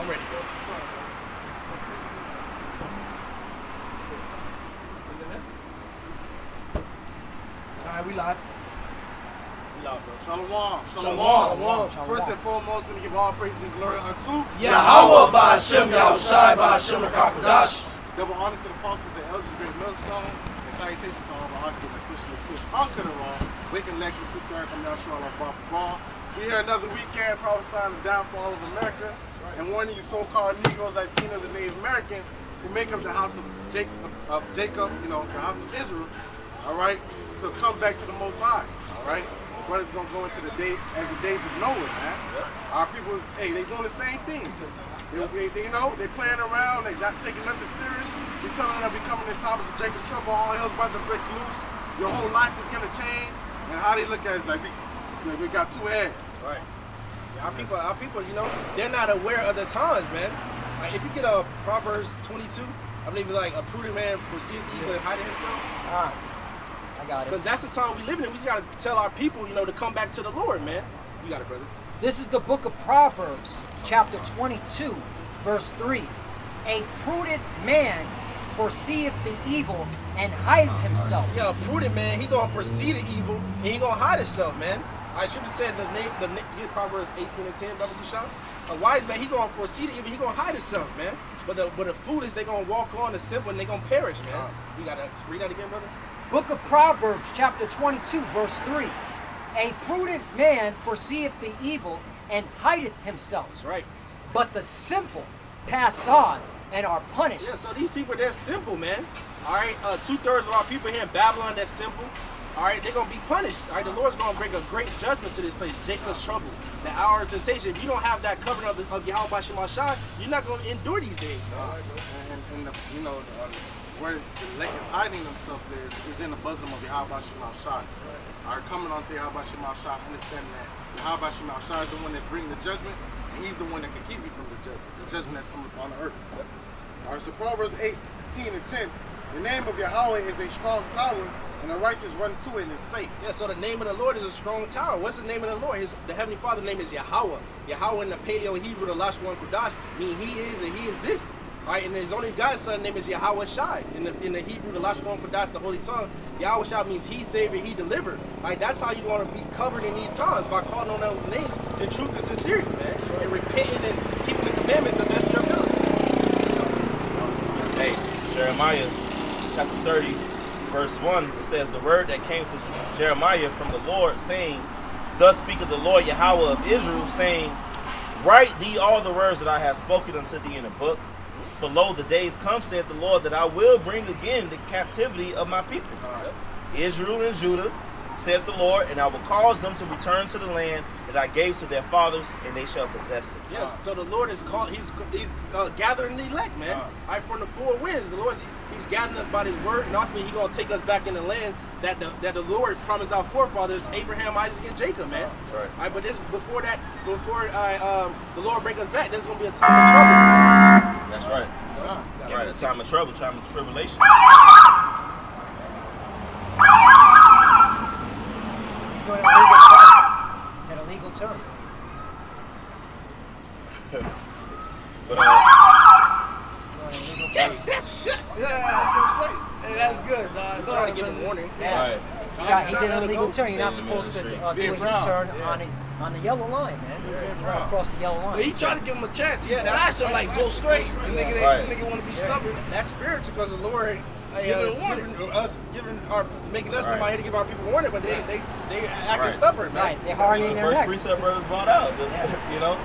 I'm ready, bro. Is it there? Alright, we live. We live, bro. Shalom. First and foremost, we give all praises and glory unto Yahweh Ba'Hashem Yahushai Ba'Hashem Rakakadash. double honor to the apostles and elders of Great Millstone, and salutations to all the articles, especially the truth uncle the wrong. Waking lecture to third from Yahshua Allah. We here another weekend prophesying the downfall of America and warning you so-called Negroes, Latinos, and Native Americans who make up the house of Jacob, you know, the house of Israel, all right, to come back to the Most High, all right. Brothers gonna go into the day as the days of Noah, man. Our people, hey, they doing the same thing. They, you know, they playing around, they not taking nothing serious. We telling them we coming in times of Jacob trouble, all hell's about to break loose. Your whole life is gonna change, and how they look at it is like we got two heads. Right. Our people, you know, they're not aware of the times, man. Like, if you get a Proverbs 22, I believe it's like a prudent man perceived evil and hiding himself. I got it. Because that's the time we live in. We just got to tell our people, you know, to come back to the Lord, man. You got it, brother. This is the book of Proverbs, chapter 22, verse 3. A prudent man foreseeth the evil and hideth himself. Yeah, a prudent man, he gonna foresee the evil and he gonna hide himself, man. All right, Scripture said you Proverbs 18 and 10, brother Dusham. A wise man, he gonna foresee the evil, he gonna hide himself, man. But the foolish, they gonna walk on the simple and they gonna perish, man. You gotta read that again, brother. Book of Proverbs, chapter 22, verse 3. A prudent man foreseeth the evil and hideth himself. That's right. But the simple pass on and are punished. Yeah, so these people, they're simple, man. All right, 2/3 of our people here in Babylon, they're simple. All right, they're going to be punished. All right, the Lord's going to bring a great judgment to this place, Jacob's trouble, the hour of temptation. If you don't have that covenant of Yahweh Ba'Hashem Yahushai, you're not going to endure these days, man. And you know, where the lake is hiding themselves is in the bosom of Yahweh Ba'Hashem Yahushai. All right, coming on to Yahweh Ba'Hashem Yahushai, understanding that Yahweh Ba'Hashem Yahushai is the one that's bringing the judgment, and he's the one that can keep you from this judgment, the judgment that's coming upon the earth. All right, so Proverbs 18 and 10, the name of Yahweh is a strong tower, and the righteous run to it and is safe. Yeah, so the name of the Lord is a strong tower. What's the name of the Lord? The Heavenly Father's name is Yahweh. Yahweh in the Paleo Hebrew, the Lashwan Kodash, mean he is and he exists. All right, and his only God's son name is Yahweh Shai. In the Hebrew, the Lashwan Kodash, the Holy Tongue, Yahweh Shai means he saved and he delivered. All right, that's how you're going to be covered in these times, by calling on those names in truth and sincerity, man. And repenting and keeping the commandments the best of your ability. Hey, Jeremiah chapter 30, verse 1, it says, the word that came to Jeremiah from the Lord, saying, thus speaketh the Lord Yahweh of Israel, saying, write thee all the words that I have spoken unto thee in a book. For lo, the days come, saith the Lord, that I will bring again the captivity of my people, Israel and Judah, saith the Lord, and I will cause them to return to the land that I gave to their fathers, and they shall possess it. Yes, so the Lord is called, he's gathering the elect, man. All right, from the four winds, the Lord, he's gathering us by his word, and ultimately he's going to take us back in the land that the Lord promised our forefathers, Abraham, Isaac, and Jacob, man. That's right. All right, but before the Lord bring us back, there's going to be a time of trouble. That's right. Right, a time of trouble, time of tribulation. It's an illegal term. But It's an illegal term. Hey, that's good. I'm trying to give him warning. Yeah. He did an illegal turn. You're not supposed to do a U-turn on the yellow line, man. You're not across the yellow line. But he tried to give him a chance. He flashed him like, go straight. The nigga want to be stubborn. That's spiritual because the Lord making us Right. come out here to give our people warning, but they acting stubborn, man. Right, they're hardening their first neck. precept brothers brought out, you know,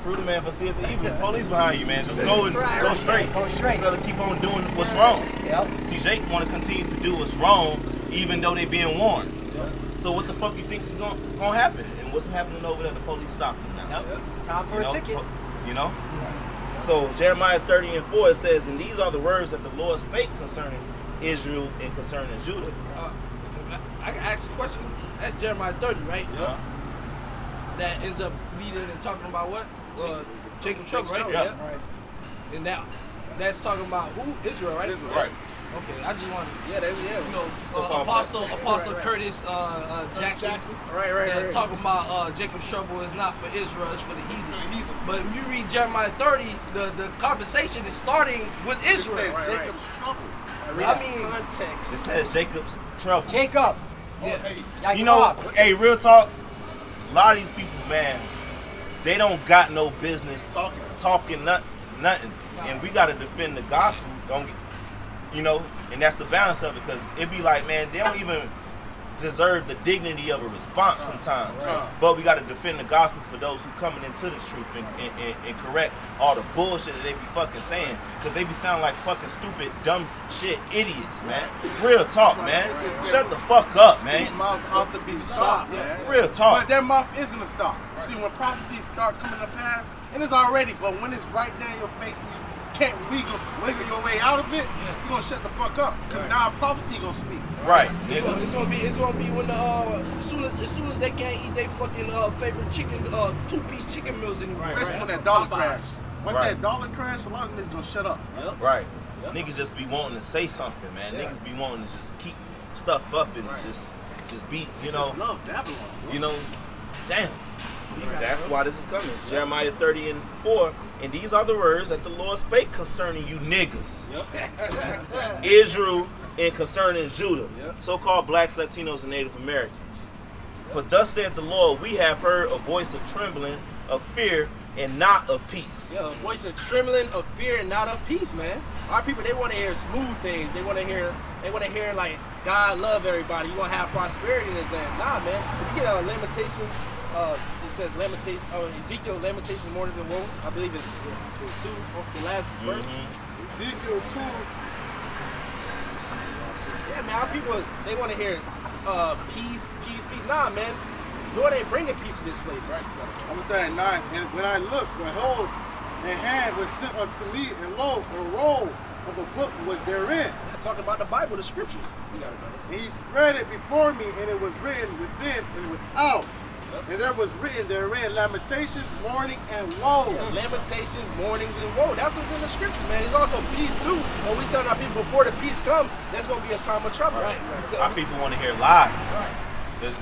prudent man foreseeth the evil. Police behind you, man. Just go straight. Go straight. Instead of keep on doing what's wrong. Yep. See, Jake want to continue to do what's wrong, even though they being warned. So what the fuck you think is gonna happen? And what's happening over there? The police stopped them now. Yep. Time for a ticket. You know. So Jeremiah 30 and 4 it says, and these are the words that the Lord spake concerning Israel and concerning Judah. I can ask a question. That's Jeremiah 30, right? Yeah. That ends up leading and talking about what? Jacob's trouble, right? Yeah. Right. And that's talking about who? Israel, right? Israel. Right. Okay, I just want to, Yeah, that's you know, So-called Apostle Right. Curtis Jackson. Right. Talking about Jacob's trouble is not for Israel, it's for the heathen. But if you read Jeremiah 30, the conversation is starting with It Israel. says Jacob's trouble. I mean, Context. It says Jacob's trouble. Jacob. yeah. You know, Jacob. hey, real talk. A lot of these people, man, they don't got no business talking nothing. And we gotta defend the gospel. Don't get, you know, and that's the balance of it. Because it be like, man, they don't even deserve the dignity of a response sometimes. But we gotta defend the gospel for those who coming into this truth and correct all the bullshit that they be fucking saying. Because they be sounding like fucking stupid, dumb shit idiots, man. Real talk, man. Shut the fuck up, These man. mouths ought to be stopped, man. Real talk. But their mouth is gonna stop. See, when prophecies start coming to pass, and it's already, but when it's right there in your face and you can't wiggle your way out of it, you're gonna shut the fuck up. Because now prophecy gonna speak. Right, It's nigga. gonna be when the as soon as they can't eat their fucking favorite chicken 2-piece chicken meals anymore. Especially when that dollar Popeyes. crash. Once Right. that dollar crash, a lot of niggas gonna shut up. Right. Niggas just be wanting to say something, man. Niggas be wanting to just keep stuff up and just be, you know, Just love Babylon. Bro. you know, damn. That's why this is coming. Jeremiah 30:4. And these are the words that the Lord spake concerning you niggas. Israel and concerning Judah. So-called blacks, Latinos, and Native Americans. For thus saith the Lord, we have heard a voice of trembling, of fear, and not of peace. Yeah, a voice of trembling, of fear, and not of peace, man. Our people, they want to hear smooth things. They want to hear like God love everybody. You want to have prosperity in this land. Nah, man. If you get Lamentations, it says Lamentations, Ezekiel, Lamentations, Mournings and Woes. I believe it's 2, the last verse. Ezekiel 2. Yeah, man. Our people, they want to hear peace. Nah, man. Lord ain't bringing peace to this place. Right. I'm gonna start at 9. And when I looked, behold, a hand was sent unto me, and lo, a roll of a book was therein. I talk about the Bible, the scriptures. You got it, brother. And he spread it before me, and it was written within and without. And there was written therein lamentations, mourning, and woe. Yeah, lamentations, mournings, and woe. That's what's in the scriptures, man. There's also peace too. When we tell our people before the peace comes, there's gonna be a time of trouble. Right. Our people want to hear lies.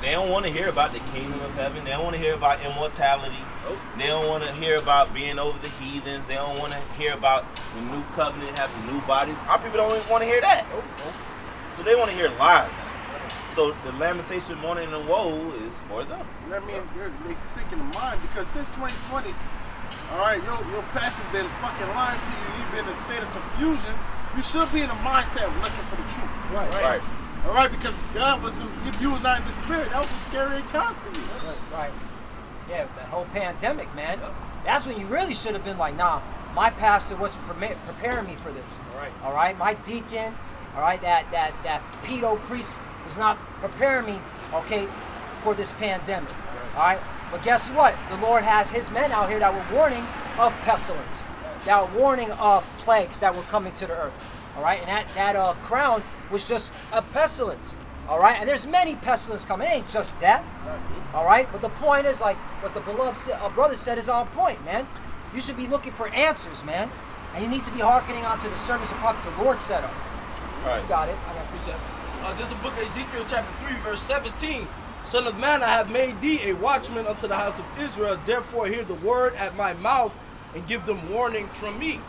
They don't want to hear about the kingdom of heaven. They don't want to hear about immortality. They don't want to hear about being over the heathens. They don't want to hear about the new covenant, having new bodies. Our people don't even want to hear that. So they want to hear lies. So the lamentation, mourning, and woe is for them. I mean, they're sick in the mind because since 2020, all right, your pastor's been fucking lying to you. You've been in a state of confusion. You should be in a mindset of looking for the truth. Right. All right, because that was some. If you was not in the spirit, that was some scary time for you. Right. Yeah, the whole pandemic, man. That's when you really should have been like, nah, my pastor was preparing me for this. All right, my deacon, all right, that pedo priest was not preparing me, okay, for this pandemic. All right, but guess what? The Lord has His men out here that were warning of pestilence, that were warning of plagues that were coming to the earth. All right, and that crown was just a pestilence. All right, and there's many pestilence coming. It ain't just that. All right, but the point is, like what the beloved brother said is on point, man. You should be looking for answers, man, and you need to be hearkening onto the sermons of prophet the Lord set up. Right. You got it. I got precept. This is the book of Ezekiel, chapter 3, verse 17. Son of man, I have made thee a watchman unto the house of Israel. Therefore, hear the word at my mouth and give them warning from me.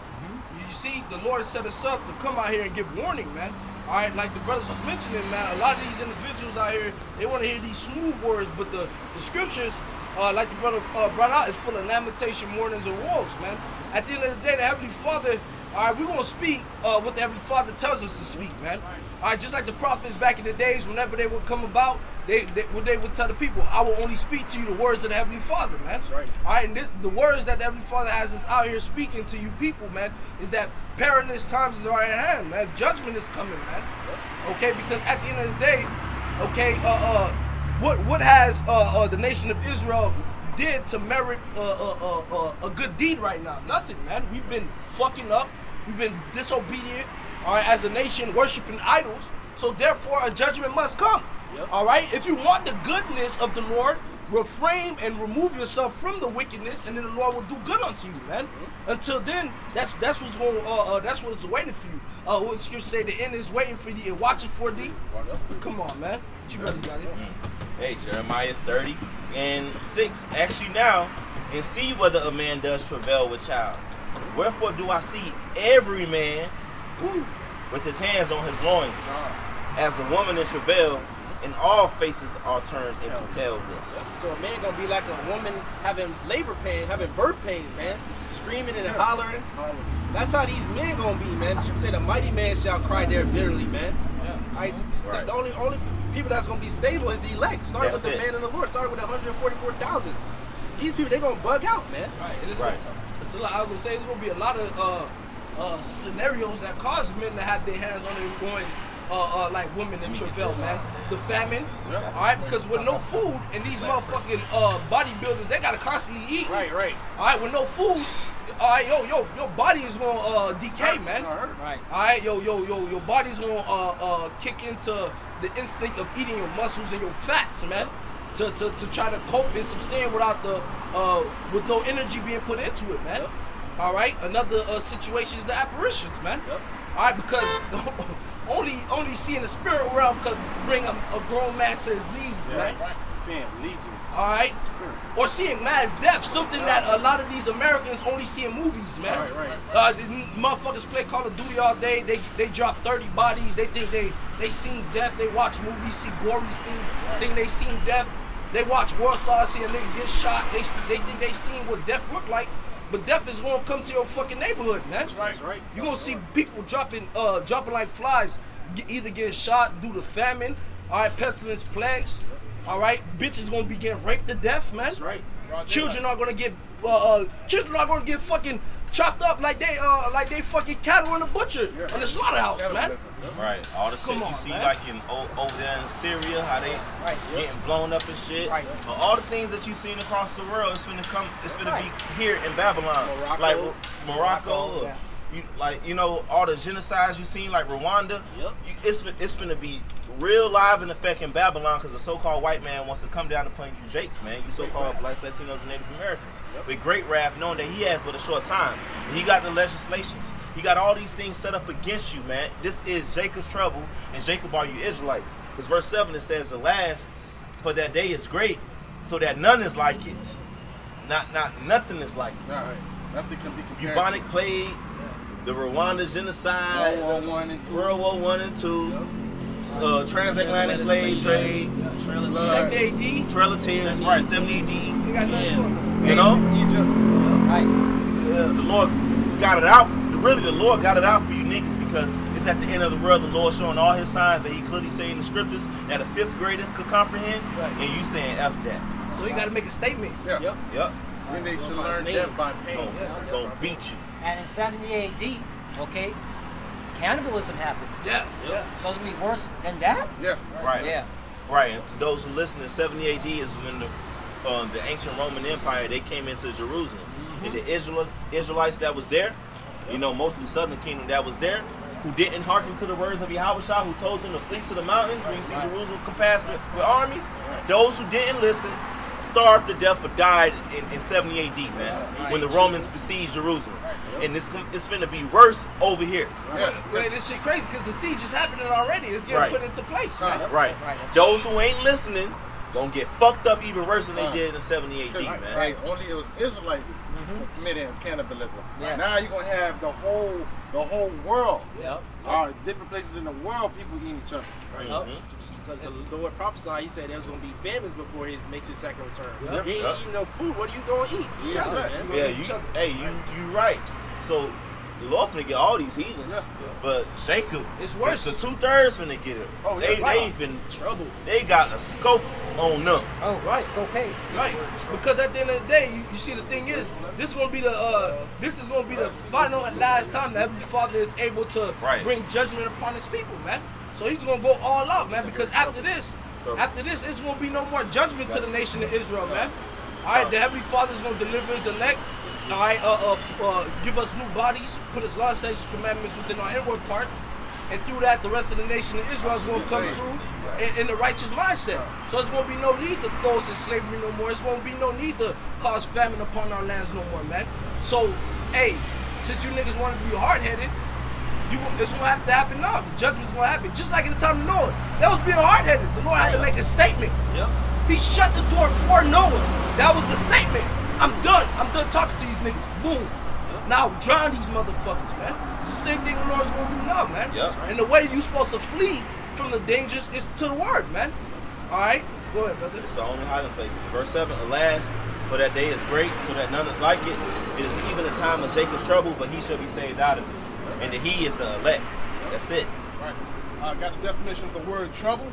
You see, the Lord set us up to come out here and give warning, man. All right, like the brothers was mentioning, man, a lot of these individuals out here, they want to hear these smooth words, but the scriptures, like the brother brought out, is full of lamentation, mournings, and woes, man. At the end of the day, the Heavenly Father, all right, we're going to speak what the Heavenly Father tells us to speak, man. All right, just like the prophets back in the days, whenever they would come about, they would tell the people, I will only speak to you the words of the Heavenly Father, man. That's right. All right, and the words that the Heavenly Father has us out here speaking to you people, man, is that perilous times are at hand, man. Judgment is coming, man. Okay, because at the end of the day, okay, what has the nation of Israel did to merit a good deed right now? Nothing, man. We've been fucking up. We've been disobedient, all right, as a nation, worshiping idols. So therefore, a judgment must come. All right. If you want the goodness of the Lord, refrain and remove yourself from the wickedness, and then the Lord will do good unto you, man. Until then, that's what's going that's what's waiting for you. What scripture say, the end is waiting for thee and watching for thee. Come on, man. What you brothers got it? Hey, Jeremiah 30:6. Ask you now, and see whether a man does travail with child. Wherefore do I see every man with his hands on his loins, as a woman in travail, and all faces are turned into paleness. So a man gonna be like a woman having labor pain, having birth pains, man, screaming and hollering. That's how these men gonna be, man. Should say the mighty man shall cry there bitterly, man. Right? The only people that's gonna be stable is the elect. Starting with the man in the Lord. Starting with 144,000. These people, they gonna bug out, man. It's a lot. I was gonna say it's gonna be a lot of scenarios that cause men to have their hands on their loins. Like women in travail, man. The famine, all right, because with no food, and these motherfucking bodybuilders, they gotta constantly eat. Right. All right, with no food, all right, your body is gonna decay, man. Right. All right, your body's gonna kick into the instinct of eating your muscles and your fats, man. To try to cope and sustain without with no energy being put into it, man. All right, another situation is the apparitions, man. All right, because only seeing the spirit realm could bring a grown man to his knees, man. Seeing legions. All right, or seeing mass death, something that a lot of these Americans only see in movies, man. The motherfuckers play Call of Duty all day. They drop 30 bodies. They think they seen death. They watch movies, see gory scene, think they seen death. They watch World Stars, see a nigga get shot. They think they seen what death look like. But death is gonna come to your fucking neighborhood, man. That's right. You gonna see people dropping like flies, either getting shot due to famine, all right, pestilence, plagues, all right. Bitches gonna be getting raped to death, man. That's right. Children are gonna get fucking chopped up like they fucking cattle in the butcher in the slaughterhouse, man. Right, all the shit you see man. like in over there in Syria, how they getting blown up and shit. Right. All the things that you seen across the world, it's gonna be here in Babylon, like Morocco. All the genocides you seen like Rwanda. It's gonna be real live in effect in Babylon because the so-called white man wants to come down upon you Jakes, man. You so-called blacks, Latinos, and Native Americans. With great wrath, knowing that he has but a short time. And he got the legislations. He got all these things set up against you, man. This is Jacob's trouble, and Jacob are you Israelites. Because verse 7, it says, alas, for that day is great, so that none is like it. Nothing is like it. Right. Nothing can be compared. Bubonic plague, the Rwanda genocide, World War I and II. Transatlantic slave trade, 70 AD. Trail of Tears, right, 70 AD. They got nothing. You know? Egypt. Right. The Lord got it out. Really, the Lord got it out for you niggas because it's at the end of the world. The Lord showing all his signs that he clearly say in the scriptures that a 5th grader could comprehend, and you saying F that. So you got to make a statement. Yep. When they should learn death by pain. Gonna beat you. And in 70 AD, okay, cannibalism happened. Yeah. So it's gonna be worse than that? Yeah. Right. Yeah. Right. And to those who listen, in 70 AD is when the ancient Roman Empire, they came into Jerusalem. And the Israelites that was there, mostly Southern Kingdom that was there, who didn't hearken to the words of Yahweh, who told them to flee to the mountains when you see Jerusalem compassed with armies, those who didn't listen starved to death or died in 70 AD, man, when the Romans besieged Jerusalem. And it's finna be worse over here. Wait, this shit crazy because the siege is happening already. It's getting put into place, man. Right. Those who ain't listening gonna get fucked up even worse than they did in 70 AD, man. Right. Only it was Israelites committing cannibalism. Yeah. Now you're gonna have the whole world. Yep. Different places in the world, people eating each other. Right. Because the Lord prophesied, he said there was going to be famines before he makes his second return. Yep. You ain't eating no food. What are you going to eat? Each other, man. You right. So the Lord finna get all these heathens, but Jacob, it's worse. So 2/3 finna get it. Oh, they been trouble. They got a scope on them. Oh, right. Scope pay. Right, because at the end of the day, you see, the thing is, this is gonna be the final and last time that Heavenly Father is able to bring judgment upon His people, man. So He's gonna go all out, man. Because after this, it's gonna be no more judgment to the nation of Israel, man. All right, the Heavenly Father is gonna deliver His elect. All right, give us new bodies, put His law, statutes, commandments within our inward parts. and through that, the rest of the nation of Israel is going to come through in the righteous mindset. So there's going to be no need to throw us in slavery no more. There's going to be no need to cause famine upon our lands no more, man. So, hey, since you niggas want to be hard-headed, it's going to have to happen now. The judgment's going to happen. Just like in the time of Noah. That was being hard-headed. The Lord had to make a statement. Yep. He shut the door for Noah. That was the statement. I'm done. I'm done talking to these niggas. Boom. Now drown these motherfuckers, man. It's the same thing the Lord's gonna do now, man. Yep. And the way you supposed to flee from the dangers is to the word, man. Alright? Go ahead, brother. It's the only hiding place. Verse 7, alas, for that day is great, so that none is like it. It is even a time of Jacob's trouble, but he shall be saved out of it. And that he is the elect. That's it. Right. I got the definition of the word trouble.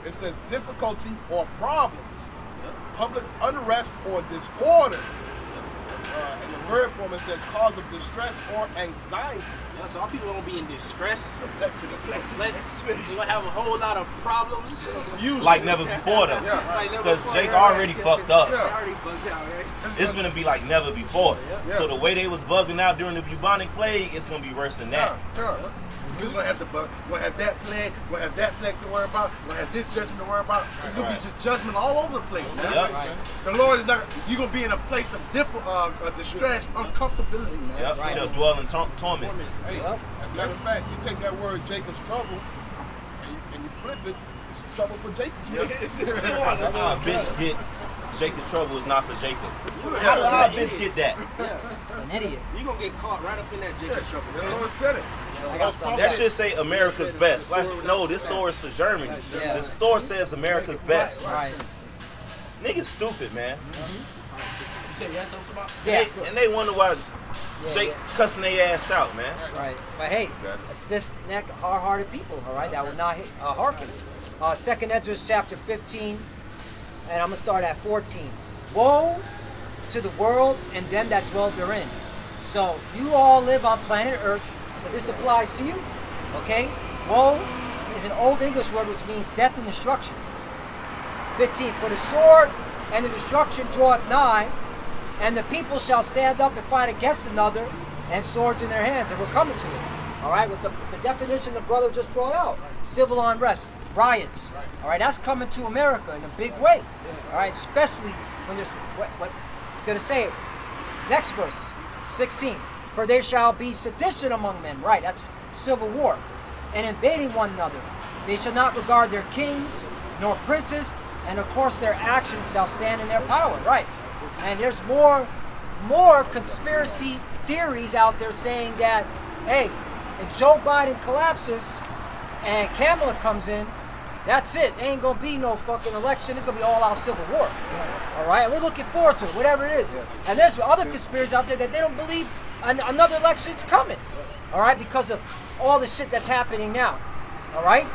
It says difficulty or problems, public unrest or disorder. In the verb form, it says cause of distress or anxiety. Yeah, so our people are gonna be in distress. Perplexity. We're gonna have a whole lot of problems. Like never before, though. Yeah, right. Because Jake already fucked up. They already bugged out, right? It's gonna be like never before. Yeah. So the way they was bugging out during the bubonic plague, it's gonna be worse than that. Yeah. We're gonna have we'll have that plague, we'll have that plague to worry about, we'll have this judgment to worry about. It's gonna be just judgment all over the place, man. Yep. Right. The Lord is not. You're gonna be in a place of distress, uncomfortability, man. Yep. Right. Shall dwell in torments. Hey, Yep. as a matter of fact, you take that word Jacob's trouble and you flip it, it's trouble for Jacob. Bitch get Jacob's trouble is not for Jacob. How did our bitch get that? An idiot. You're gonna get caught right up in that Jacob's trouble. The Lord said it. I got something. That should say America's best. No, this store is for Germany. Yeah. The store says America's best. Right. Niggas stupid, man. You said yes, something about? Yeah. And they wonder why Yeah, Jake yeah. cussing their ass out, man. Right. But hey, Got it. a stiff-necked, hard-hearted people, all right, that will not hearken. 2nd Ezra chapter 15, and I'm going to start at 14. Woe to the world and them that dwell therein. So you all live on planet Earth, so this applies to you, okay? Woe is an old English word which means death and destruction. 15, for the sword and the destruction draweth nigh, and the people shall stand up and fight against another, and swords in their hands, and we're coming to it. All right, with the definition the brother just brought out, civil unrest, riots. All right, that's coming to America in a big way. All right, especially when there's what it's going to say. Next verse, 16. For there shall be sedition among men. Right, that's civil war, and invading one another. They shall not regard their kings nor princes, and of course their actions shall stand in their power. Right, and there's more conspiracy theories out there saying that, hey, if Joe Biden collapses and Kamala comes in, that's it. Ain't gonna be no fucking election. It's gonna be all out civil war. All right, and we're looking forward to it, whatever it is. And there's other conspiracies out there that they don't believe another election's coming. All right, because of all the shit that's happening now. All right,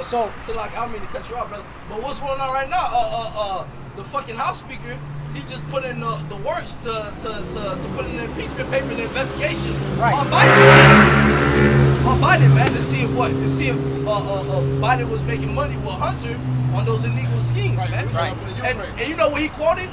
So like, I don't mean to cut you off, brother, but what's going on right now? The fucking House Speaker, he just put in the works to put in the impeachment paper, the investigation Right. on Biden, man, to see if Biden was making money with Hunter on those illegal schemes, man. Right. And you know what he quoted?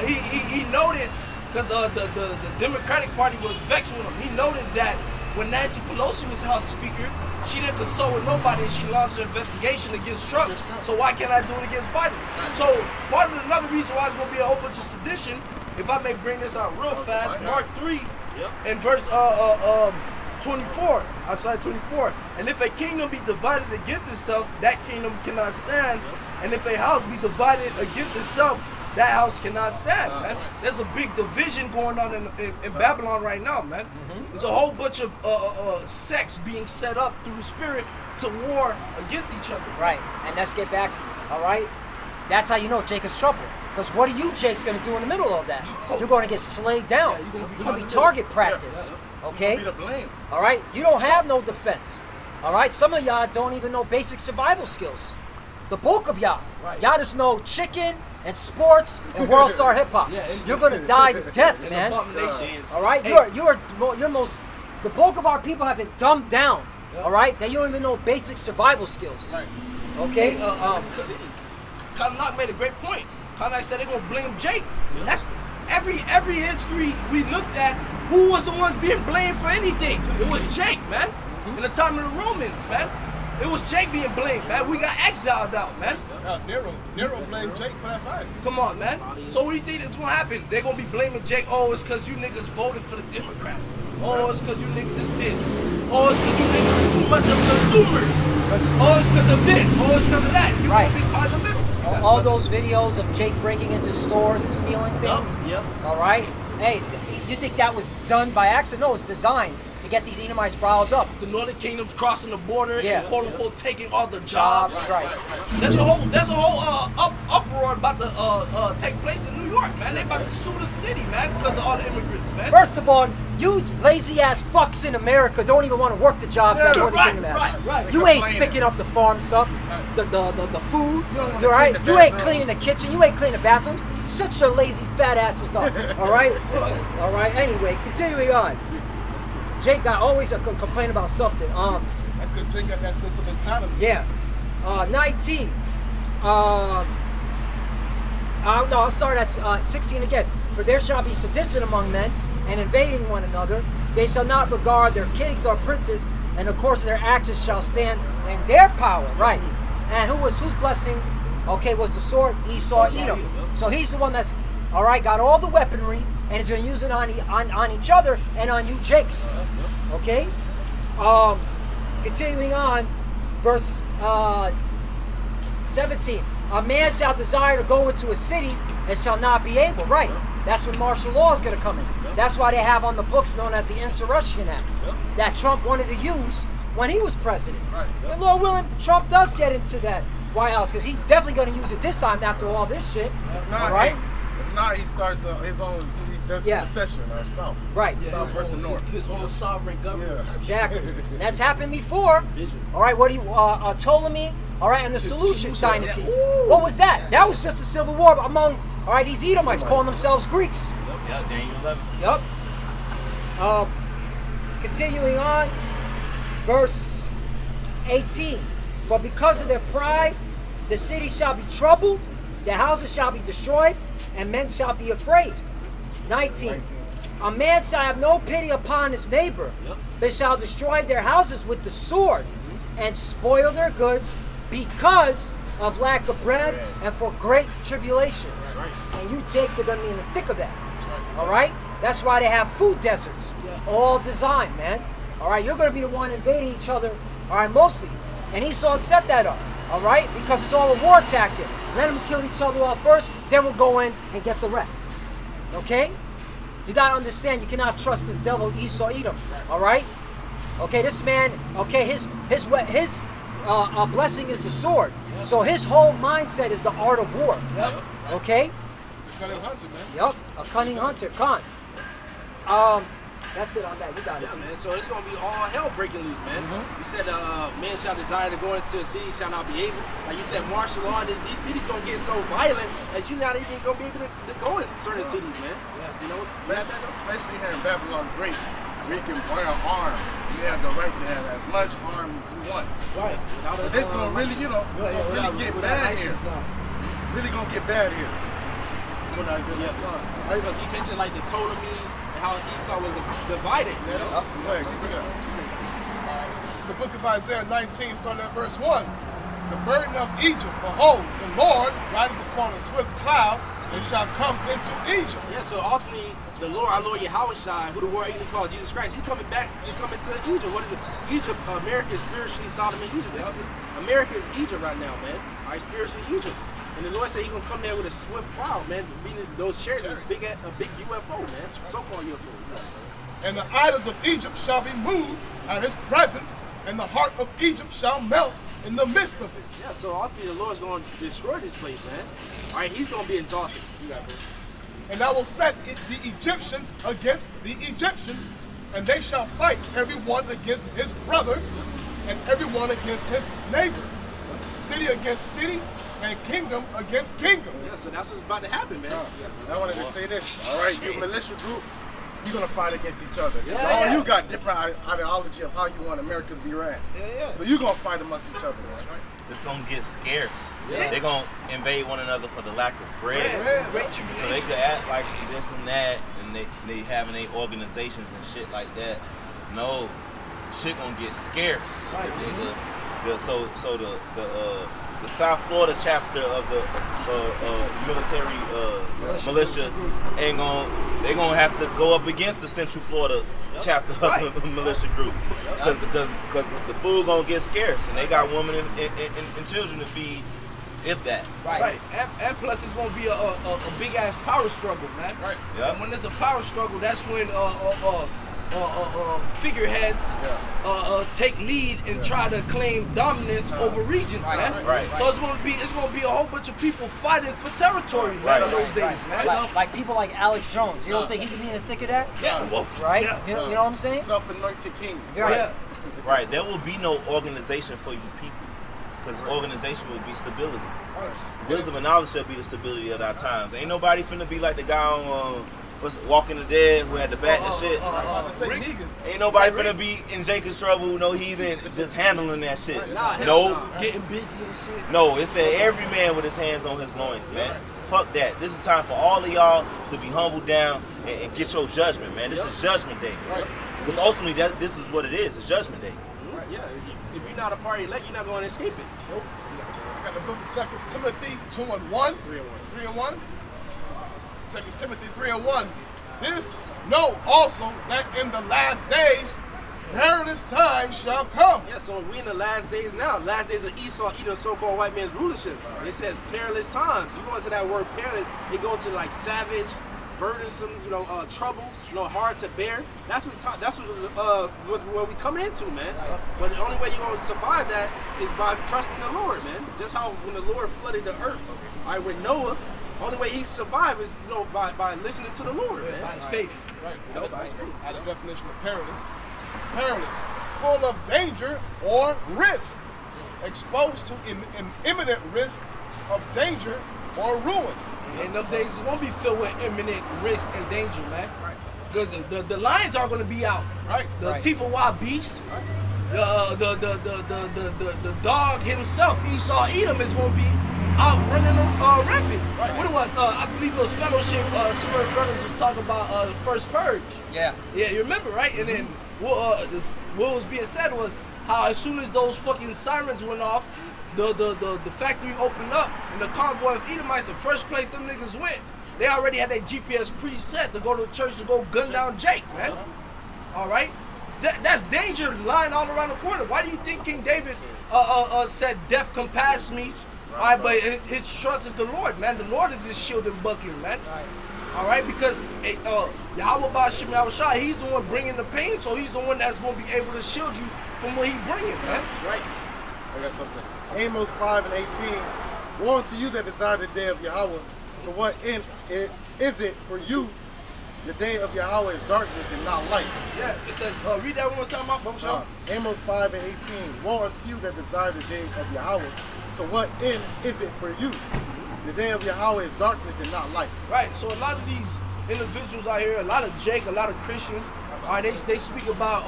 He noted, because the Democratic Party was vexed with him. He noted that when Nancy Pelosi was House Speaker, she didn't consult with nobody and she launched an investigation against Trump. So why can't I do it against Biden? So part of another reason why it's going to be a whole bunch of sedition, if I may bring this out real fast, Mark 3 in verse 24, outside 24. And if a kingdom be divided against itself, that kingdom cannot stand. And if a house be divided against itself, that house cannot stand, man. There's a big division going on in Babylon right now, man. There's a whole bunch of sects being set up through the spirit to war against each other. right, and let's get back. All right, that's how you know Jacob's trouble. Because what are you, Jake's, going to do in the middle of that? You're going to get slayed down. Yeah, you're going to be target practice. Okay. Be the blame. All right, you don't have no defense. All right, some of y'all don't even know basic survival skills. The bulk of y'all, y'all just know chicken and sports and world star hip hop. Yeah, and- You're gonna die to death, And man. abominations. All right, Hey. you're most. The bulk of our people have been dumbed down. All right, that you don't even know basic survival skills. Right. Okay. Karnak made a great point. Karnak said they're gonna blame Jake. That's every history we looked at. Who was the ones being blamed for anything? It was Jake, man. In the time of the Romans, man. It was Jake being blamed, man. We got exiled out, man. Nero blamed Jake for that fight. Come on, man. So what do you think is gonna happen? They're gonna be blaming Jake. Oh, it's because you niggas voted for the Democrats. Oh, it's because you niggas is this. Oh, it's because you niggas is too much of consumers. Oh, it's because of this. Oh, it's because of that. You Right. gonna be by the middle. All those videos of Jake breaking into stores and stealing things. Yep. All right. Hey, you think that was done by accident? No, it's designed to get these Edomites riled up. The Northern Kingdom's crossing the border Yeah. and quote unquote taking all the jobs. Right. There's a whole uproar about to take place in New York, man. They about to sue the city, man, because of all the immigrants, man. First of all, you lazy ass fucks in America don't even want to work the jobs that Northern Kingdom has. Right. You ain't picking up the farm stuff, the food. You're right. You ain't cleaning the kitchen. You ain't cleaning the bathrooms. Shut your lazy fat asses up. All right. All right. Anyway, continuing on. Jake got always a complaint about something. That's because Jake got that sense of entitlement. Yeah. 19. I'll start at 16 again. For there shall be sedition among men, and invading one another. They shall not regard their kings or princes, and the course of their actions shall stand in their power. Right. And whose blessing? Okay, was the sword Esau, Edom. So he's the one that's got all the weaponry, and he's going to use it on each other and on you Jakes. Okay. Continuing on, verse 17. A man shall desire to go into a city and shall not be able. Right. That's when martial law is going to come in. That's why they have on the books known as the Insurrection Act that Trump wanted to use when he was president. And Lord willing, Trump does get into that White House because he's definitely going to use it this time after all this shit. All right. If not, he starts his own. He does a secession or South. Right. South versus North. His own sovereign government. Yeah. Exactly. That's happened before. All right. What do you Ptolemy? All right, and the Seleucid dynasties. What was that? That was just a civil war among these Edomites calling themselves Greeks. Yeah, Daniel 11. Yep. Continuing on, verse 18. For because of their pride, the city shall be troubled, the houses shall be destroyed, and men shall be afraid. 19. A man shall have no pity upon his neighbor. They shall destroy their houses with the sword, and spoil their goods because of lack of bread and for great tribulation. And you Jakes are going to be in the thick of that. All right? That's why they have food deserts. All designed, man. All right? You're going to be the one invading each other, all right, mostly. And Esau set that up, all right? Because it's all a war tactic. Let them kill each other off first, then we'll go in and get the rest. Okay? You got to understand, you cannot trust this devil Esau Edom, all right? Okay, this man, okay, his blessing is the sword. So his whole mindset is the art of war. Okay? He's a cunning hunter, man. Yep, a cunning hunter, Khan. That's it on that. You got it. Yeah, man. So it's gonna be all hell breaking loose, man. You said men shall desire to go into a city, shall not be able. Like you said, martial law. These cities gonna get so violent that you're not even gonna be able to go in certain cities, man. You know, Especially here in Babylon the Great, we can wear arms. You have the right to have as much arms as you want. Right. So this gonna really, really get bad here. Really gonna get bad here. Because he mentioned like the Ptolemies and how Esau was divided. You know? Go ahead, keep it up. It's the book of Isaiah 19, starting at verse 1. The burden of Egypt, behold, the Lord rideth upon a swift cloud, and shall come into Egypt. Yeah, so ultimately, the Lord, our Lord Yahweh Shai, who the world even called Jesus Christ, he's coming back to come into Egypt. What is it? Egypt, America is spiritually Sodom and Egypt. America is Egypt right now, man. All right, spiritually Egypt. And the Lord said he's gonna come there with a swift cloud, man. Meaning those chariots is a big UFO, man. So-called UFO. And the idols of Egypt shall be moved at his presence, and the heart of Egypt shall melt in the midst of it. Yeah, so ultimately the Lord's going to destroy this place, man. All right, he's going to be exalted. And I will set the Egyptians against the Egyptians, and they shall fight everyone against his brother, and everyone against his neighbor. City against city, and kingdom against kingdom. Yeah, so that's what's about to happen, man. I wanted to say this. All right, you militia groups, you're going to fight against each other. You got different ideology of how you want America to be ran. So you're going to fight amongst each other, man. It's gonna get scarce. They're gonna invade one another for the lack of bread. So they could act like this and that, and they having their organizations and shit like that. No, shit gonna get scarce. Right. The South Florida chapter of the military militia they gonna have to go up against the Central Florida chapter of the militia group because the food gonna get scarce and they got women and children to feed, if that. Right. And plus it's gonna be a big ass power struggle, man. Right. Yeah. And when there's a power struggle, that's when figureheads take lead and try to claim dominance over regions, man. Right. So it's gonna be a whole bunch of people fighting for territory, man, in those days, man. Like people like Alex Jones. You don't think he's gonna be in the thick of that? Yeah, well, Right? yeah. You know what I'm saying? Self-anointed kings. Right. Yeah. Right. There will be no organization for you people because organization will be stability. Wisdom and knowledge shall be the stability of our times. Ain't nobody finna be like the guy on Walking the Dead who had the bat and shit. Ain't nobody finna be in Jacob's Trouble, no heathen, just handling that shit. No. Getting busy and shit. No, it said every man with his hands on his loins, man. Fuck that. This is time for all of y'all to be humbled down and get your judgment, man. This is Judgment Day. Because ultimately, this is what it is. It's Judgment Day. Right, yeah. If you're not a party elect, you're not going to escape it. Nope. I got the book of 2 Timothy 2:1. 3:1. 2 Timothy 3:1. This know also that in the last days perilous times shall come. Yeah, so we in the last days now. Last days of Esau eating so-called white man's rulership. It says perilous times. You go into that word perilous, it goes to like savage, burdensome, troubles, hard to bear. That's what we coming into, man. But the only way you're gonna survive that is by trusting the Lord, man. Just how when the Lord flooded the earth, all right, with Noah, only way he survived is by listening to the Lord, man. By his faith. Right. By his faith. At the definition of perilous. Perilous, full of danger or risk, exposed to imminent risk of danger or ruin. In them days, it's gonna be filled with imminent risk and danger, man. The lions are gonna be out. Right. The teeth of wild beasts. The dog himself, Esau Edom, is gonna be out running rampant. Right. What it was, I believe it was Fellowship. Some of the brothers was talking about the first purge. Yeah. Yeah, you remember, right? And then what was being said was how as soon as those fucking sirens went off, the factory opened up and the convoy of Edomites, the first place them niggas went, they already had their GPS preset to go to church to go gun down Jake, man. All right, that's danger lying all around the corner. Why do you think King David said, "Death compassed me"? All right, but his trust is the Lord, man. The Lord is his shield and buckler, man. All right, because Yahweh Ba'Shem Yahushua, he's the one bringing the pain, so he's the one that's going to be able to shield you from what he's bringing, man. That's right. I got something. Amos 5:18. Woe unto you that desire the day of Yahweh. So what end is it for you? The day of Yahweh is darkness and not light. Yeah, it says, read that one more time, Bubba Show. Amos 5:18. Woe unto you that desire the day of Yahweh. So what end is it for you? The day of Yahweh is darkness and not light. Right, so a lot of these individuals out here, a lot of Jake, a lot of Christians, they speak about,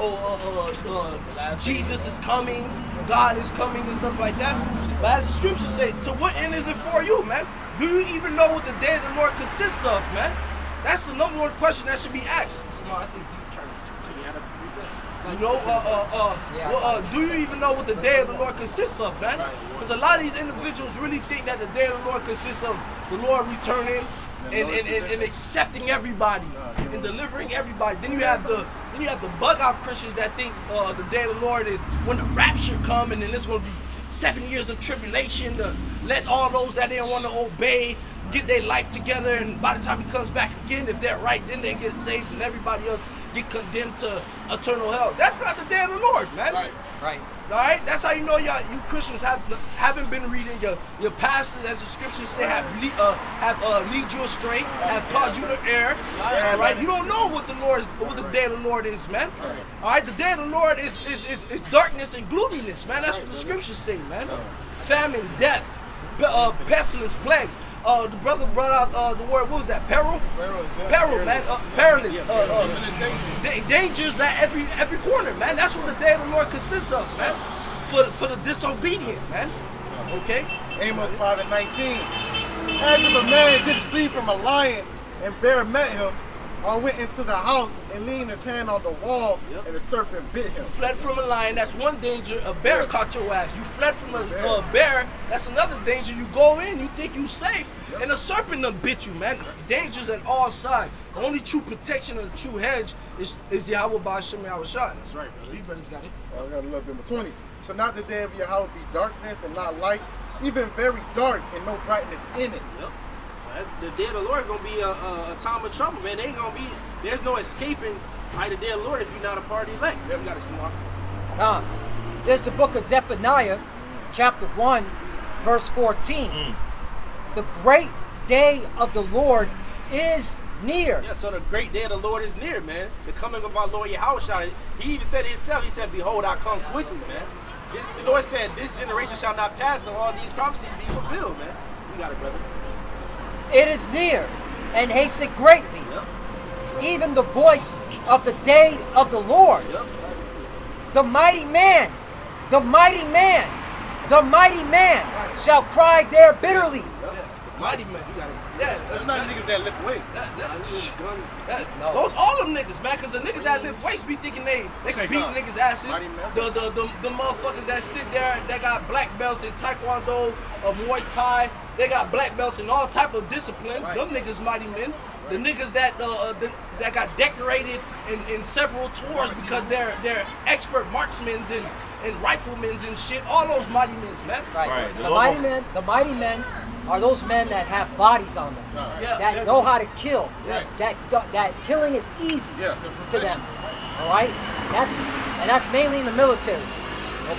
Jesus is coming, God is coming and stuff like that. But as the scriptures say, to what end is it for you, man? Do you even know what the day of the Lord consists of, man? That's the number one question that should be asked. I think Zeke trying to do you even know what the day of the Lord consists of, man? Because a lot of these individuals really think that the day of the Lord consists of the Lord returning and accepting everybody and delivering everybody. Then you have the bug out Christians that think the day of the Lord is when the rapture comes, and then it's going to be 7 years of tribulation to let all those that didn't want to obey get their life together, and by the time he comes back again, if they're right, then they get saved, and everybody else get condemned to eternal hell. That's not the day of the Lord, man. Right. All right, that's how you know you Christians haven't been reading your pastors, as the scriptures say, have lead you astray, have caused you to err. All right, you don't know what the day of the Lord is, man. All right, the day of the Lord is darkness and gloominess, man. That's what the scriptures say, man. Famine, death, pestilence, plague. The brother brought out the word. What was that? Peril. Peril, man. Perilous. Dangers at every corner, man. That's what the day of the Lord consists of, man. For the disobedient, man. Okay. Amos 5:19. As if a man did flee from a lion and bear met him, or went into the house and leaned his hand on the wall, Yep. and the serpent bit him. You fled from a lion, that's one danger. A bear caught your ass. You fled from a bear, that's another danger. You go in, you think you safe, and a serpent done bit you, man. Dangers at all sides. The only true protection and the true hedge is Yahweh Ba'ashem Yahweh Shai. That's right, brother. You brothers got it. I got a little bit more. 20. Shall not the day of Yahweh be darkness and not light, even very dark and no brightness in it? Yep. So the day of the Lord gonna be a time of trouble, man. They ain't gonna be. There's no escaping the day of the Lord if you're not a part of the elect. You got it, Samar. There's the book of Zephaniah, chapter 1, verse 14. The great day of the Lord is near. Yeah, so the great day of the Lord is near, man. The coming of our Lord Yahweh. He even said it himself. He said, "Behold, I come quickly, man." The Lord said, "This generation shall not pass, and all these prophecies be fulfilled, man." You got it, brother. It is near and hasten greatly. Yep. Even the voice of the day of the Lord. Yep. The mighty man, the mighty man, the mighty man shall cry there bitterly. Yep. Mighty man. You got it. Yeah, There's not niggas that lift weight. No. Those all them niggas, man, cause the niggas that lift weights be thinking they can beat niggas asses. Mighty man. The motherfuckers that sit there, they got black belts in Taekwondo, Muay Thai, they got black belts in all type of disciplines. Right. Them niggas mighty men. The niggas that that got decorated in several tours because they're expert marksmen and riflemen and shit. All those mighty men, man. Right. The mighty men are those men that have bodies on them, Yeah, that yeah. know how to kill. Right. That killing is easy Yeah, to them. All right, that's mainly in the military.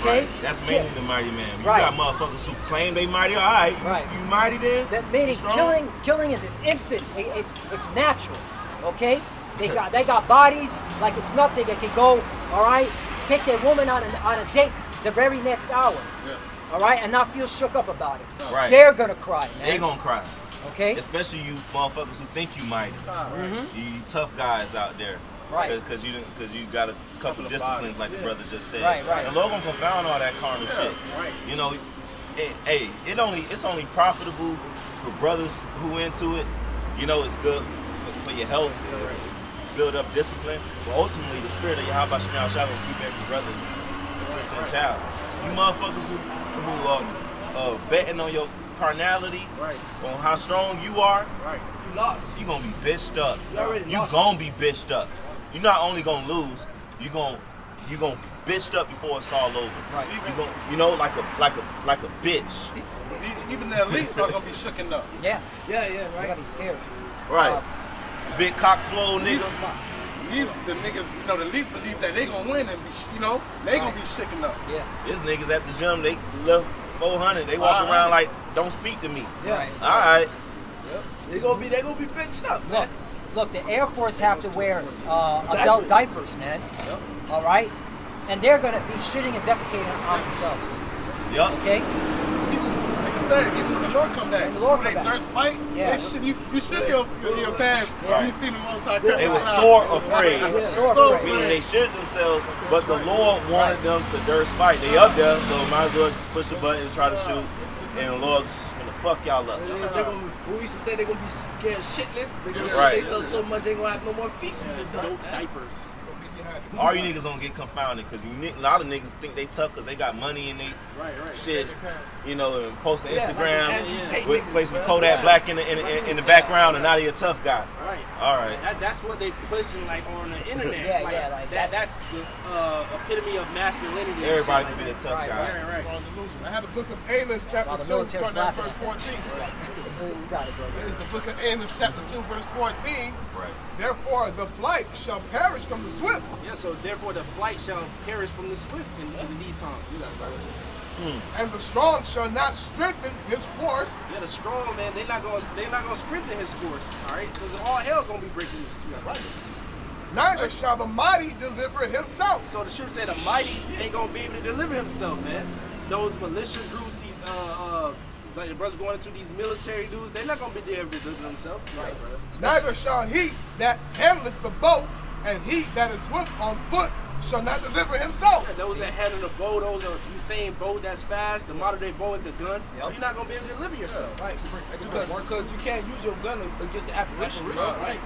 Okay, That's mainly the mighty man. You Right. got motherfuckers who claim they mighty. All right, Right. You mighty then? That meaning Strong? killing is an instant. It's natural. Okay, they got bodies like it's nothing. They can go, all right, take their woman on a date the very next hour. Yeah. All right, and not feel shook up about it. Right. They're gonna cry, man. They gonna cry. Okay. Especially you motherfuckers who think you mighty. You tough guys out there. Right. Because you got a couple disciplines like the brother just said. Right. The Lord gonna confound all that carnal shit. Right. You know, it's only profitable for brothers who into it. You know, it's good for your health, build up discipline. But ultimately, the spirit of Yahweh Shemel shall keep every brother a sister and child. You motherfuckers who betting on your carnality, Right. on how strong you are, Right. You lost. you gonna be bitched up. You already You lost. gonna be bitched up. You not only gonna lose, you gonna bitched up before it's all over. Right. You gonna like a bitch. Even the elites are gonna be shooken up. Yeah. Yeah, You right. gotta be scared. Right. Big cock swole nigga. These the niggas, the least believe that they gonna win and be, they gonna be shaken up. Yeah. This niggas at the gym, they lift 400. They walk around like, don't speak to me. Yeah. Right. All right. They gonna be bitched up, man. Look, the Air Force have to wear adult diapers, man. All right, and they're gonna be shitting and defecating on themselves. Yup. Okay. Like I said, even when the Lord come back, When the Lord they come back. thirst fight, Yeah. they shit, you shit in your pants. Right. You see them outside. They were sore afraid. They were sore So afraid. Meaning they shit themselves, but the Lord wanted them to durst fight. They up there, so might as well just push the button and try to shoot. And the Lord just gonna fuck y'all up. We used to say they're gonna be scared shitless. They're gonna shit Right. themselves so much they gonna have no more feces to do. Diapers. All you niggas gonna get confounded because a lot of niggas think they tough because they got money and they Right. shit, and post on Yeah, like Instagram Andrew Tate with niggas, play some bro. Kodak Yeah. Black in the background and now you're a tough guy. Right. All right. That's what they pushing like on the internet. Yeah, like that. That's the epitome of masculinity. and Everybody shit can like be a that. tough Right, guy. Right. Strong delusion. I have the book of Amos, chapter While the 2, military's starting at laughing verse at that. 14. You got it, bro. It's the book of Amos, chapter 2, verse 14. Right. Therefore, the flight shall perish from the swift. Yeah. So therefore, the flight shall perish from the swift in these times. You got it, brother. And the strong shall not strengthen his force. Yeah, the strong man, they're not gonna strengthen his force. All right, because all hell gonna be breaking loose. You got it. Neither shall the mighty deliver himself. So the scripture said the mighty ain't gonna be able to deliver himself, man. Those militia groups, these like the brothers going into these military dudes, they're not gonna be able to deliver themselves. Right, brother. Neither shall he that handleth the bow, and he that is swift on foot shall not deliver himself. Yeah, those that handle the bow, those are Usain Bolt that's fast. The modern day bow is the gun. Yep. You're not gonna be able to deliver yourself. Right. Because you can't use your gun against the apparition, bro. Right.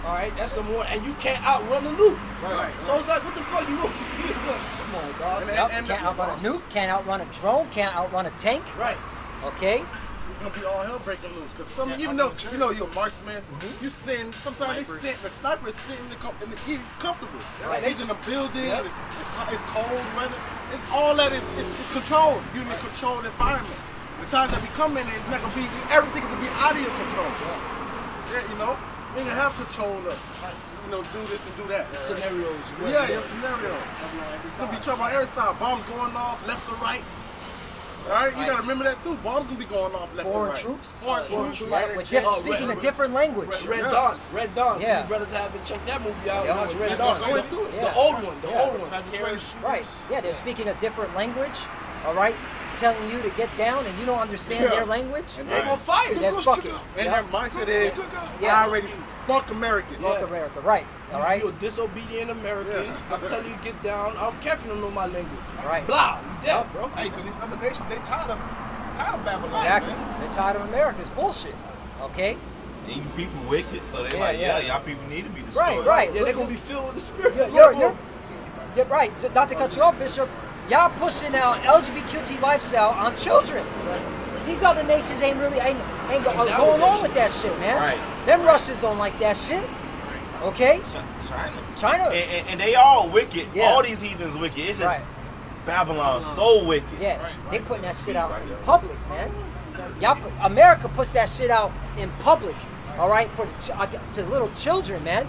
All right, that's number one. And you can't outrun the nuke. Right. So it's like, what the fuck you want? Come on, dog. Can't outrun a nuke, can't outrun a drone, can't outrun a tank. Right. Okay? It's gonna be all hell breaking loose. Cause some, even though you're a marksman, you sitting. Sometimes they sit. The sniper is sitting in the he's comfortable. Right. He's in a building. It's cold weather. It's all that is. It's controlled. You're in a controlled environment. The times that we come in, it's not gonna be. Everything is gonna be out of your control. Yeah, you know, you can have control of. Do this and do that. Scenarios. Yeah, your scenarios. It's gonna be trouble on every side. Bombs going off left or right. All right, you gotta remember that too. Bombs gonna be going off left Foreign or right. troops. Foreign troops. Right, with speaking a different language. Red Dawn. Red Dawn. Yeah. You brothers haven't checked that movie out. Yeah. Watch Red That's Dawn. what's going to it. Yeah. The old one. The Yeah. old one. Right. Yeah, they're speaking a different language. All right, telling you to get down, and you don't understand their language. And They're gonna fire you. Then fuck it. And their mindset is, Yeah. I already fuck American. Fuck America. Right. All right. You're a disobedient American. Yeah. I'm telling you, get down. I don't care if you don't know my language. Right. Blah. You dead, bro. Hey, because these other nations, they tired of Babylon. Exactly. Man. They're tired of America's bullshit. Okay. And you people wicked, so they Yeah, like, yeah. y'all people need to be destroyed. Right. Yeah, they're gonna be filled with the spirit. You're right. Not to cut you off, Bishop. Y'all pushing out LGBTQ lifestyle on children. These other nations ain't going on with that shit, man. Right. Them Russians don't like that shit. Okay. China. And they all wicked. Yeah. All these heathens wicked. It's just Right. Babylon so wicked. Yeah, they putting that shit out in public, man. America puts that shit out in public, all right, to little children, man.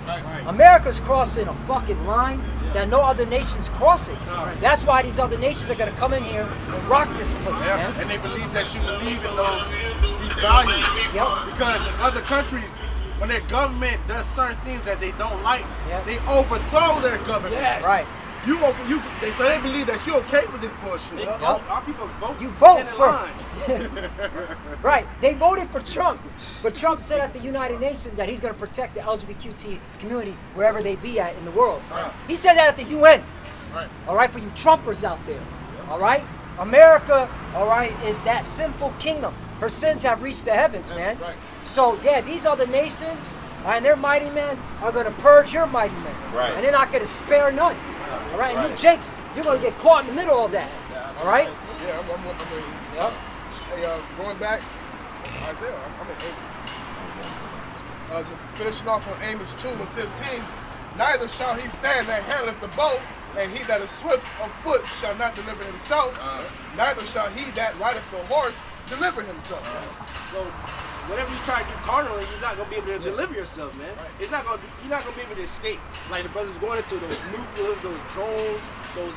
America's crossing a fucking line that no other nation's crossing. That's why these other nations are gonna come in here and rock this place, man. And they believe that you believe in these values. Yep. Because in other countries, when their government does certain things that they don't like, Yep. they overthrow their government. Yes. Right. So they believe that you're okay with this bullshit. Our people vote. You vote in for. line. Right. They voted for Trump. But Trump said at the United Nations that he's going to protect the LGBT community wherever they be at in the world. Right. He said that at the UN. Right. All right, for you Trumpers out there. All right? America, all right, is that sinful kingdom. Her sins have reached the heavens, man. Right. So, yeah, these other nations and their mighty men are going to purge your mighty men. Right. And they're not going to spare none. All right? And you Jakes, you're going to get caught in the middle of that. All right? Yeah, I'm with you. Yep. Hey, going back, Isaiah, I'm in Amos. Finishing off on Amos 2 and 15, neither shall he stand that handleth the bow, and he that is swift of foot shall not deliver himself, neither shall he that rideth the horse deliver himself. So whatever you try to do carnally, you're not gonna be able to deliver yourself, man. You're not gonna be able to escape. Like the brothers going into those nuclears, those drones, those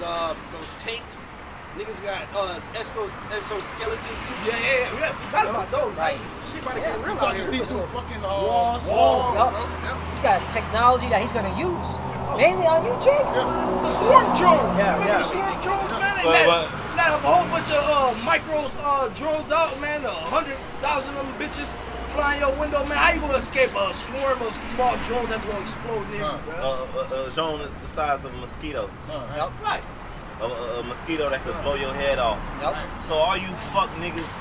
tanks. Niggas got exoskeleton suits. Yeah. Forgot about those. Right. Shit about to get real So out you here. see through fucking Walls. Yup. bro. Yep. He's got technology that he's going to use. Mainly on you Jakes. The swarm drones. Yeah, Remember yeah. the swarm drones, man? They But- let a whole bunch of micro drones out, man. 100,000 of them bitches flying your window, man. How you gonna escape a swarm of small drones that's gonna explode near you, bro? A drone is the size of a mosquito. Yep. Right. A mosquito that could blow your head off. Yep. So all you fuck niggas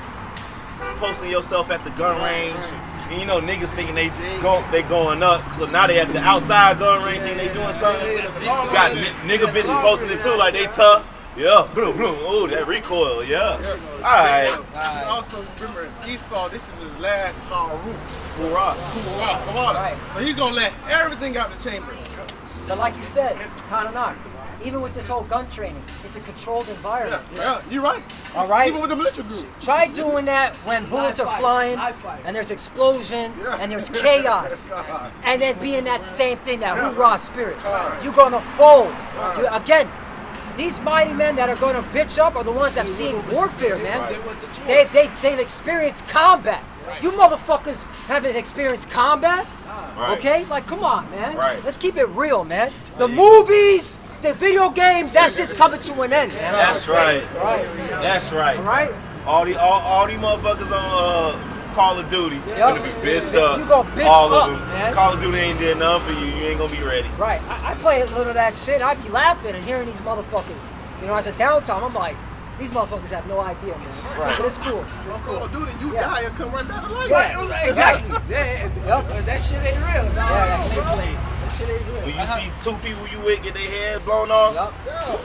posting yourself at the gun range, and you know niggas thinking they going up, so now they at the outside gun range and they doing something. You got nigga bitches posting it too, like they tough. Yeah, boom, boom. Oh, that recoil, yeah. All right. And also remember, Esau, this is his last Harut. Hoorah. Right. So he's gonna let everything out the chamber. But like you said, Kananak, even with this whole gun training, it's a controlled environment. Yeah, you're right. All right? Even with the militia groups. Try doing that when bullets are flying Live fire. and there's explosion Yeah. and there's chaos. And then being that same thing, that Yeah. hoorah spirit. Right. You're gonna fold. Again, these mighty men that are gonna bitch up are the ones that have seen warfare, man. They went to war. They've experienced combat. You motherfuckers haven't experienced combat? Right. Okay? Like, come on, man. Right. Let's keep it real, man. The movies, the video games, that's just coming to an end, man. That's right. Right. That's right. All right? All these motherfuckers on Call of Duty gonna be bitched up. You gonna bitch all up, of them. man. Call of Duty ain't did nothing for you. You ain't gonna be ready. Right. I play a little of that shit. I'd be laughing and hearing these motherfuckers. You know, as a downtime, I'm like, These motherfuckers have no idea, man. Right. So it's cool. It's On Call cool. of Duty, you Yeah. die and come right back to life. Yeah. Exactly. That shit ain't real. Nah, Yeah, that that's shit That shit ain't real. When you see two people you with get their head blown off, Yup. Yeah.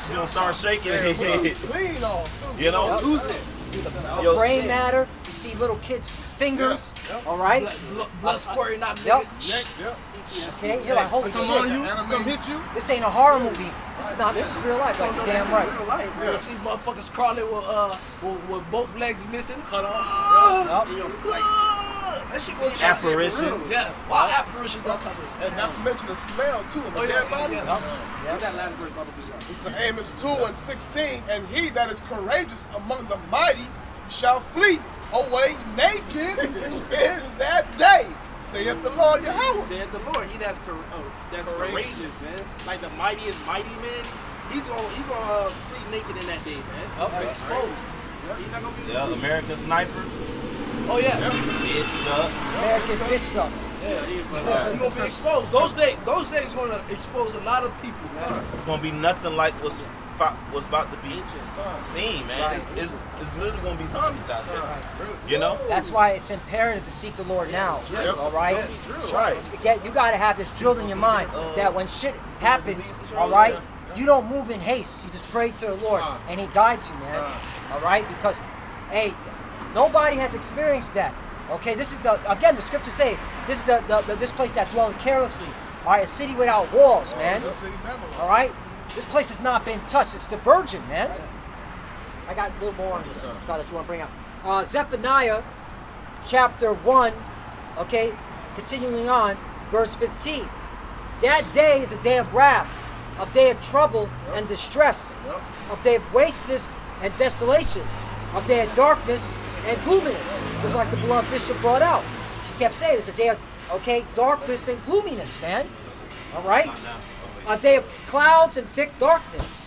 you gonna start shaking. Clean off, too. You know? Yup. Lose it. You see the Yo, brain shit. matter. You see little kids' fingers. Yeah. Yep. All right. Blood squirting out Yup. nigga. Yep. Okay. You're like, holy Some shit. on you, some hit you. This ain't a horror movie. This is not. This is real life. Like, you're damn right. Real life, bro. You see motherfuckers crawling with both legs missing, cut off. Yup. And, yo, like, That shit see go that shit for real. Apparitions. Yeah, wild apparitions on top of it. And not to mention the smell, too, of a Oh, dead yeah, body. yeah. Read that last verse, Baba Bishop. It's Amos 2:16, and he that is courageous among the mighty shall flee away naked in that day, saith the Lord Yahweh. Said the Lord, he that's courageous, man. Like the mightiest mighty man, he's gonna flee naked in that day, man. Up exposed. He's not gonna be Yeah, American Sniper, Oh yeah. bitched up. American bitch stuff. You're gonna be exposed. Those days gonna expose a lot of people, man. It's gonna be nothing like what's about to be seen, man. Right. It's literally gonna be zombies out there. You know? That's why it's imperative to seek the Lord now. Yes. All right. That's right. You gotta have this drilled in your mind that when shit happens, all right, you don't move in haste. You just pray to the Lord, and He guides you, man. All right, because, hey, nobody has experienced that. Okay, this is the scriptures say this is this place that dwelleth carelessly. All right, a city without walls, man. All right, this place has not been touched. It's the virgin, man. I got a little more on this God that you want to bring out. Zephaniah, chapter 1. Okay, continuing on, verse 15. That day is a day of wrath, a day of trouble and distress, a day of wasteness and desolation, a day of darkness and gloominess. Just like the beloved bishop brought out. She kept saying it's a day of, darkness and gloominess, man. All right? A day of clouds and thick darkness.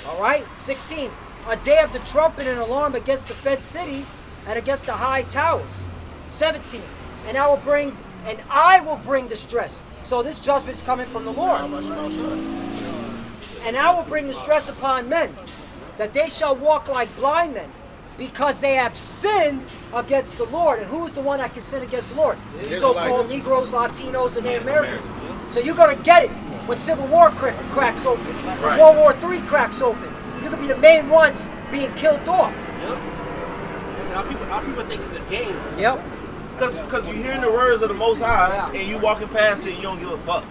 All right? 16. A day of the trumpet and alarm against the fed cities and against the high towers. 17. And I will bring distress. So this judgment is coming from the Lord. And I will bring distress upon men, that they shall walk like blind men, because they have sinned against the Lord. And who is the one that can sin against the Lord? The so-called Negroes, Latinos, and Native Americans. So you're going to get it when Civil War cracks open, when World War III cracks open. You're going to be the main ones being killed off. Yep. And our people think it's a game. Yep. Because you're hearing the words of the Most High and you walking past it and you don't give a fuck.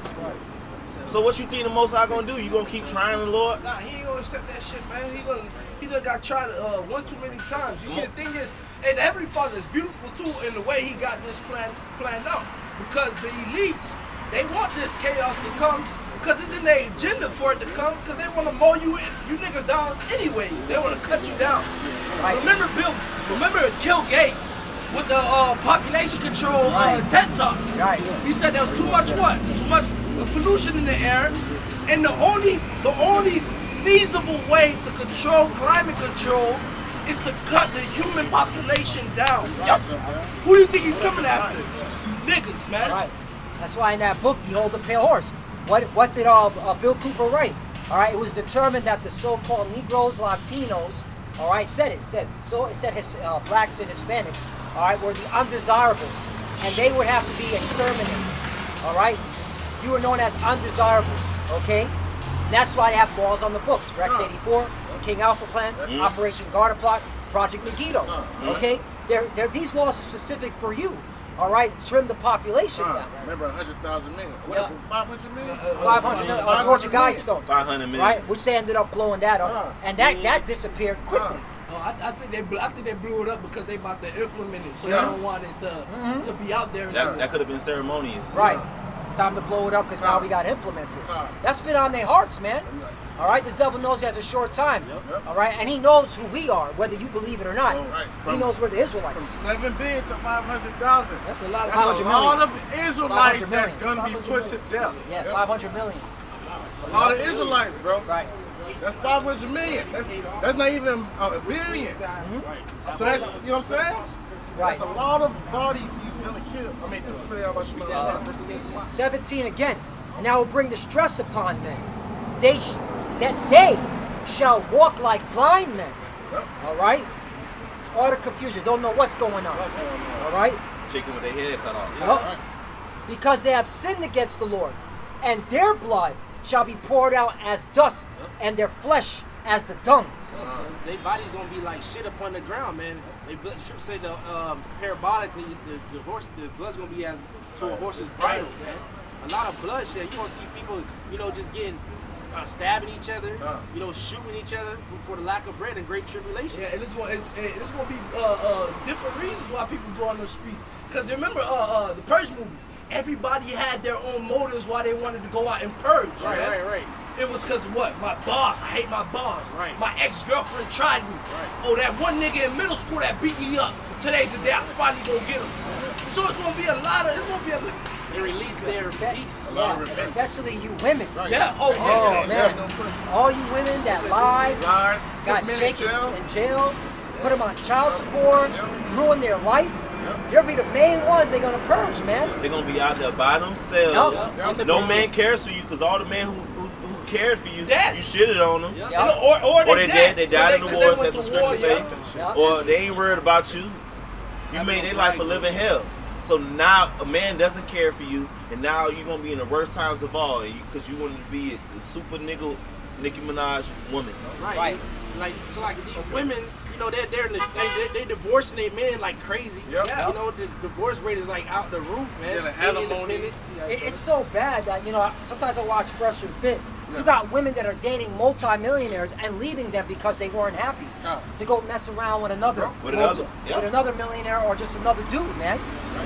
So what you think the Most High gonna do? You gonna keep trying the Lord? Nah, he ain't gonna accept that shit, man. He done got tried one too many times. You see, the thing is, hey, the Heavenly Father is beautiful too in the way He got this planned out. Because the elites, they want this chaos to come because it's in their agenda for it to come. Because they want to mow you niggas down anyway. They want to cut you down. Right. Remember Bill Gates with the population control TED Talk. Right. He said there was too much pollution in the air, and the only feasible way to control climate control is to cut the human population down. Who do you think he's coming after? Niggas, man. Right. That's why in that book, Behold the Pale Horse, what did Bill Cooper write? All right, it was determined that the so-called Negroes, Latinos, all right, it said blacks and Hispanics, all right, were the undesirables, and they would have to be exterminated. All right, you were known as undesirables. Okay, and that's why they have laws on the books. Rex 84, King Alpha Plan, Operation Garter Plot, Project Megiddo. Okay, these laws are specific for you. All right, trim the population down. Remember 100,000 men. Yeah. 500 million? 500 million, Georgia Guidestones. 500 million. Right, which they ended up blowing that up, and that disappeared quickly. I think they blew it up because they about to implement it, so they don't want it to be out there. That could have been ceremonious. Right. It's time to blow it up because now we got implemented. That's been on their hearts, man. All right, this devil knows he has a short time. All right, and he knows who we are, whether you believe it or not. He knows we're the Israelites. From 7 billion to 500,000. That's a lot of That's a lot of 500 Israelites that's million. gonna be put to death. Yeah, 500 million. A lot of Israelites, bro. Right. That's 500 million. That's not even a billion. So that's, you know what I'm saying? Right. That's a lot of bodies he's gonna kill. I mean, spit out about 17 again. And I will bring distress upon men. That they shall walk like blind men. All right? All the confusion, don't know what's going on. All right? Chicken with their head cut off. Yup. Because they have sinned against the Lord, and their blood shall be poured out as dust, and their flesh as the dung. So their body's gonna be like shit upon the ground, man. They say the parabolically, the blood's gonna be as to a horse's bridle, man. A lot of bloodshed. You gonna see people, just getting stabbing each other, shooting each other for the lack of bread and great tribulation. Yeah, and it's gonna be different reasons why people go on those streets. Because remember the purge movies. Everybody had their own motives why they wanted to go out and purge. Right. It was because what? My boss. I hate my boss. Right. My ex-girlfriend tried me. Right. Oh, that one nigga in middle school that beat me up. Today's the day I finally go get him. So it's gonna be a lot of. They release their beasts. Yeah, especially you women. Yeah. Oh, Oh, yeah. man. All you women that lied, got taken in jail, put them on child support, ruin their life. You'll be the main ones they're gonna purge, man. They're gonna be out there by themselves. Yup. No man cares for you because all the men who cared for you, Dead. you shitted on them. Yup. Or They dead. They died in the wars, as the scripture say. Yup. Or they ain't worried about you. You made their life a living hell. So now a man doesn't care for you, and now you're gonna be in the worst times of all, because you wanted to be a super nigga, Nicki Minaj woman. Right. Like these women, they divorcing their men like crazy. Yep. Yeah. The divorce rate is like out the roof, man. Yeah, like They alimony. independent. It's so bad that, sometimes I watch Fresh and Fit. You got women that are dating multi-millionaires and leaving them because they weren't happy to go mess around with another With another, yeah. with another millionaire or just another dude, man.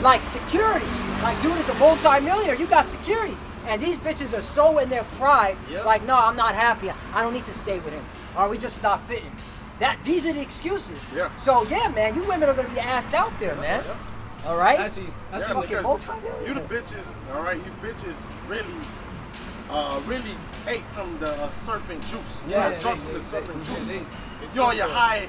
Like security. Like, dude is a multi-millionaire. You got security. And these bitches are so in their pride, Yep. like, no, I'm not happy. I don't need to stay with him. Or we just not fitting. These are the excuses. Yeah. So, yeah, man, you women are going to be asked out there, man. All right? I see. Fucking because multi-millionaire. you the bitches, all right? You bitches really ate from the serpent juice. Yeah, You drunk from the serpent juice. You're on your high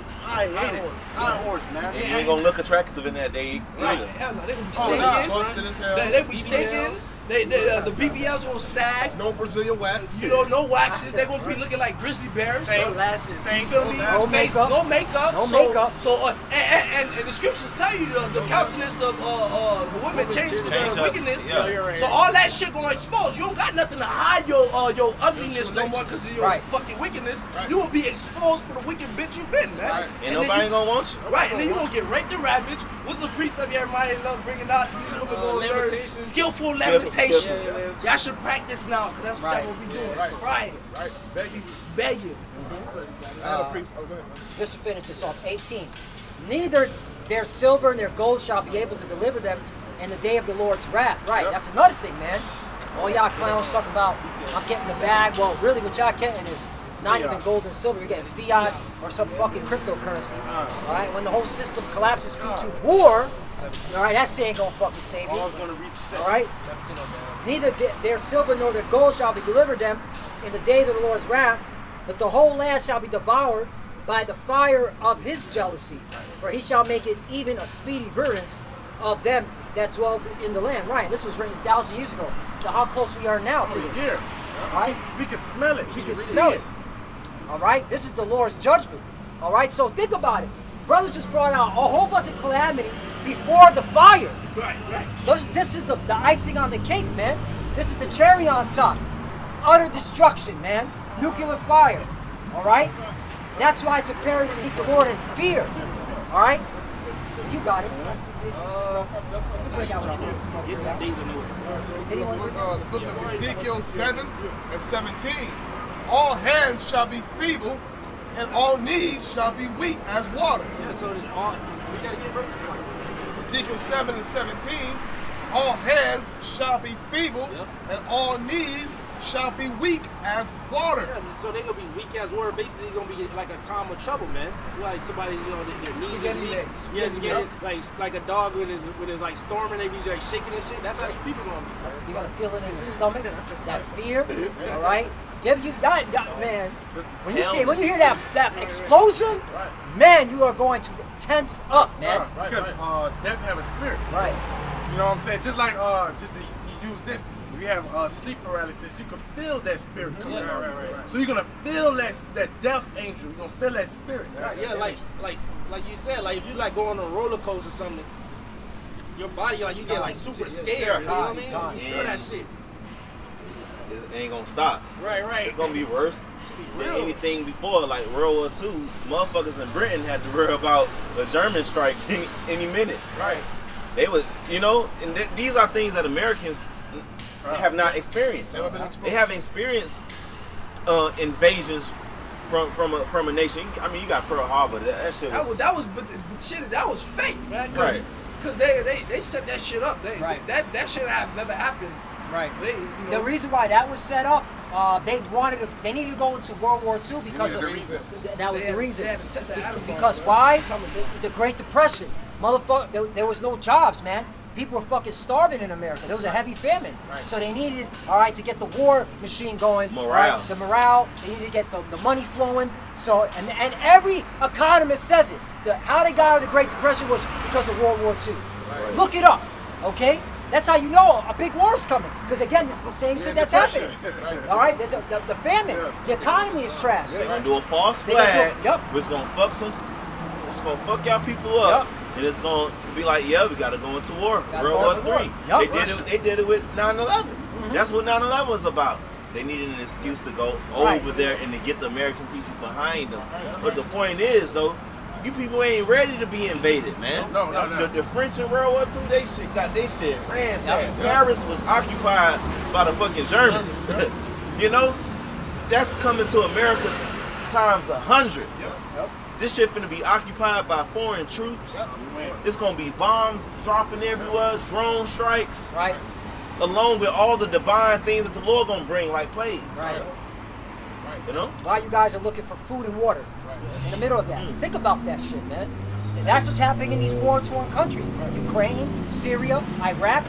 horse, man. And you ain't gonna look attractive in that day either. Hell no, they gonna be Oh, stinking. nah, busted as hell. They be stinking. The BBLs gonna sag. No Brazilian wax. No waxes. They're gonna be looking like grizzly bears. Lashes. You feel me? No Face, makeup. no makeup. No So- makeup. So and the scriptures tell you the countenance of the women changes to Change their up. wickedness. Yeah. You're right. So all that shit gonna expose. You don't got nothing to hide your ugliness no more because of your Right. fucking wickedness. You will be exposed for the wicked bitch you've been, man. Right. And then nobody you- gonna want you. Right, and then you gonna get raped and ravaged. What's the precept everybody love bringing out? These women gonna learn levitation. skillful Skillful. levitation. Yeah, levitation. Y'all should practice now, because that's what Right. y'all gonna be doing. Right. Crying, Right. Begging. begging. I had a priest. Oh, go ahead. Just to finish this off, 18. Neither their silver and their gold shall be able to deliver them in the day of the Lord's wrath. Right, that's another thing, man. All y'all clowns talk about, I'm getting the bag. Well, really what y'all getting is not even gold and silver. You're getting fiat or some fucking cryptocurrency. All right, when the whole system collapses due to war, all right, that shit ain't gonna fucking save you. All's gonna reset. All right? 17 on balance. Neither their silver nor their gold shall be delivered them in the days of the Lord's wrath, but the whole land shall be devoured by the fire of his jealousy. For he shall make it even a speedy riddance of them that dwell in the land. Right, this was written 1,000 years ago. So how close we are now to this? Here, Right? we can smell it. We can smell it. All right? This is the Lord's judgment. All right? So think about it. Brothers just brought out a whole bunch of calamity before the fire. Right. This is the icing on the cake, man. This is the cherry on top. Utter destruction, man. Nuclear fire. All right? That's why it's imperative to seek the Lord in fear. All right? You got it. Break out what you want. These are new. The book of Ezekiel 7 and 17. All hands shall be feeble, and all knees shall be weak as water. Yeah, so we gotta get brothers to Ezekiel 7 and 17. All hands shall be feeble, Yep. and all knees shall be weak as water. Yeah, so they gonna be weak as water. Basically, gonna be like a time of trouble, man. Like somebody, their knees is Spaghetti weak. legs. Yeah, Spaghetti like a dog when it's like storming, they be like shaking and shit. That's how these people gonna be. You gotta feel it in your stomach, that fear. All right? Yeah, you got man. When you hear that explosion, man, you are going to tense up, man. Because death have a spirit. Right. You know what I'm saying? Just like just to use this. If you have sleep paralysis, you can feel that spirit coming out. Right. So you're gonna feel that death angel. You're gonna feel that spirit. Right, yeah, like you said, like if you like go on a roller coaster or something, your body like you get like super scared. You know what I mean? You feel that shit. It ain't gonna stop. Right. It's gonna be worse than real. anything before. Like World War II, motherfuckers in Britain had to worry about a German strike any minute. Right. They was, you know, and these are things that Americans have not experienced. Never been exposed. They haven't experienced invasions from a nation. I mean, you got Pearl Harbor. That shit was. That was fake, man. Right. Because they set that shit up. Right. That shit never happened. Right. They, you know, The reason why that was set up, they needed to go into World War II because of that was the reason. They haven't tested atom bombs, Because right? why? Tell me. The Great Depression, motherfucker. There was no jobs, man. People were fucking starving in America. There was a heavy famine, so they needed, to get the war machine going. Morale. The morale. They needed to get the money flowing. So and every economist says it. How they got out of the Great Depression was because of World War II. Right. Look it up, okay? That's how you know a big war's coming. Because again, this is the same shit that's happening. All right, there's the famine. The economy is trash. They're gonna do a false They gonna flag. do- yep. Which gonna fuck it's gonna fuck y'all people up. Yep. And it's gonna be like, yeah, we gotta go into war. Gotta World go War into war. III. Yup. They did it with 9/11. That's what 9/11 was about. They needed an excuse to go Right. over there and to get the American people behind them. But the point is, though, you people ain't ready to be invaded, man. No. The French in World War II, they shit got they shit ransacked. Yep. Paris was occupied by the fucking Germans. You know, that's coming to America times 100. Yep. This shit finna be occupied by foreign troops. It's gonna be bombs dropping everywhere, drone strikes, Right. along with all the divine things that the Lord gonna bring, like plagues. Right. You know? While you guys are looking for food and water in the middle of that. Think about that shit, man. And that's what's happening in these war-torn countries. Ukraine, Syria, Iraq.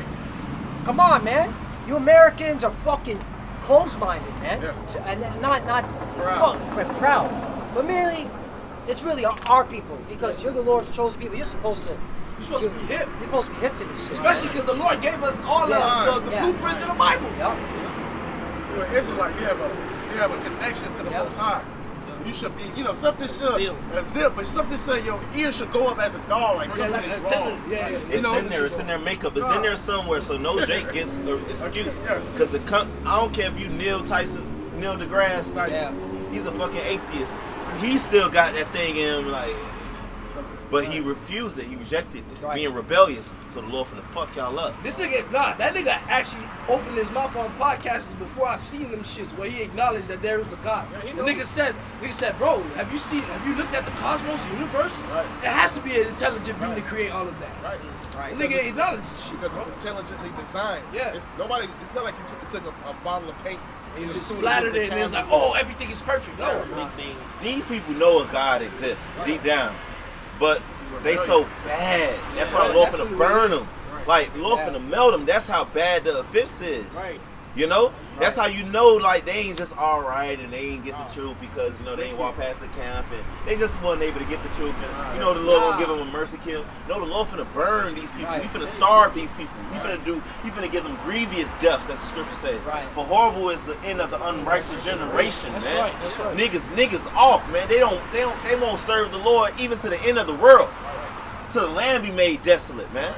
Come on, man. You Americans are fucking closed-minded, man. Yeah. So, and not proud. But merely, it's really our people. Because you're the Lord's chosen people. You're supposed to You're supposed to be hip. You're supposed to be hip to this shit. Especially because the Lord gave us all the Yeah. blueprints in the Bible. Yep. You're an Israelite. You have a connection to the Yep. Most High. So you should be, something should Zeal. a zeal, but something should your ear should go up as a dog, like something is wrong. It's in there. It's in their makeup. It's in there somewhere, so no Jake gets an excuse. Yes. Because I don't care if you Neil deGrasse Tyson. Yeah. He's a fucking atheist. He still got that thing in him, like. But he refused it. He rejected it, Right. being rebellious. So the Lord finna fuck y'all up. That nigga actually opened his mouth on podcasts before I've seen them shits where he acknowledged that there is a God. Yeah, he the knows. nigga said, bro, have you looked at the cosmos, the universe? Right. It has to be an intelligent being to create all of that. Right. The nigga acknowledges shit, Because bro. it's intelligently designed. Yeah. It's not like you took a bottle of paint and you Just threw splattered against it and the it's like, canvas. oh, everything is perfect. No. These people know a God exists deep down, but they so bad. That's why the Lord that's finna what burn it them. Like the Lord finna melt them. That's how bad the offense is. Right. You know? That's how you know, like, they ain't just all right and they ain't get the truth because, they ain't walk past the camp and they just wasn't able to get the truth. And, the Lord gonna give them a mercy kill. No, the Lord finna burn these people. Right. We finna starve these people. We finna give them grievous deaths, as the scripture says. Right. For horrible is the end of the unrighteous generation, That's man. right, that's right. Niggas off, man. They won't serve the Lord even to the end of the world. Till the land be made desolate, man.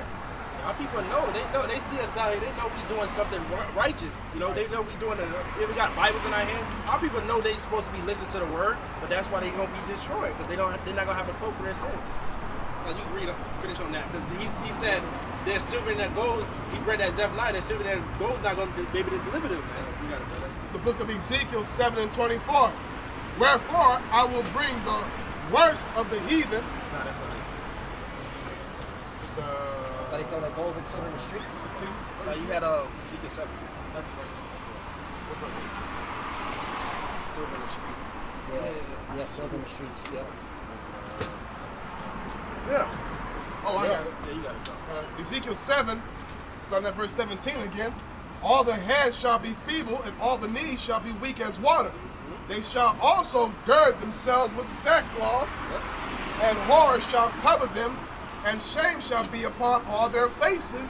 Our people know, they see us out here, they know we doing something righteous. They know we doing we got Bibles in our hand. Our people know they supposed to be listening to the word, but that's why they gonna be destroyed, because they're not gonna have a cloak for their sins. You can finish on that, because he said there's silver and that gold. He read that Zephaniah, that silver and that gold not gonna be able to deliver them, man. You got it, brother. The book of Ezekiel 7:24. Wherefore I will bring the worst of the heathen. Nah, that's not it. But they throw that gold and silver in the streets. 16. You had Ezekiel 7. That's right. Silver in the streets. Yeah, silver in the streets. Yeah. Yeah. Oh, I got it. Yeah, you got it. Ezekiel 7, starting at verse 17 again. All the heads shall be feeble, and all the knees shall be weak as water. They shall also gird themselves with sackcloth, and horror shall cover them, and shame shall be upon all their faces,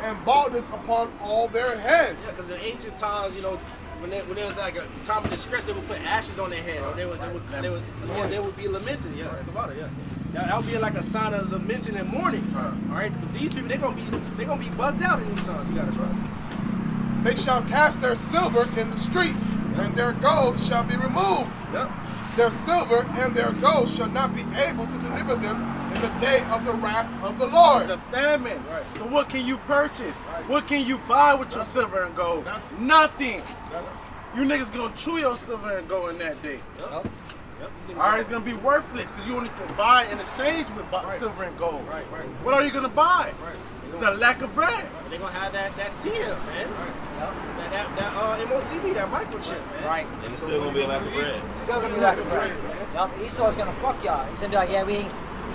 and baldness upon all their heads. Yeah, because in ancient times, you know, when there was like a time of distress, they would put ashes on their head, or they would be lamenting. Yeah, think about it. Yeah, that would be like a sign of lamenting and mourning. All right, but these people, they're gonna be bugged out in these songs. You got it right. They shall cast their silver in the streets, and their gold shall be removed. Yep. Their silver and their gold shall not be able to deliver them in the day of the wrath of the Lord. It's a famine. Right. So what can you purchase? What can you buy with your silver and gold? Nothing. You niggas gonna chew your silver and gold in that day. Yep. Yep. All right, it's gonna be worthless because you only can buy in exchange with silver and gold. Right. What are you gonna buy? Right. It's a lack of bread. They're gonna have that seal, man. Yep. That MOTB, that microchip, man. Right. And it's still gonna be a lack of bread. Still gonna be like a bread. Yep. Esau's gonna fuck y'all. He's gonna be like, yeah, we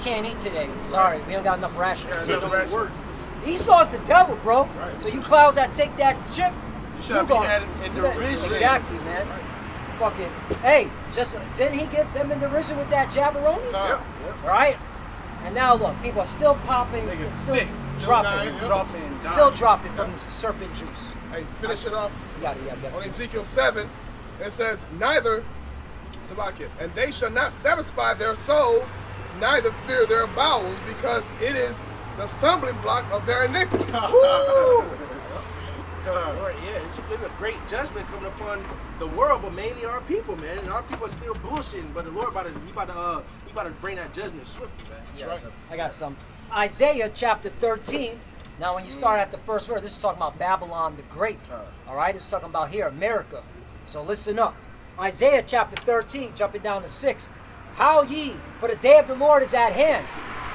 can't eat today. Sorry, we don't got enough rations. Yeah, enough work. Esau's the devil, bro. So you clowns that take that chip, You shall be had in derision. Exactly, man. Fucking, hey, just didn't he get them in derision with that jabberoni? Yep. All right. And now look, people are still popping, Niggas still sick. dropping, Dropping. still dropping from the serpent juice. Hey, finish it off. Yeah. On Ezekiel 7, it says, neither, Salakia, and they shall not satisfy their souls, neither fear their bowels, because it is the stumbling block of their iniquity. Woo! Lord, yeah, it's a great judgment coming upon the world, but mainly our people, man. And our people are still bullshitting, but the Lord about to bring that judgment swiftly, man. Yeah, I got some. Isaiah chapter 13. Now, when you start at the first word, this is talking about Babylon the Great. All right, it's talking about here, America. So listen up. Isaiah chapter 13, jumping down to 6. Howl ye, for the day of the Lord is at hand.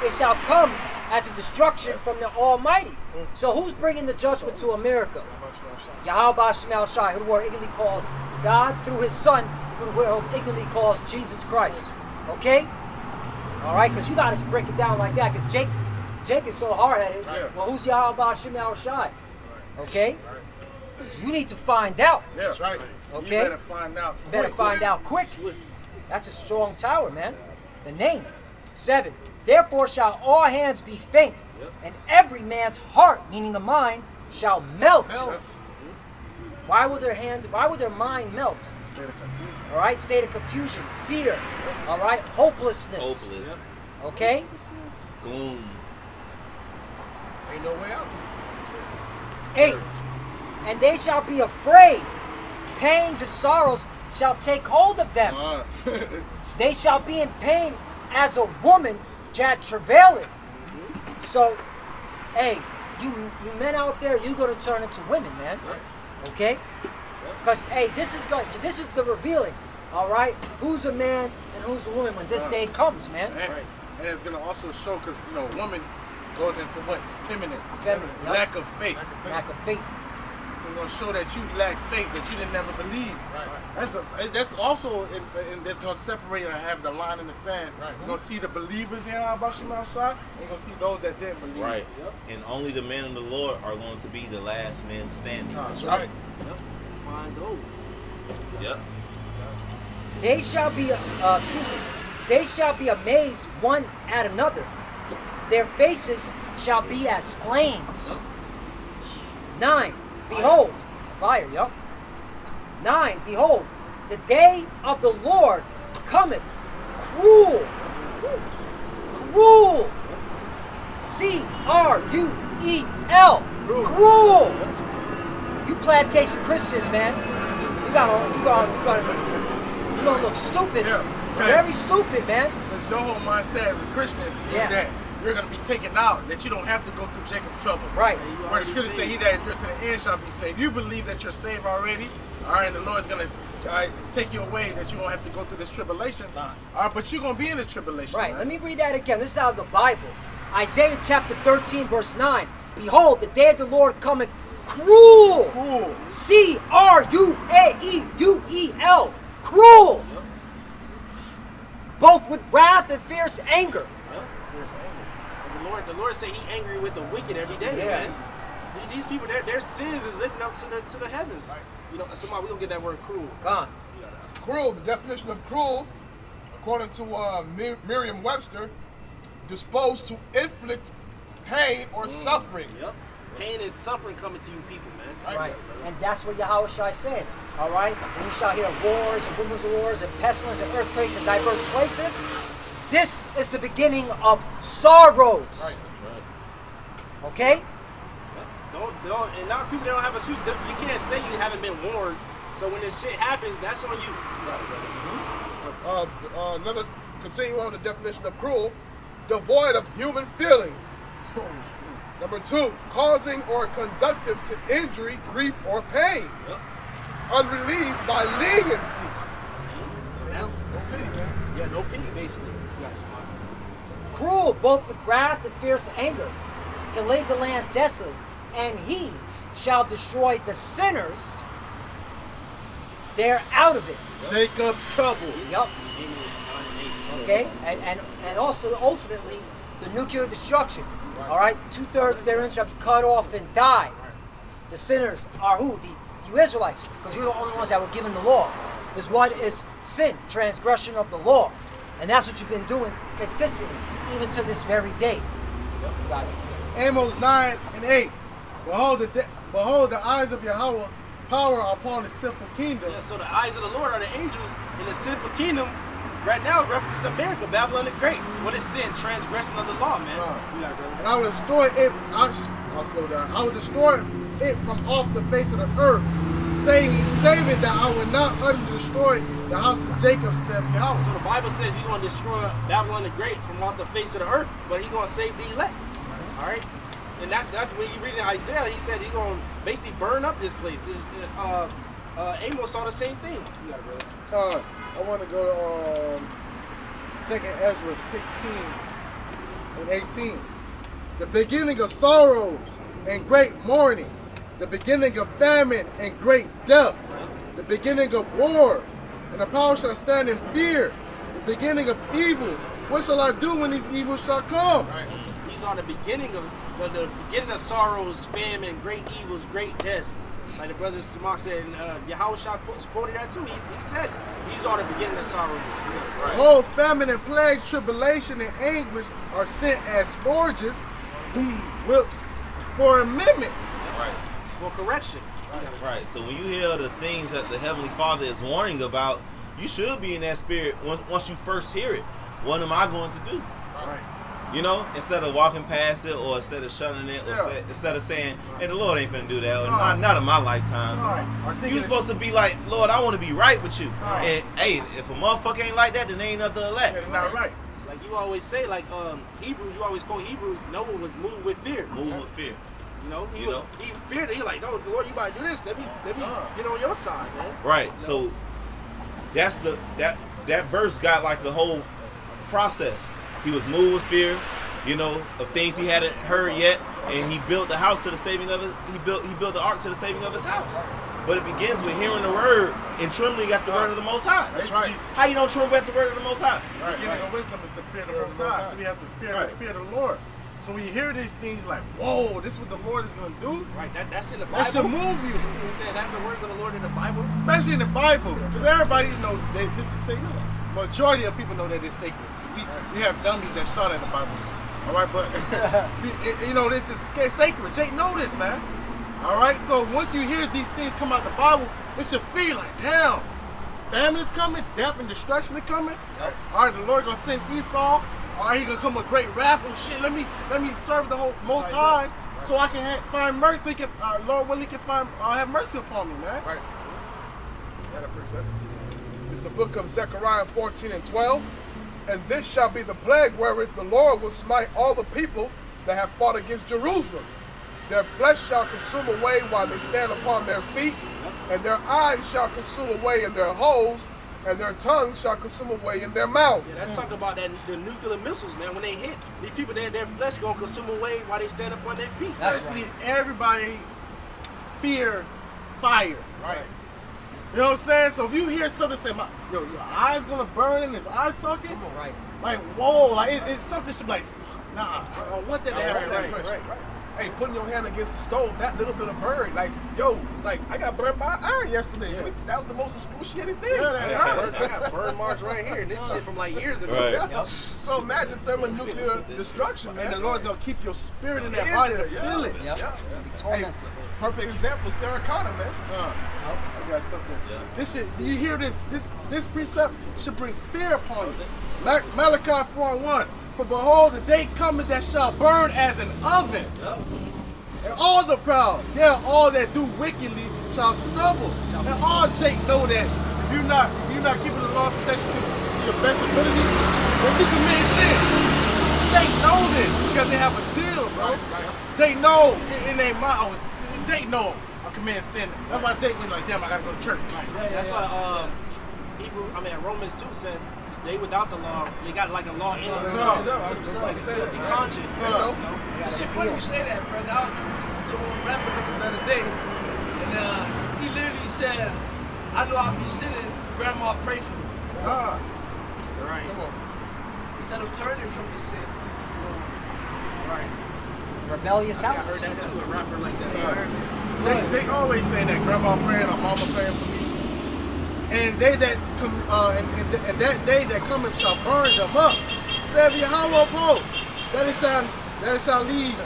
It shall come as a destruction from the Almighty. So who's bringing the judgment to America? Yahweh Shemel Shai, who the world ignorantly calls God, through his Son, who the world ignorantly calls Jesus Christ. Okay? All right, because you got to break it down like that, because Jake is so hard-headed. Right. Well, who's Yahweh Shemel Shai? Okay? You need to find out. Yeah, that's right. Okay? You better find out. You better find out quick. That's a strong tower, man. The name. 7. Therefore shall all hands be faint, and every man's heart, meaning the mind, shall melt. Why would their mind melt? All right, state of confusion, fear. All right, hopelessness. Hopeless. Okay. Gloom. Ain't no way out. 8. And they shall be afraid. Pains and sorrows shall take hold of them. They shall be in pain as a woman that travaileth. So, hey, you men out there, you're gonna turn into women, man. Okay? Because hey, this is the revealing. All right, who's a man and who's a woman when this day comes, man. And it's gonna also show, because you know, woman goes into what? Feminine. Yep. Lack of faith. Lack of faith. So it's gonna show that you lack faith, that you didn't never believe. That's also that's gonna separate and have the line in the sand. You're gonna see the believers in Abashim outside, and you're gonna see those that didn't believe. Right. And only the men of the Lord are going to be the last men standing. That's right. Find gold. Yep. They shall be, they shall be amazed one at another. Their faces shall be as flames. 9. Behold, fire, yup. 9. Behold, the day of the Lord cometh cruel. Cruel. C-R-U-E-L. Cruel. You plantation Christians, man. You gonna look stupid. Very stupid, man. Because your whole mindset as a Christian is that you're going to be taken out, that you don't have to go through Jacob's trouble. Right. Where the scripture say, he that endures to the end shall be saved. You believe that you're saved already, all right, and the Lord's going to take you away, that you won't have to go through this tribulation. All right, but you're going to be in this tribulation. Right. Man. Let me read that again. This is out of the Bible. Isaiah chapter 13, verse 9. Behold, the day of the Lord cometh cruel. Cruel. C-R-U-A-E-U-E-L. Cruel. Both with wrath and fierce anger. The Lord said He angry with the wicked every day, man. These people, their sins is lifting up to the heavens. Right. You know, somebody we gonna get that word cruel. Gone. Cruel. The definition of cruel, according to Merriam-Webster, disposed to inflict pain or suffering. Yep. Pain and suffering coming to you people, man. Right. And that's what Yahweh Shai said. All right? And you shall hear wars and rumors of wars and pestilence and earthquakes in diverse places. This is the beginning of sorrows. Right. Okay? Don't, and now people don't have a switch. You can't say you haven't been warned. So when this shit happens, that's on you. Another, continue on the definition of cruel, devoid of human feelings. Number 2, causing or conductive to injury, grief, or pain. Yep. Unrelieved by leniency. So that's No pity, man. yeah, no pity basically. You guys smart. Cruel, both with wrath and fierce anger, to lay the land desolate, and he shall destroy the sinners. They're out of it. Jacob's trouble. Yep. Okay? And also, ultimately, the nuclear destruction. All right? 2/3 therein shall be cut off and die. The sinners are who? You Israelites. Because you're the only ones that were given the law. This what is sin, transgression of the law. And that's what you've been doing consistently, even to this very day. Yep. Got it. Amos 9:8. Behold the eyes of Yahweh power upon the sinful kingdom. Yeah, so the eyes of the Lord are the angels in the sinful kingdom. Right now, it represents America, Babylon the Great. What is sin? Transgression of the law, man. And I will destroy it. I'll slow down. I will destroy it from off the face of the earth, saving that I will not utterly destroy the house of Jacob, said Yahweh. So the Bible says he's going to destroy Babylon the Great from off the face of the earth, but he's going to save the elect. All right? And that's when you read in Isaiah, he said he's going to basically burn up this place. Amos saw the same thing. You got it, brother. I want to go to 2nd Ezra 16 and 18. The beginning of sorrows and great mourning, the beginning of famine and great death, the beginning of wars, and the power shall stand in fear, the beginning of evils. What shall I do when these evils shall come? Right. So these are the beginning of sorrows, famine, great evils, great deaths. Like the brother Samak said, and Yahweh Shah quoted that too. He said these are the beginning of sorrows. Right. Behold, famine and plagues, tribulation and anguish are sent as scourges, whips, for amendment. Right. For correction. Right. So when you hear the things that the Heavenly Father is warning about, you should be in that spirit once you first hear it. What am I going to do? Right. You know, instead of walking past it, or instead of shunning it, or instead of saying, "Hey, the Lord ain't finna do that," or not in my lifetime. You supposed to be like, "Lord, I want to be right with you." And hey, if a motherfucker ain't like that, then they ain't nothing elect. It's not right. Like you always say, like Hebrews, you always quote Hebrews. Noah was moved with fear. Move with fear. You know, he feared it. He like, no, Lord, you about to do this. Let me get on your side, man. Right. So that's that verse got like a whole process. He was moved with fear, you know, of things he hadn't heard yet, and he built the house to the saving of his. He built the ark to the saving of his house. But it begins with hearing the word and trembling at the word of the Most High. That's right. How you don't tremble at the word of the Most High? The beginning of wisdom is to fear the Most High. So we have to fear the Lord. So when you hear these things like, whoa, this is what the Lord is going to do. Right, that's in the Bible. That should move you. You saying that's the words of the Lord in the Bible? Especially in the Bible. Because everybody knows that this is sacred. Majority of people know that it's sacred. We have dummies that shot at the Bible. All right, but you know, this is sacred. Jake know this, man. All right, so once you hear these things come out the Bible, it should feel like, damn, famine is coming, death and destruction is coming. Yep. All right, the Lord gonna send Esau. All right, he gonna come with great wrath. Oh shit, let me serve the whole Most High, so I can find mercy. So he can, Lord willing, can have mercy upon me, man. Right. It's the book of Zechariah 14 and 12. And this shall be the plague wherewith the Lord will smite all the people that have fought against Jerusalem. Their flesh shall consume away while they stand upon their feet, and their eyes shall consume away in their holes, and their tongue shall consume away in their mouth. Yeah, let's talk about that. The nuclear missiles, man. When they hit, these people, their flesh gonna consume away while they stand up on their feet. Especially everybody fear fire. Right. You know what I'm saying? So if you hear something say, your eye's gonna burn and his eye sucking, Right. like whoa, like it's something should be like, nah, I don't want that to happen. Right. hey, putting your hand against the stove, that little bit of burn, like, yo, it's like, I got burned by iron yesterday. Yeah. That was the most excruciating thing. I got burn marks right here. This shit from like years ago. Right. Yep. So imagine thermonuclear destruction, man. And the Lord's gonna keep your spirit in that Yeah, body to yeah. feel it. Yep. Yeah. Be Hey, tormented. perfect example, Sarah Connor, man. I got something. Yeah. This shit, do you hear this? This precept should bring fear upon you. Malachi 4:1. For behold, the day cometh that shall burn as an oven. Yep. And all the proud, yeah, all that do wickedly shall stumble. And all take know that if you're not keeping the laws and statutes to your best ability, that you commit sin. Take know this because they have a seal, bro. Take know in their mind. Take know I'm committing sin. That's why Jake was like, damn, I gotta go to church. That's why Romans 2 said they without the law, they got like a law in themselves. Like a guilty conscience. It's shit funny you say that, brother. I was just listening to one rapper the other day, and he literally said, I know I'll be sinning, grandma pray for me. Right. Come on. Instead of turning from his sin, he just going, Right. Rebellious I house. heard that too, a rapper like that. They always say that grandma praying or mama praying for me. And they that come and that day that cometh shall burn them up. Said Yahweh of hosts, that it shall leave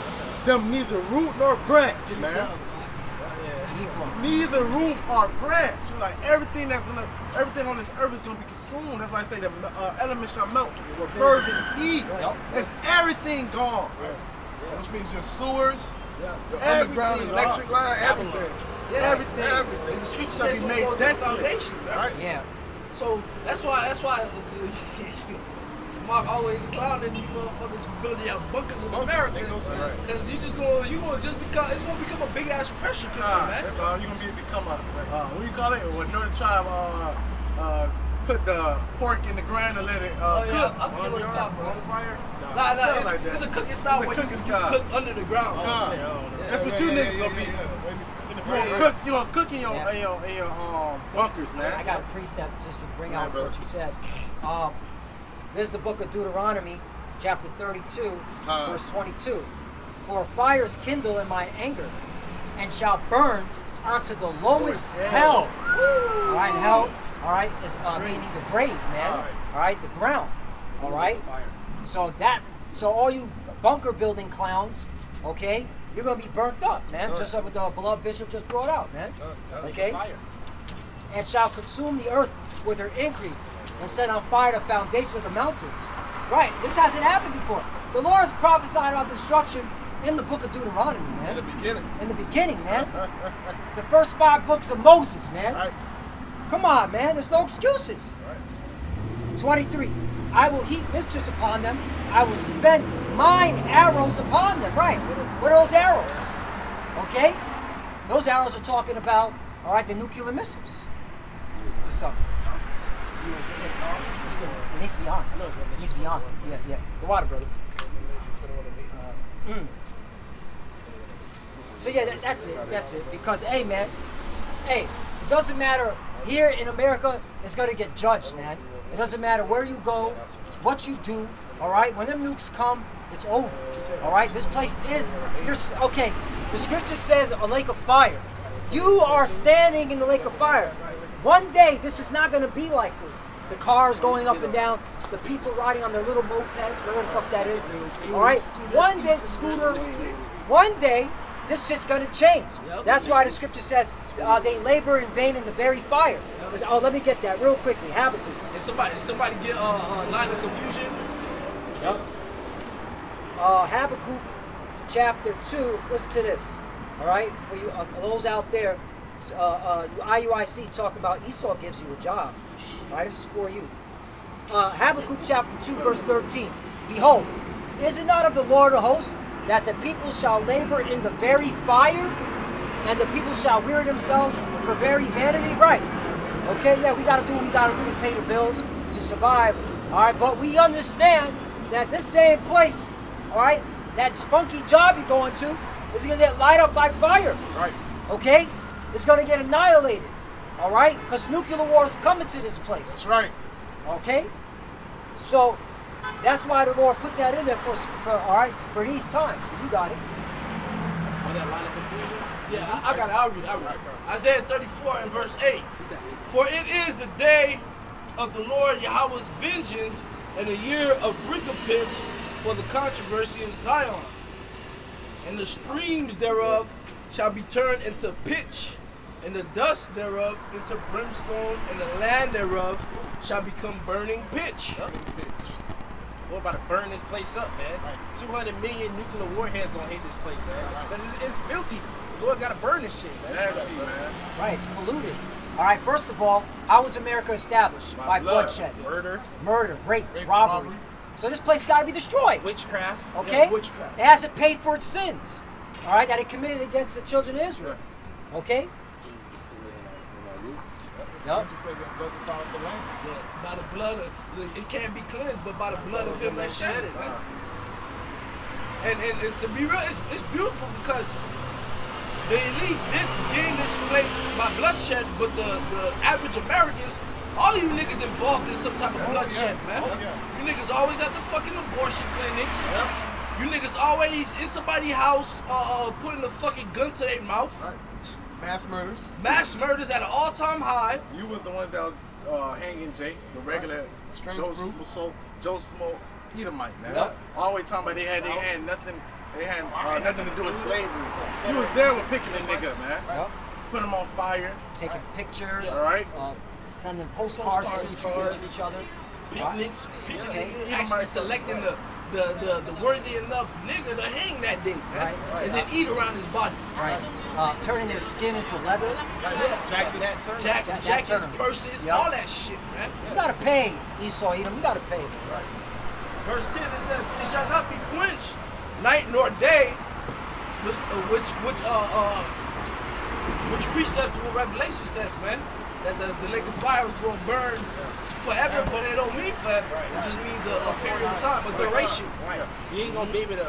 them neither root nor branch, man. Neither root or branch. So like everything on this earth is gonna be consumed. That's why I say the elements shall melt with fervent heat. That's everything gone. Which means your sewers, your Everything, underground electric line, everything. Everything. the scripture Shall be says made go to the desolate. foundation, right? Yeah. So that's why Mark always clowning you motherfuckers for building your bunkers in America. Make no sense. Because it's gonna become a big ass pressure cooker, man. That's all. You're gonna become a what do you call it? When Northern Tribe put the pork in the ground and let it cook I forget what it's called, bro. on fire. Nah, Something like that. it's a cooking style It's a where cooking you style. cook under the ground. That's what you niggas gonna be. You gonna cook in your bunkers, I man. got a precept just to bring out brother. what you said. There's the book of Deuteronomy, chapter 32, verse 22. For fires kindle in my anger, and shall burn onto the lowest hell. All right, hell. All right, is meaning the grave, man. All right, the ground. All right. So all you bunker building clowns, okay, you're gonna be burnt up, man. Just like what the beloved bishop just brought out, man. Okay. And shall consume the earth with her increase, and set on fire the foundation of the mountains. Right. This hasn't happened before. The Lord has prophesied about destruction in the book of Deuteronomy, man. In the beginning. In the beginning, man. The first 5 books of Moses, man. Right. Come on, man. There's no excuses. 23. I will heap mischief upon them. I will spend mine arrows upon them. Right. What are those arrows? Okay? Those arrows are talking about, all right, the nuclear missiles. What's up? It needs to be on. It needs to be on. Yeah. The water, brother. So yeah, that's it. Because, hey, man, it doesn't matter. Here in America, it's going to get judged, man. It doesn't matter where you go, what you do, all right? When them nukes come, it's over, all right? This place is, okay, the scripture says a lake of fire. You are standing in the lake of fire. One day, this is not going to be like this. The cars going up and down, the people riding on their little mopeds, whatever the fuck that is, all right? One day, the scooter, one day, this shit's going to change. That's why the scripture says they labor in vain in the very fire. Oh, let me get that real quickly. Habakkuk. And somebody get a line of confusion. Yep. Habakkuk chapter 2. Listen to this. All right? For you, those out there, IUIC talking about Esau gives you a job. All right? This is for you. Habakkuk chapter 2, verse 13. Behold, is it not of the Lord of hosts that the people shall labor in the very fire, and the people shall weary themselves for very vanity? Right. Okay, yeah, we got to do what we got to do to pay the bills, to survive. All right, but we understand that this same place, all right, that funky job you're going to is going to get light up by fire. Right. Okay? It's going to get annihilated. All right? Because nuclear war is coming to this place. That's right. Okay? So, that's why the Lord put that in there for all right, for these times. You got it. that line of confusion? Yeah, I got it. I'll read it. Isaiah 34 and verse 8. For it is the day of the Lord Yahweh's vengeance and a year of recompense for the controversy of Zion. And the streams thereof shall be turned into pitch, and the dust thereof into brimstone, and the land thereof shall become burning pitch. We're about to burn this place up, man. 200 million nuclear warheads gonna hit this place, man. Because it's filthy. The Lord's gotta burn this shit, man. Nasty, man. Right, it's polluted. All right, first of all, how was America established? By bloodshed. Murder, rape, robbery. So this place got to be destroyed. Witchcraft. Okay? Yeah, witchcraft. It hasn't paid for its sins. All right, that it committed against the children of Israel. Okay? Yep. Just says that blood defileth the land. Yeah, by the blood of, it can't be cleansed, but by the blood of him that shed it. And to be real, it's beautiful because the elites did gain this place by bloodshed, but the average Americans, all of you niggas involved in some type of bloodshed, man. You niggas always at the fucking abortion clinics. You niggas always in somebody's house putting a fucking gun to their mouth. Mass murders. Mass murders at an all-time high. You was the ones that was hanging Jay, the regular Joe Smoke Edomite, man. Yep. Always talking about they had nothing. They had nothing to do with slavery. You was there with picking the nigga, man. Yep. Put him on fire. Taking pictures. All right. Sending postcards to each other. Picnics. Okay. Actually selecting the worthy enough nigga to hang that day, man. Right. And then eat around his body. Right. Turning their skin into leather. Jackets, purses, Yep. all that shit, man. You gotta pay, Esau, Edom. You gotta pay. Verse 10 it says, "It shall not be quenched, night nor day," which precepts with Revelation says, man, that the lake of fire is going to burn forever, but it don't mean forever. It just means a period of time, a duration. Right. You ain't gonna be able to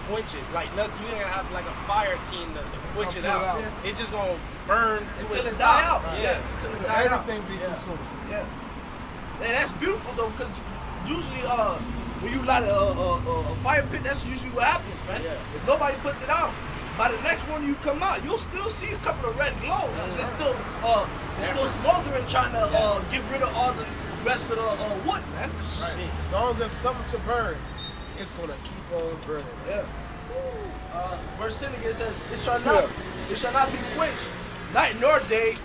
quench it. Like nothing. You ain't gonna have like a fire team to quench it out. It's just gonna burn Until it it stop. die out. Yeah. Until it So die out. everything be consumed. Yeah. And that's beautiful though, because usually when you light a fire pit, that's usually what happens, man. Yeah. If nobody puts it out, by the next one you come out, you'll still see a couple of red glows. It's still smoldering, trying to get rid of all the rest of the wood, man. Right. As long as there's something to burn, it's gonna keep on burning. Yeah. Verse 10 again says, it shall not be quenched, night nor day.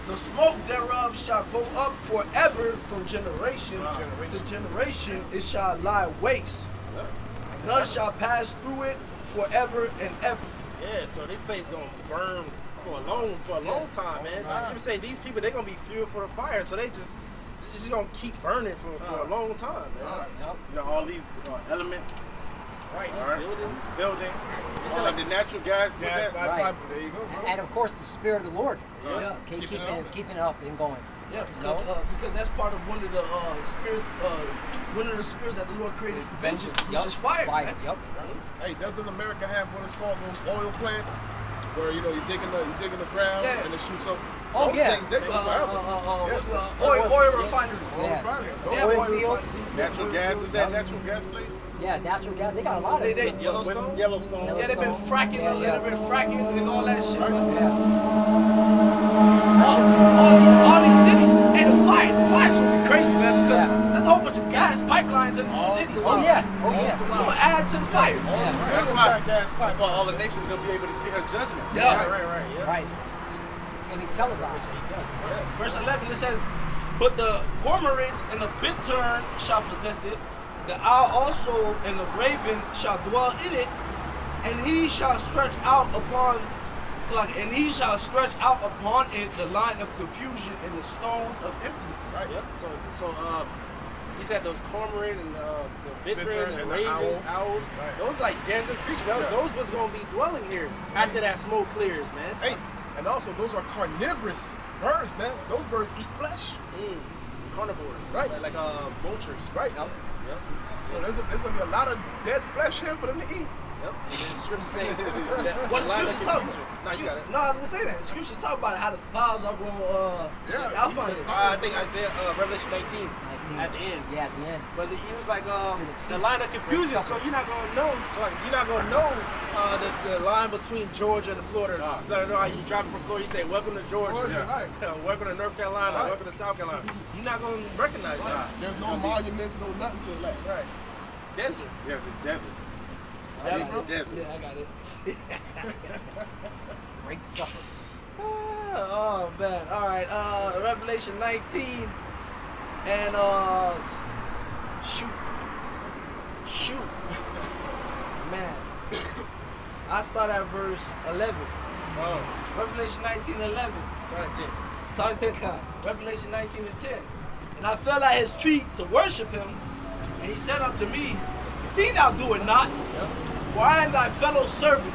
The smoke thereof shall go up forever from generation to generation. It shall lie waste. None shall pass through it forever and ever. Yeah. So this place gonna burn for a long time, man. So you say these people, they're gonna be fuel for the fire, so it's just gonna keep burning for a long time, man. Yep. You got all these elements. Right. These All right. buildings. It's like the natural gas. With that. Right. There you go, bro. And of course, the Spirit of the Lord. Yeah. Okay, Keeping keeping it it up and going. Yeah, because that's part of one of the spirits that the Lord created for vengeance, which is fire. Man. Yep. Hey, doesn't America have what is called those oil plants, where you digging the ground and it shoots up? Oh, those yeah. things they go forever. Oil refineries. Yeah. Yeah. Oil fields. Natural gas. Was that natural gas place? Yeah, natural gas. They got a lot of it. Yellowstone. Yellowstone. Yeah, they've been fracking, and all that shit. All these cities, and the fire's gonna be crazy, man, because there's a whole bunch of gas pipelines in these cities. Oh yeah. Oh yeah. It's gonna add to the fire. That's why all the nations gonna be able to see her judgment. Yeah. Right. It's gonna be televised. Verse 11 it says, "But the cormorant and the bittern shall possess it, the owl also and the raven shall dwell in it, and he shall stretch out upon it the line of confusion and the stones of emptiness." Right. Yep. So he said those cormorant and the bittern and the and the ravens, owls. Right. Those like desert creatures. Those was gonna be dwelling here after that smoke clears, man. Hey, and also those are carnivorous birds, man. Those birds eat flesh. Carnivore. Right. Like vultures. Right. Yep. So there's gonna be a lot of dead flesh here for them to eat. Yep. And then the scripture say that What the line of scriptures talk confusion. about? No, you got it. No, I was gonna say that. The scriptures talk about how the fowls are going. Yeah. I'll find it. I think Isaiah, Revelation 19. 19. at the end. Yeah, at the end. But he was like the the feast, line of Great confusion, Supper. so you're not gonna know. So like, you're not gonna know the line between Georgia and Florida. Like, you know how you driving from Florida, you say welcome to Georgia, Right. welcome to North Carolina, Right. welcome to South Carolina. You're not gonna recognize that. There's no monuments, no nothing to that. Right. Desert. Yeah, it's just desert. Yeah, Deep in the desert. I got it. Great Supper. Oh man. All right. Revelation 19 and shoot. Man. I start at verse 11. Oh, Revelation 19:11. sorry, 10. Sorry, 10. Revelation 19:10. And I fell at his feet to worship him, and he said unto me, See thou do it not, for I am thy fellow servant,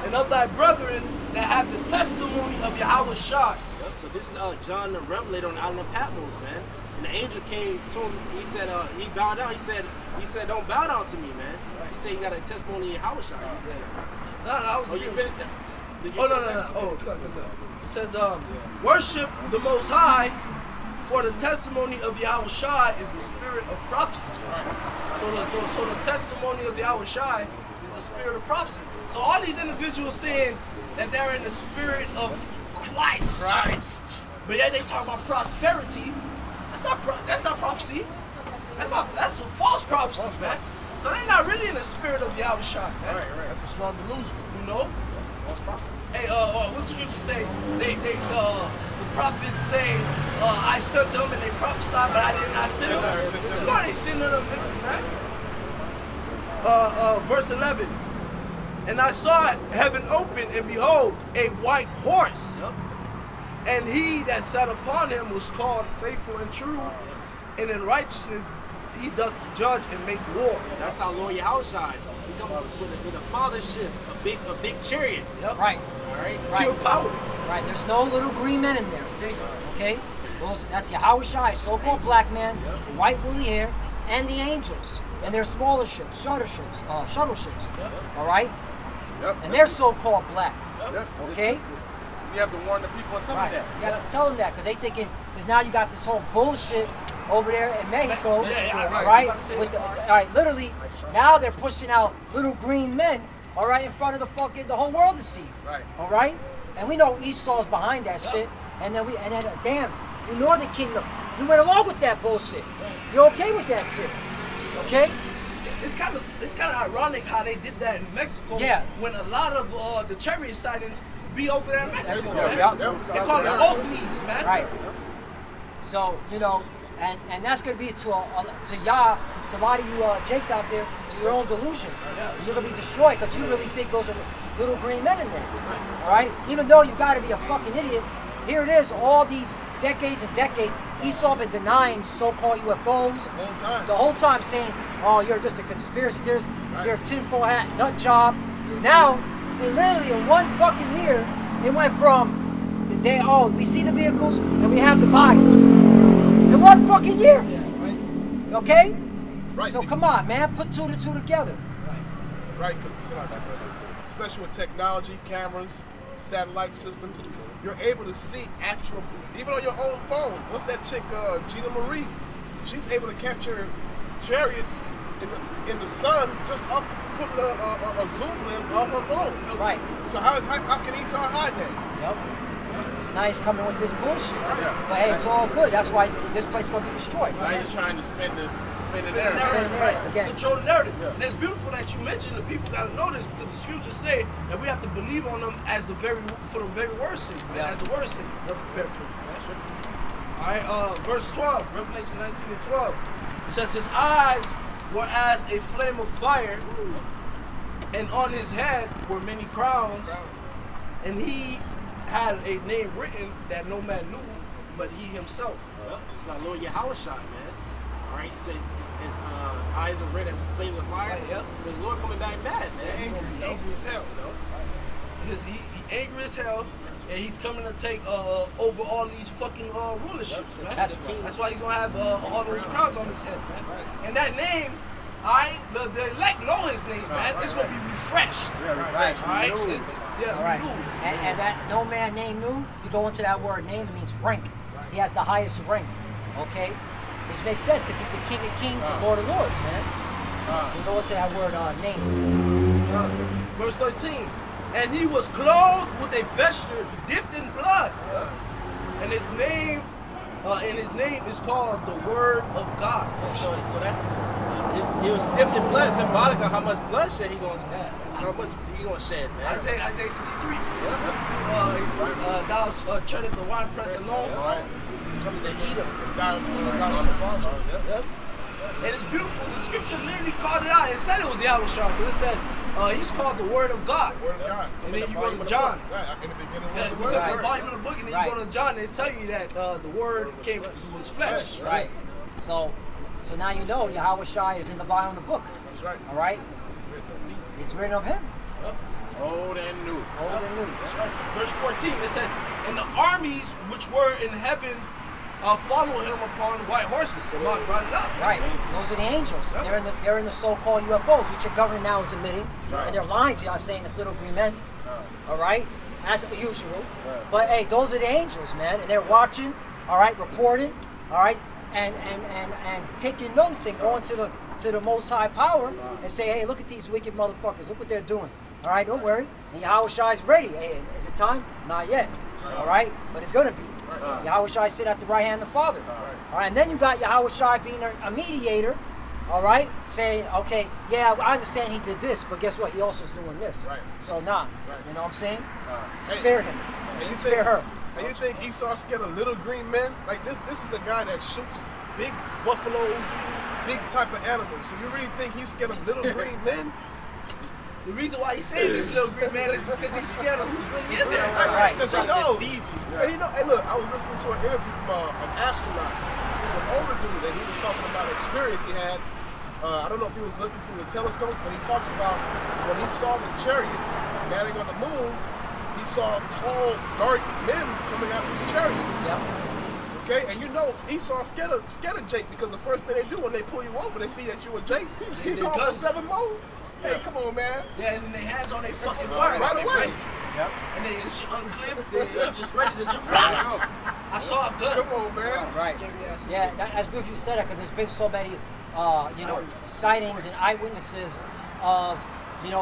and of thy brethren that have the testimony of Yahweh Shai. Yep. So this is John the Revelator on the island of Patmos, man. And the angel came to him. He said, he bowed down. He said, don't bow down to me, man. He said, you got a testimony of Yahweh Shai. No, I was. Oh, you finished that? Did you Oh, no. finish that? Oh, good. It says, worship the Most High, for the testimony of Yahweh Shai is the spirit of prophecy. So the testimony of Yahweh Shai is the spirit of prophecy. So all these individuals saying that they're in the spirit of Christ. But yet they talk about prosperity. That's not prophecy. That's a false prophecy, man. So they're not really in the spirit of Yahweh Shai, man. Right. That's a strong delusion. You know? False prophets. Hey, what scripture say? The prophets say, I sent them and they prophesied, but I did not send them. No, they send them niggas, man. Verse 11. And I saw heaven open, and behold, a white horse. And he that sat upon him was called Faithful and True, and in righteousness he doth judge and make war. That's how Lord Yahweh Shai. He comes with a fathership, a big chariot. Yep. Right. Pure power. Right. There's no little green men in there. Okay? That's Yahweh Shai, so-called black man, white woolly hair, and the angels. And their smaller ships, shuttle ships. All right? Yep. And they're so-called black. Yep. Okay? You have to warn the people and tell them Right. that. You got to tell them that because they thinking, because now you got this whole bullshit over there in Mexico, Yeah, right? right. All right, literally, now they're pushing out little green men, all right, in front of the whole world to see. Right. All right? And we know Esau's behind that shit. And then damn, you Northern Kingdom, you went along with that bullshit. You're okay with that shit. Okay? It's kind of ironic how they did that in Mexico. Yeah. When a lot of the chariot sightings be over there in Mexico, man. Yeah. They call it oathnies, man. Right. So, you know, and that's going to be to a lot of you Jakes out there, to your own delusion. You're going to be destroyed because you really think those are little green men in there. All right? Even though you got to be a fucking idiot, here it is, all these decades and decades, Esau been denying so-called UFOs the whole time, saying, oh, you're just a conspiracy theorist, you're a tinfoil hat nut job. Now, literally in one fucking year, it went from the day, we see the vehicles and we have the bodies. In one fucking year. Okay? Right. So come on, man, put two to two together. Right, because especially with technology, cameras, satellite systems, you're able to see actual, even on your own phone. What's that chick, Gina Marie? She's able to capture chariots in the sun just off putting a zoom lens off her phone. Right. So how can Esau hide that? Yep. So now he's coming with this bullshit. But hey, it's all good. That's why this place is going to be destroyed. Now he's trying to spin the narrative. Right. Again. Control the narrative. And it's beautiful that you mentioned the people gotta know this because the scriptures say that we have to believe on them for the very word's sake, Yeah. as the word's sake. Alright, verse 12, Revelation 19 and 12. It says his eyes were as a flame of fire, and on his head were many crowns, and he had a name written that no man knew but he himself. It's like Lord Yahweh Shai, man. All right, it says his eyes are red as a flame of fire. Right, yep. There's Lord coming back mad, man. Angry as hell, you know. He angry as hell, and he's coming to take over all these fucking rulerships, man. That's why he's gonna have all those crowns on his head, man. And that name, the elect know his name, man. It's gonna be refreshed. Right. All right. All right. And that no man named knew, you go into that word name, it means rank. He has the highest rank. Okay? Which makes sense because he's the King of Kings and Lord of Lords, man. We go into that word name. Verse 13. And he was clothed with a vesture dipped in blood. And his name is called the Word of God. So that's he was dipped in blood, symbolic of how much bloodshed he gonna shed, man. Isaiah 63. Thou treadeth the winepress alone. He's coming to eat him. Yep. And it's beautiful. The scripture literally called it out. It said it was Yahweh Shah. It said he's called the Word of God. Word of God. And then you go to John. Right. In the beginning Yeah, was the you Word. got the volume of the book, and then you go to John, and they tell you that the Word was flesh. Right. So now you know Yahweh Shai is in the volume of the book. That's right. All right. It's written of him. Old and new. Old and new. That's right. Verse 14, it says, and the armies which were in heaven follow him upon white horses. So Mark brought it up. Right. Those are the angels. They're in the so-called UFOs, which your government now is admitting. And they're lying to y'all saying it's little green men. All right. As usual. But hey, those are the angels, man. And they're watching, all right, reporting, all right, and taking notes and going to the most high power and say, hey, look at these wicked motherfuckers. Look what they're doing. All right, don't worry. And Yahweh Shai is ready. Hey, is it time? Not yet. All right, but it's gonna be. Yahweh Shai sit at the right hand of the Father. All right, and then you got Yahweh Shai being a mediator. All right, saying, okay, yeah, I understand he did this, but guess what? He also is doing this. Right. So nah, you know what I'm saying? Hey, Spare him. And you Spare her. And you think Esau scared of little green men? Like this is the guy that shoots big buffaloes, big type of animals. So you really think he's scared of little green men? The reason why he's saying this little green man is because he's scared of who's really in there. Right. Because he knows. And hey, look, I was listening to an interview from an astronaut. He was an older dude, and he was talking about an experience he had. I don't know if he was looking through the telescopes, but he talks about when he saw the chariot landing on the moon, he saw tall, dark men coming out of these chariots. Yep. Okay, and you know Esau scared of Jake because the first thing they do when they pull you over, they see that you a Jake. He called for 7 more. Hey, come on, man. Yeah, and then their hands on their fucking fire. Right away. Yep. And then it's unclipped, they're just ready to jump out. I saw a gun. Come on, man. Right. Yeah, that's beautiful you said that because there's been so many, sightings and eyewitnesses of,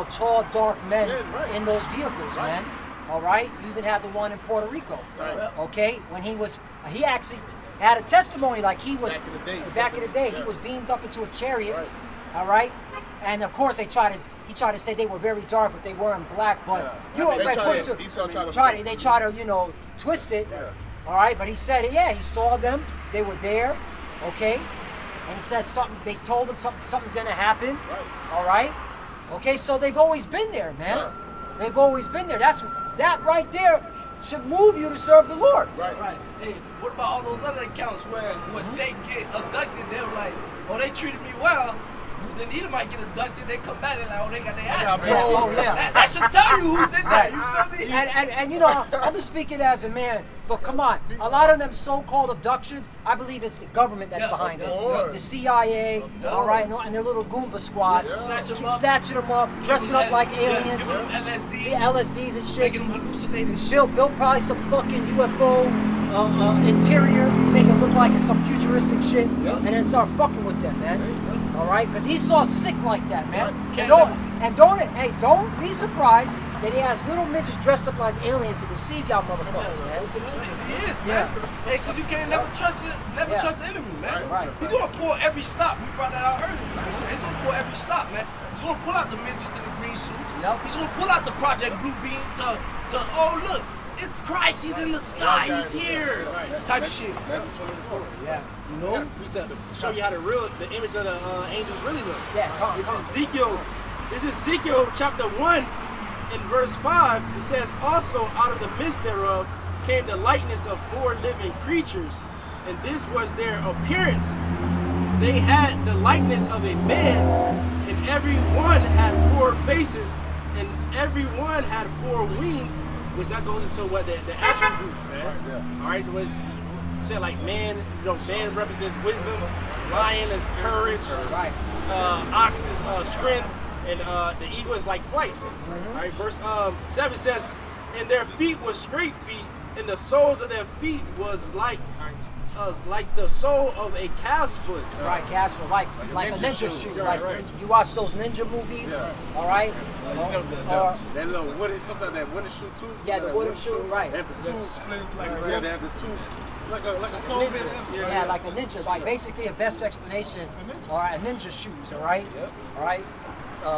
tall, dark men in those vehicles, man. All right. You even had the one in Puerto Rico. Right. Okay. When he actually had a testimony like he was back in the day. he was beamed up into a chariot. Right. All right. And of course he tried to say they were very dark, but they weren't black. But they try to twist it. Yeah. All right, but he said, he saw them. They were there, okay? And he said something. They told him something's gonna happen. Right. All right, okay. So they've always been there, man. Yeah. They've always been there. That right there should move you to serve the Lord. Right. Hey, what about all those other accounts where when Jake get abducted, they're like, oh, they treated me well. Then either might get abducted, they come back and like, oh, they got their ass. That should tell you who's in there. You feel me? And I'm just speaking as a man, but come on, a lot of them so-called abductions, I believe it's the government that's behind it. The CIA, all right, and their little Goomba squads, snatching them up, dressing up like aliens, LSDs and shit. Making them hallucinate and shit. Built probably some fucking UFO interior, make it look like it's some futuristic shit, and then start fucking with them, man. All right, because Esau's sick like that, man. Don't be surprised that he has little midgets dressed up like aliens to deceive y'all motherfuckers, man. He is, man. Hey, because you can't never trust the enemy, man. Right. He's gonna pull every stop. We brought that out earlier. He's gonna pull every stop, man. He's gonna pull out the midgets in the green suits. Yep. He's gonna pull out the Project Blue Beam to oh look, it's Christ. He's in the sky. He's here. Type of shit. Yeah. You know, to show you how the image of the angels really look. Yeah. This is Ezekiel chapter 1 in verse 5. It says, also out of the midst thereof came the likeness of 4 living creatures, and this was their appearance. They had the likeness of a man, and every one had 4 faces, and every one had 4 wings, which that goes into what the attributes, man. All right, what said like man, man represents wisdom, lion is courage, ox is strength, and the eagle is like flight. All right, verse 7 says, and their feet were straight feet, and the soles of their feet was like like the sole of a calf's foot. Right, Casper, like a ninja shoe. Like you watch those ninja movies, all right? Or, That little wooden, sometimes that wooden shoe too. yeah, the wooden shoe, right? They have the two splits like yeah, they have the two like a Ninja. Yeah, like a ninja, like basically a best explanation, all right, a ninja shoes, all right? All right?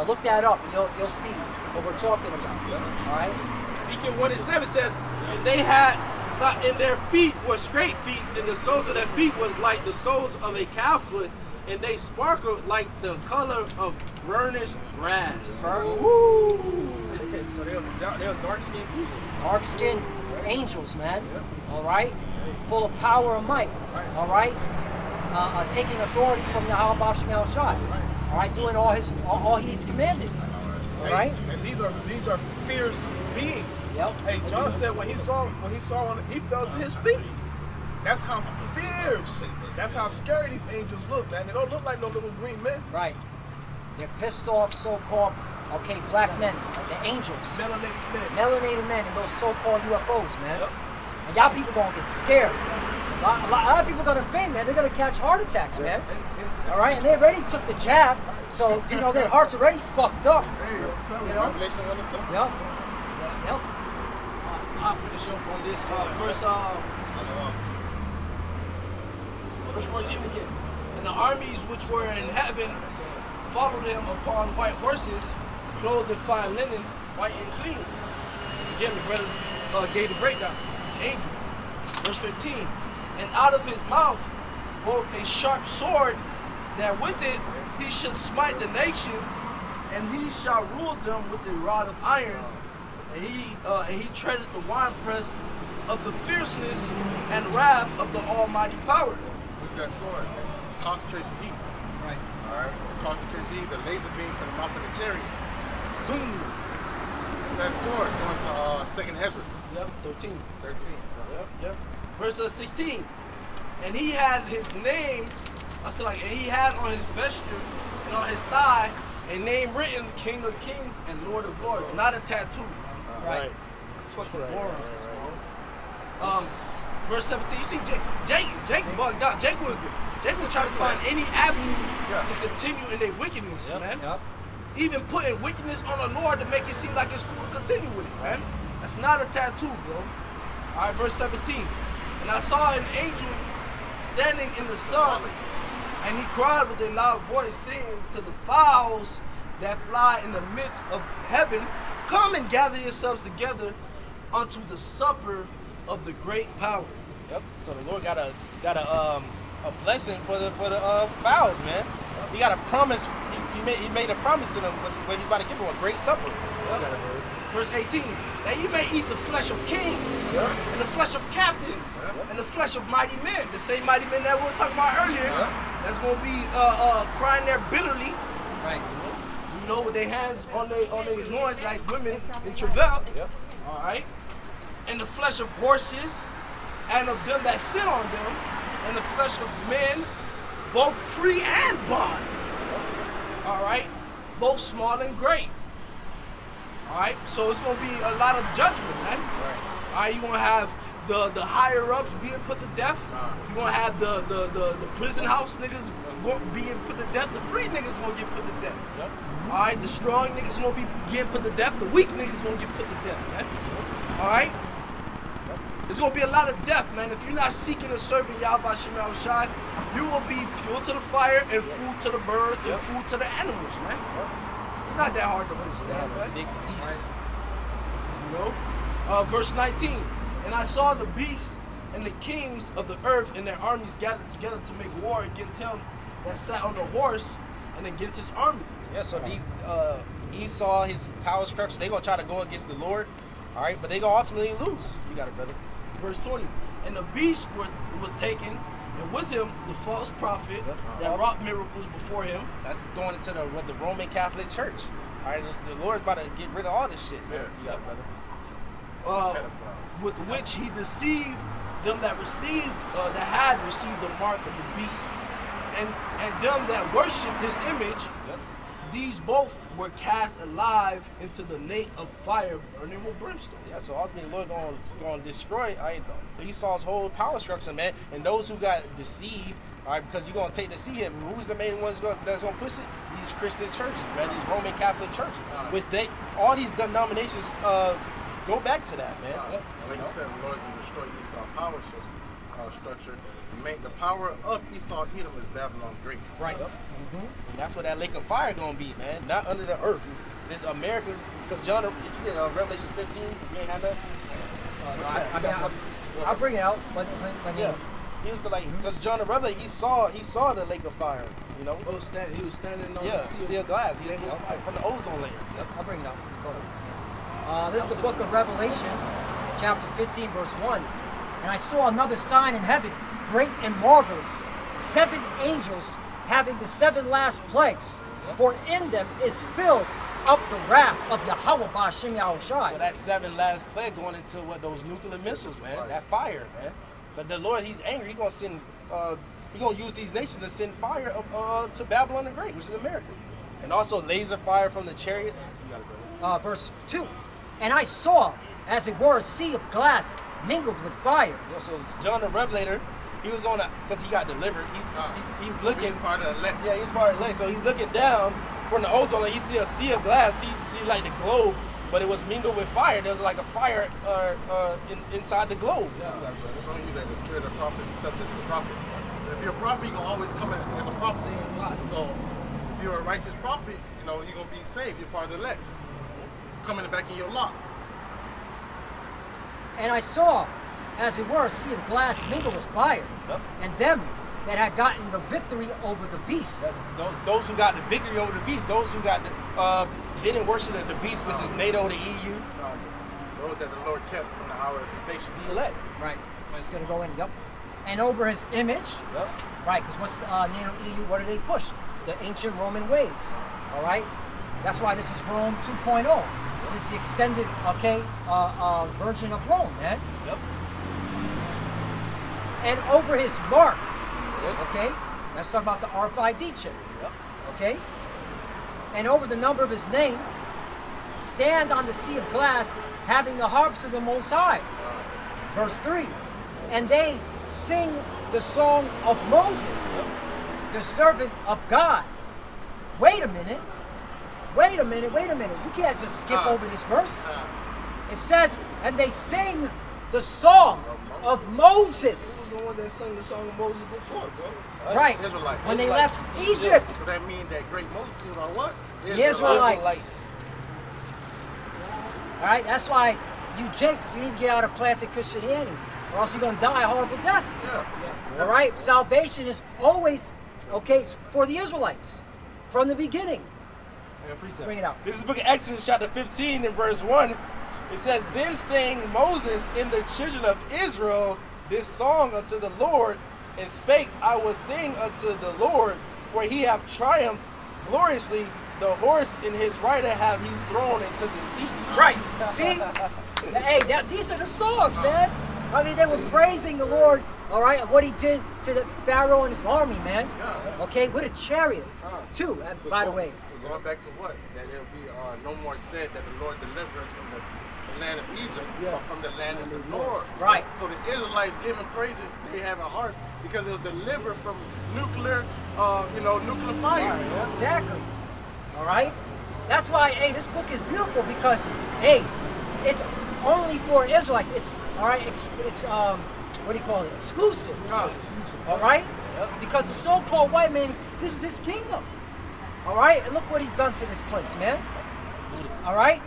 Look that up and you'll see what we're talking about, all right? Ezekiel 1:7 says, and they had, and their feet were straight feet, and the soles of their feet was like the soles of a cow foot, and they sparkled like the color of burnished brass. Woo! So they was dark-skinned people. Dark-skinned angels, man, all right? Full of power and might, all right? Taking authority from the Yahweh Shemel Shai, all right? Doing all he's commanded, all right? And these are fierce beings. Yep. Hey, John said when he saw one, he fell to his feet. That's how fierce. That's how scary these angels look, man. They don't look like no little green men. Right. They're pissed off so-called, okay, black men, the angels. Melanated men and those so-called UFOs, man. Yep. And y'all people gonna get scared. A lot of people gonna faint, man. They're gonna catch heart attacks, man. All right, and they already took the jab, so you know their heart's already fucked up. Hey, tell me, You know? Revelation 1:7. Yep. Yep. I'll finish off on this verse 14 again. And the armies which were in heaven followed him upon white horses, clothed in fine linen, white and clean. Again, the brothers gave the breakdown. The angels. Verse 15. And out of his mouth both a sharp sword, that with it he should smite the nations, and he shall rule them with a rod of iron. And he treadeth the winepress of the fierceness and wrath of the Almighty power. What's that sword? Concentration heat. Right. Alright. Concentration heat, the laser beam from the mouth of the chariots. Zoom. That's that sword going to second Ezra. Yep, 13. 13. Yep. Verse 16. And he had his name, and he had on his vesture and on his thigh a name written, King of Kings and Lord of Lords. Not a tattoo. Right. Fucking boring. Verse 17. You see, Jake bugged out. Jake would try to find any avenue to continue in their wickedness, man. Yep. Even putting wickedness on the Lord to make it seem like it's cool to continue with it, man. That's not a tattoo, bro. All right, verse 17. And I saw an angel standing in the sun, and he cried with a loud voice, saying to the fowls that fly in the midst of heaven, come and gather yourselves together unto the supper of the great power. Yep. So the Lord got a blessing for the fowls, man. He got a promise. He made a promise to them where he's about to give them a great supper. Yep. Verse 18. That you may eat the flesh of kings, and the flesh of captains, and the flesh of mighty men. The same mighty men that we were talking about earlier. That's gonna be crying there bitterly. Right. You know, with their hands on their loins like women in travail. Yep. All right. And the flesh of horses, and of them that sit on them, and the flesh of men, both free and bond. All right. Both small and great. All right. So it's gonna be a lot of judgment, man. Right. All right. You're gonna have the higher ups being put to death. You're gonna have the prison house niggas being put to death. The free niggas gonna get put to death. Yep. All right, the strong niggas gonna be getting put to death. The weak niggas gonna get put to death, man. All right. There's gonna be a lot of death, man. If you're not seeking and serving Yahweh Shemel Shai, you will be fuel to the fire and food to the birds and food to the animals, man. It's not that hard to understand, man. Big feast. You know? Verse 19. And I saw the beasts and the kings of the earth and their armies gathered together to make war against him that sat on the horse and against his army. Yeah, so Esau, his power structure, they gonna try to go against the Lord, all right, but they gonna ultimately lose. You got it, brother. Verse 20. And the beast was taken, and with him the false prophet that wrought miracles before him. That's going into the Roman Catholic Church. All right, the Lord's about to get rid of all this shit, man. You got it, brother. With which he deceived them that had received the mark of the beast, and them that worshipped his image, these both were cast alive into the lake of fire burning with brimstone. Yeah, so ultimately, the Lord going to destroy Esau's whole power structure, man. And those who got deceived, all right, because you're going to take to see him. Who's the main ones that's going to push it? These Christian churches, man. These Roman Catholic churches, which all these denominations go back to that, man. Like you said, the Lord's going to destroy Esau's power structure. The power of Esau Edom is Babylon Great. Right. And that's what that lake of fire going to be, man. Not under the earth. This America, because John, Revelation 15, you ain't had that? I'll bring it out. But yeah. He was because John the Revelator, he saw the lake of fire, you know. Oh, he was standing on the the sea of glass. He from the ozone layer. Yep, I'll bring it up. This is the book of Revelation, chapter 15, verse 1. And I saw another sign in heaven, great and marvelous, 7 angels having the 7 last plagues, for in them is filled up the wrath of Yahweh Ba'ashem Yahushai. So that 7 last plague going into those nuclear missiles, man. That fire, man. But the Lord, he's angry. He's gonna send. He's gonna use these nations to send fire to Babylon the Great, which is America, and also laser fire from the chariots. Verse 2. And I saw, as it were, a sea of glass mingled with fire. Yeah, so John the Revelator, he was on because he got delivered. He's looking. He's part of the elect. Yeah, he's part of the elect. So he's looking down from the ozone layer. He see a sea of glass. See like the globe. But it was mingled with fire. There was like a fire inside the globe. Yeah, showing you that the spirit of prophets is subject to the prophets. So if you're a prophet, you're gonna always come as a prophet. So if you're a righteous prophet, you're gonna be saved. You're part of the elect. Coming back in your lot. And I saw, as it were, a sea of glass mingled with fire, and them that had gotten the victory over the beast. Those who got the victory over the beast. Those who got the didn't worship the beast, which is NATO, the EU. Those that the Lord kept from the hour of temptation. The elect. Right. It's going to go in. Yep. And over his image. Yep. Right. Because what's NATO, EU? What do they push? The ancient Roman ways. All right. That's why this is Rome 2.0. It's the extended, version of Rome, man. Yep. And over his mark. Okay. Let's talk about the RFID chip. Yep. Okay. And over the number of his name, stand on the sea of glass, having the harps of the Most High. Verse 3. And they sing the song of Moses, the servant of God. Wait a minute. You can't just skip over this verse. It says, and they sing the song of Moses. Who's the ones that sang the song of Moses before, bro? Right. Israelites. When they left Egypt. So that means that great multitude are what? The Israelites. All right, that's why you Jakes, you need to get out of planted Christianity, or else you're going to die a horrible death. Yeah. All right, salvation is always, for the Israelites from the beginning. Bring it out. This is the book of Exodus, chapter 15, and verse 1. It says, Then sang Moses and the children of Israel this song unto the Lord, and spake, I will sing unto the Lord, for he hath triumphed gloriously. The horse and his rider have he thrown into the sea. Right. See? Hey, these are the songs, man. I mean, they were praising the Lord, all right, what he did to the Pharaoh and his army, man. Okay, with a chariot, too, by the way. So going back to what? That it'll be no more said that the Lord delivered us from the land of Egypt, but from the land of the Lord. Right. So the Israelites giving praises they have in hearts because it was delivered from nuclear fire. Exactly. All right. That's why, this book is beautiful because, it's only for Israelites. It's exclusive. All right. Because the so-called white man, this is his kingdom. All right. And look what he's done to this place, man. All right.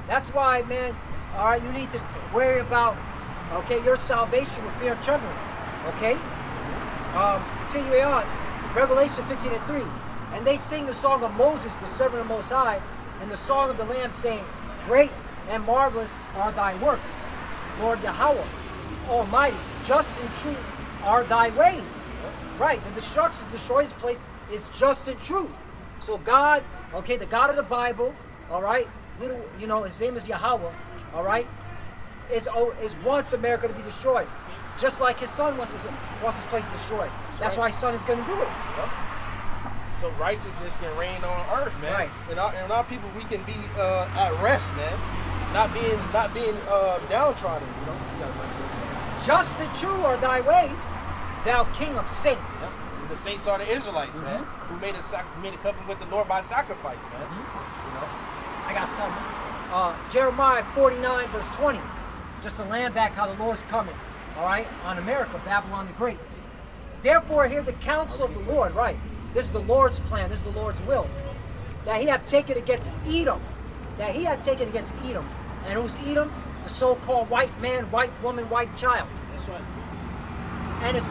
That's why, man, all right, you need to worry about, your salvation with fear and trembling, Continuing on, Revelation 15:3, and they sing the song of Moses, the servant of the Most High, and the song of the Lamb, saying, Great and marvelous are thy works, Lord Yahweh, Almighty, just and true are thy ways. Right, the destruction, destroy this place is just and true. So God, the God of the Bible, all right, his name is Yahweh, all right, is wants America to be destroyed, just like his son wants his place destroyed. That's why his son is going to do it. so righteousness can reign on earth, man. Right. And our people, we can be at rest, man. Not being downtrodden, you know. Just and true are thy ways, thou King of saints. Yep. The saints are the Israelites, man, who made a covenant with the Lord by sacrifice, man. You know. I got something. Jeremiah 49 verse 20. Just to land back how the Lord's coming, all right, on America, Babylon the Great. Therefore hear the counsel of the Lord, right? This is the Lord's plan, this is the Lord's will. That he had taken against Edom. And who's Edom? The so-called white man, white woman, white child. That's right. And his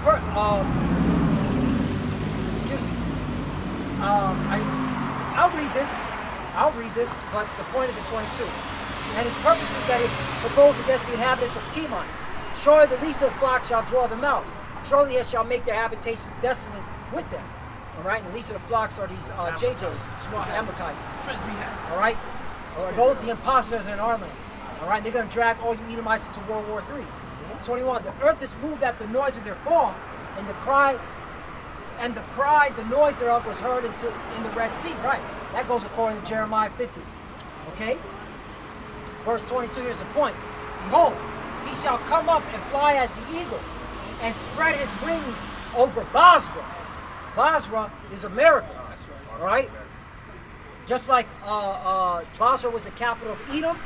excuse me. I'll read this, but the point is in 22. And his purpose is that he proposed against the inhabitants of Timon. Surely the least of the flock shall draw them out. Surely he shall make their habitations desolate with them. All right, and the least of the flocks are these JJs, these Amalekites. Frisbee hats. All right, or both the impostors in our land. All right, they're going to drag all you Edomites into World War III. 21. The earth is moved at the noise of their fall, and the noise thereof was heard in the Red Sea. Right, that goes according to Jeremiah 50. Okay. Verse 22, here's the point. Behold, he shall come up and fly as the eagle, and spread his wings over Basra. Basra is America. All right? Just like Basra was the capital of Edom,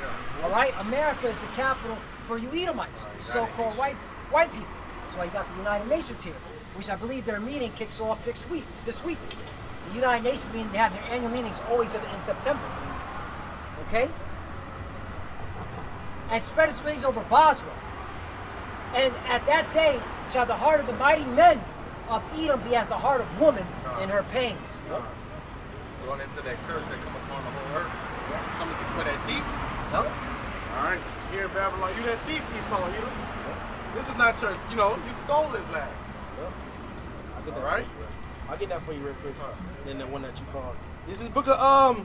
all right? America is the capital for you Edomites, so-called white people. That's why you got the United Nations here, which I believe their meeting kicks off this week. The United Nations meeting, they have their annual meetings always in September. Okay? And spread its wings over Basra. And at that day shall the heart of the mighty men of Edom be as the heart of woman in her pangs. Going into that curse that come upon the whole earth. Coming for that thief. Yep. All right, here in Babylon, you that thief, Esau, you. This is not your, you stole this land. All right? I'll get that for you real quick. Then the one that you called. This is book of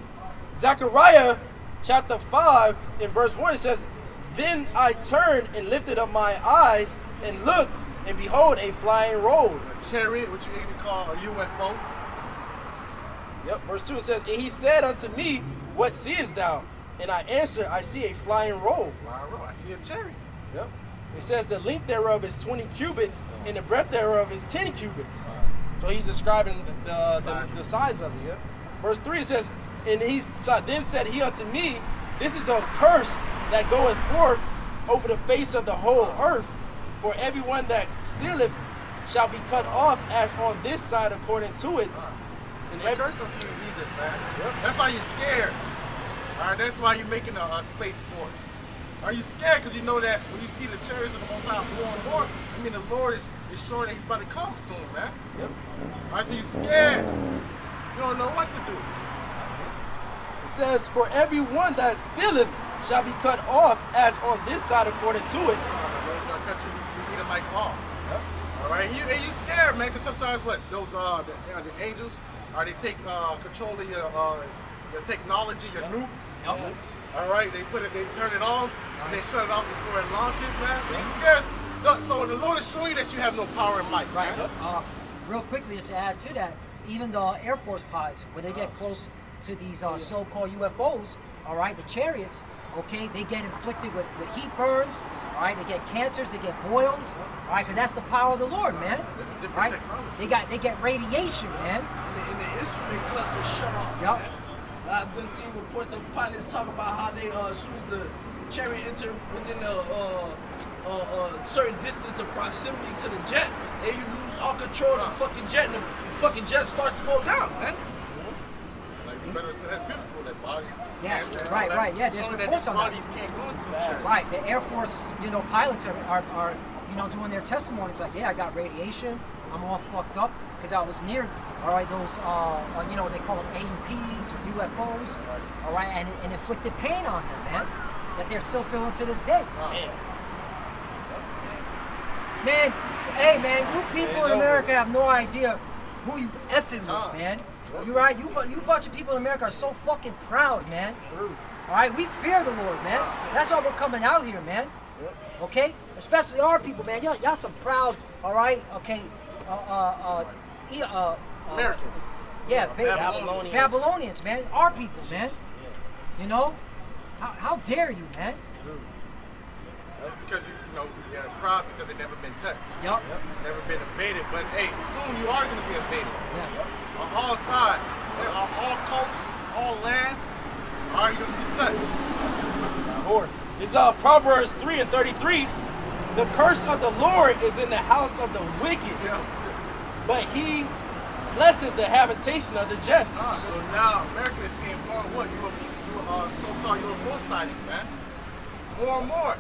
Zechariah, chapter 5, in verse 1. It says, Then I turned and lifted up my eyes and looked, and behold, a flying roll. A chariot, what you even call a UFO. Yep, verse 2, it says, And he said unto me, What seest thou? And I answered, I see a flying roll. Flying roll, I see a chariot. Yep. It says the length thereof is 20 cubits, and the breadth thereof is 10 cubits. So he's describing the size of it. Yeah? Verse 3 says, And then said he unto me, This is the curse that goeth forth over the face of the whole earth. For everyone that stealeth shall be cut off as on this side according to it. It's a curse until you leave this, man. Yep. That's why you're scared. All right, that's why you're making a space force. Are you scared because you know that when you see the chariots of the Most High blowing war, I mean the Lord is showing that he's about to come soon, man. Yep. All right, so you're scared. You don't know what to do. It says, For everyone that stealeth shall be cut off as on this side according to it. The Lord's going to cut you Edomites off. Yep. All right, and you scared, man, because sometimes those the angels, they take control of your technology, your nukes. Yep. All right, they turn it off, and they shut it off before it launches, man. So you scared. So the Lord is showing you that you have no power and might, Right. man. Real quickly, just to add to that, even the Air Force pilots, when they get close to these so-called UFOs, all right, the chariots, okay, they get inflicted with heat burns, all right, they get cancers, they get boils, all right, because that's the power of the Lord, man. It's a different Right? technology. They get radiation, man. And the instrument cluster shut off. Yup. I've been seeing reports of pilots talk about how they, as soon as the chariot enter within a certain distance of proximity to the jet, they lose all control of the fucking jet, and the fucking jet starts to go down, man. Like you better say that's beautiful. That bodies. Yes, cancer, right, all that, right, yeah, there's showing that reports these on that. bodies can't go into the chest. Right, the Air Force, pilots are doing their testimonies like, yeah, I got radiation, I'm all fucked up because I was near, all right, those, they call them AUPs or UFOs, all right, and it inflicted pain on them, man, that they're still feeling to this day. Man, hey, man, you people in America have no idea who you effing with, man. You right? You bunch of people in America are so fucking proud, man. All right, we fear the Lord, man. That's why we're coming out here, man. Okay, especially our people, man. Y'all some proud, all right? Okay, Americans. Yeah, Babylonians. Babylonians, man. Our people, man. You know? How dare you, man? That's because you got pride because they never been touched. Yup. Never been invaded. But hey, soon you are gonna be invaded. Yeah. On all sides. On all coasts, all land, are you gonna be touched? It's Proverbs 3:33. The curse of the Lord is in the house of the wicked, Yeah. but he blesseth the habitation of the just. So now America is seeing more and more so-called UFO sightings, man. More and more.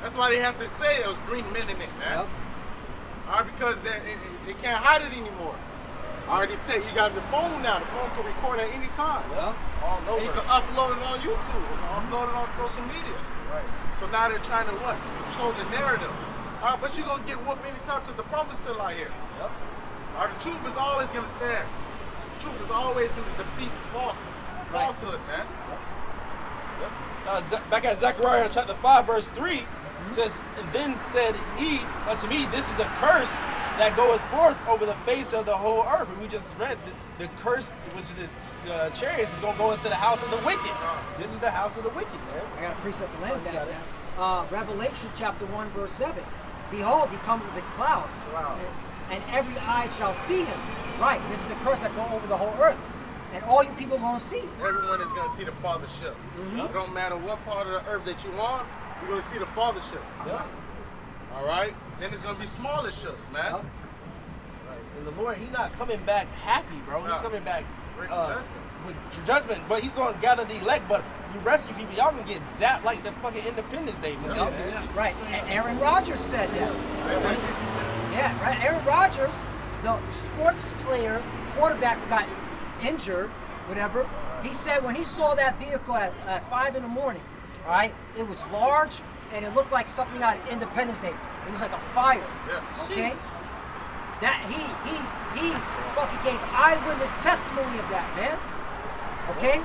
That's why they have to say there was green men in it, man. Yep. All right, because they can't hide it anymore. All right, you got the phone now. The phone can record at any time. Yep. All And you over. can upload it on YouTube. You can upload it on social media. Right. So now they're trying to what? Control the narrative. All right, but you're going to get whooped anytime because the prophet's still out here. Yep. All right, the truth is always going to stand. The truth is always going to defeat falsehood, man. Yep. Back at Zechariah chapter 5, verse 3, says, And then said he unto me, This is the curse that goeth forth over the face of the whole earth. And we just read the curse, which is the chariots, is going to go into the house of the wicked. This is the house of the wicked, man. I got a precept to land that. Revelation chapter 1, verse 7. Behold, he cometh with clouds, Wow. and every eye shall see him. Right, this is the curse that go over the whole earth. And all you people are going to see. Everyone is going to see the fathership. It don't matter what part of the earth that you on, you're going to see the fathership. Yeah. All right? Then it's going to be smaller ships, man. Yep. Right. And the Lord, he's not coming back happy, bro. He's No. coming back Bring judgment. with judgment, but he's going to gather the elect. But you rescue people, y'all going to get zapped like the fucking Independence Day movie. Yep. Man. Right, and Aaron Rodgers said that. Isaiah 66. Yeah, right. Aaron Rodgers, the sports player, quarterback who got injured, whatever, he said when he saw that vehicle at 5 in the morning, all right, it was large and it looked like something out of Independence Day. It was like a fire. Yeah. Okay? That he fucking gave eyewitness testimony of that, man. Okay?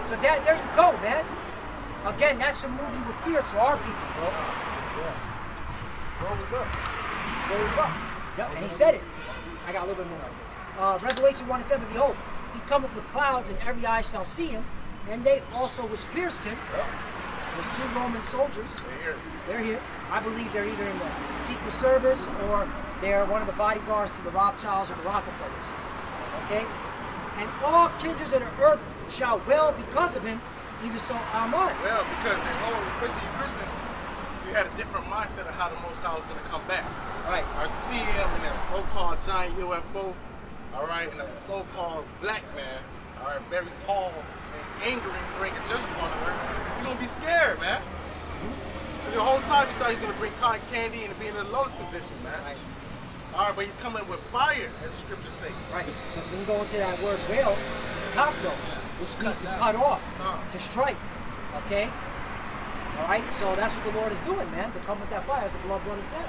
So there you go, man. Again, that's a movie with fear to our people, bro. What was up? Yep, and he said it. I got a little bit more. Revelation 1:7, behold, he cometh with clouds, and every eye shall see him, and they also which pierced him. There's 2 Roman soldiers. They're here. I believe they're either in the Secret Service or they're one of the bodyguards to the Rothschilds or the Rockefellers. Okay? And all kindreds of the earth shall wail because of him, even so Amen. Well, because they hold, especially you Christians, you had a different mindset of how the Most High was going to come back. Right. All right, to see him in that so-called giant UFO, all right, and a so-called black man, all right, very tall and angry and bringing judgment on the earth, you're going to be scared, man. Because the whole time you thought he was going to bring cotton candy and be in the lowest position, man. Right. All right, but he's coming with fire, as the scriptures say. Right. Because when you go into that word wail, it's kapto, which means to cut off, to strike. Okay? All right? So that's what the Lord is doing, man, to come with that fire, as the beloved brother said.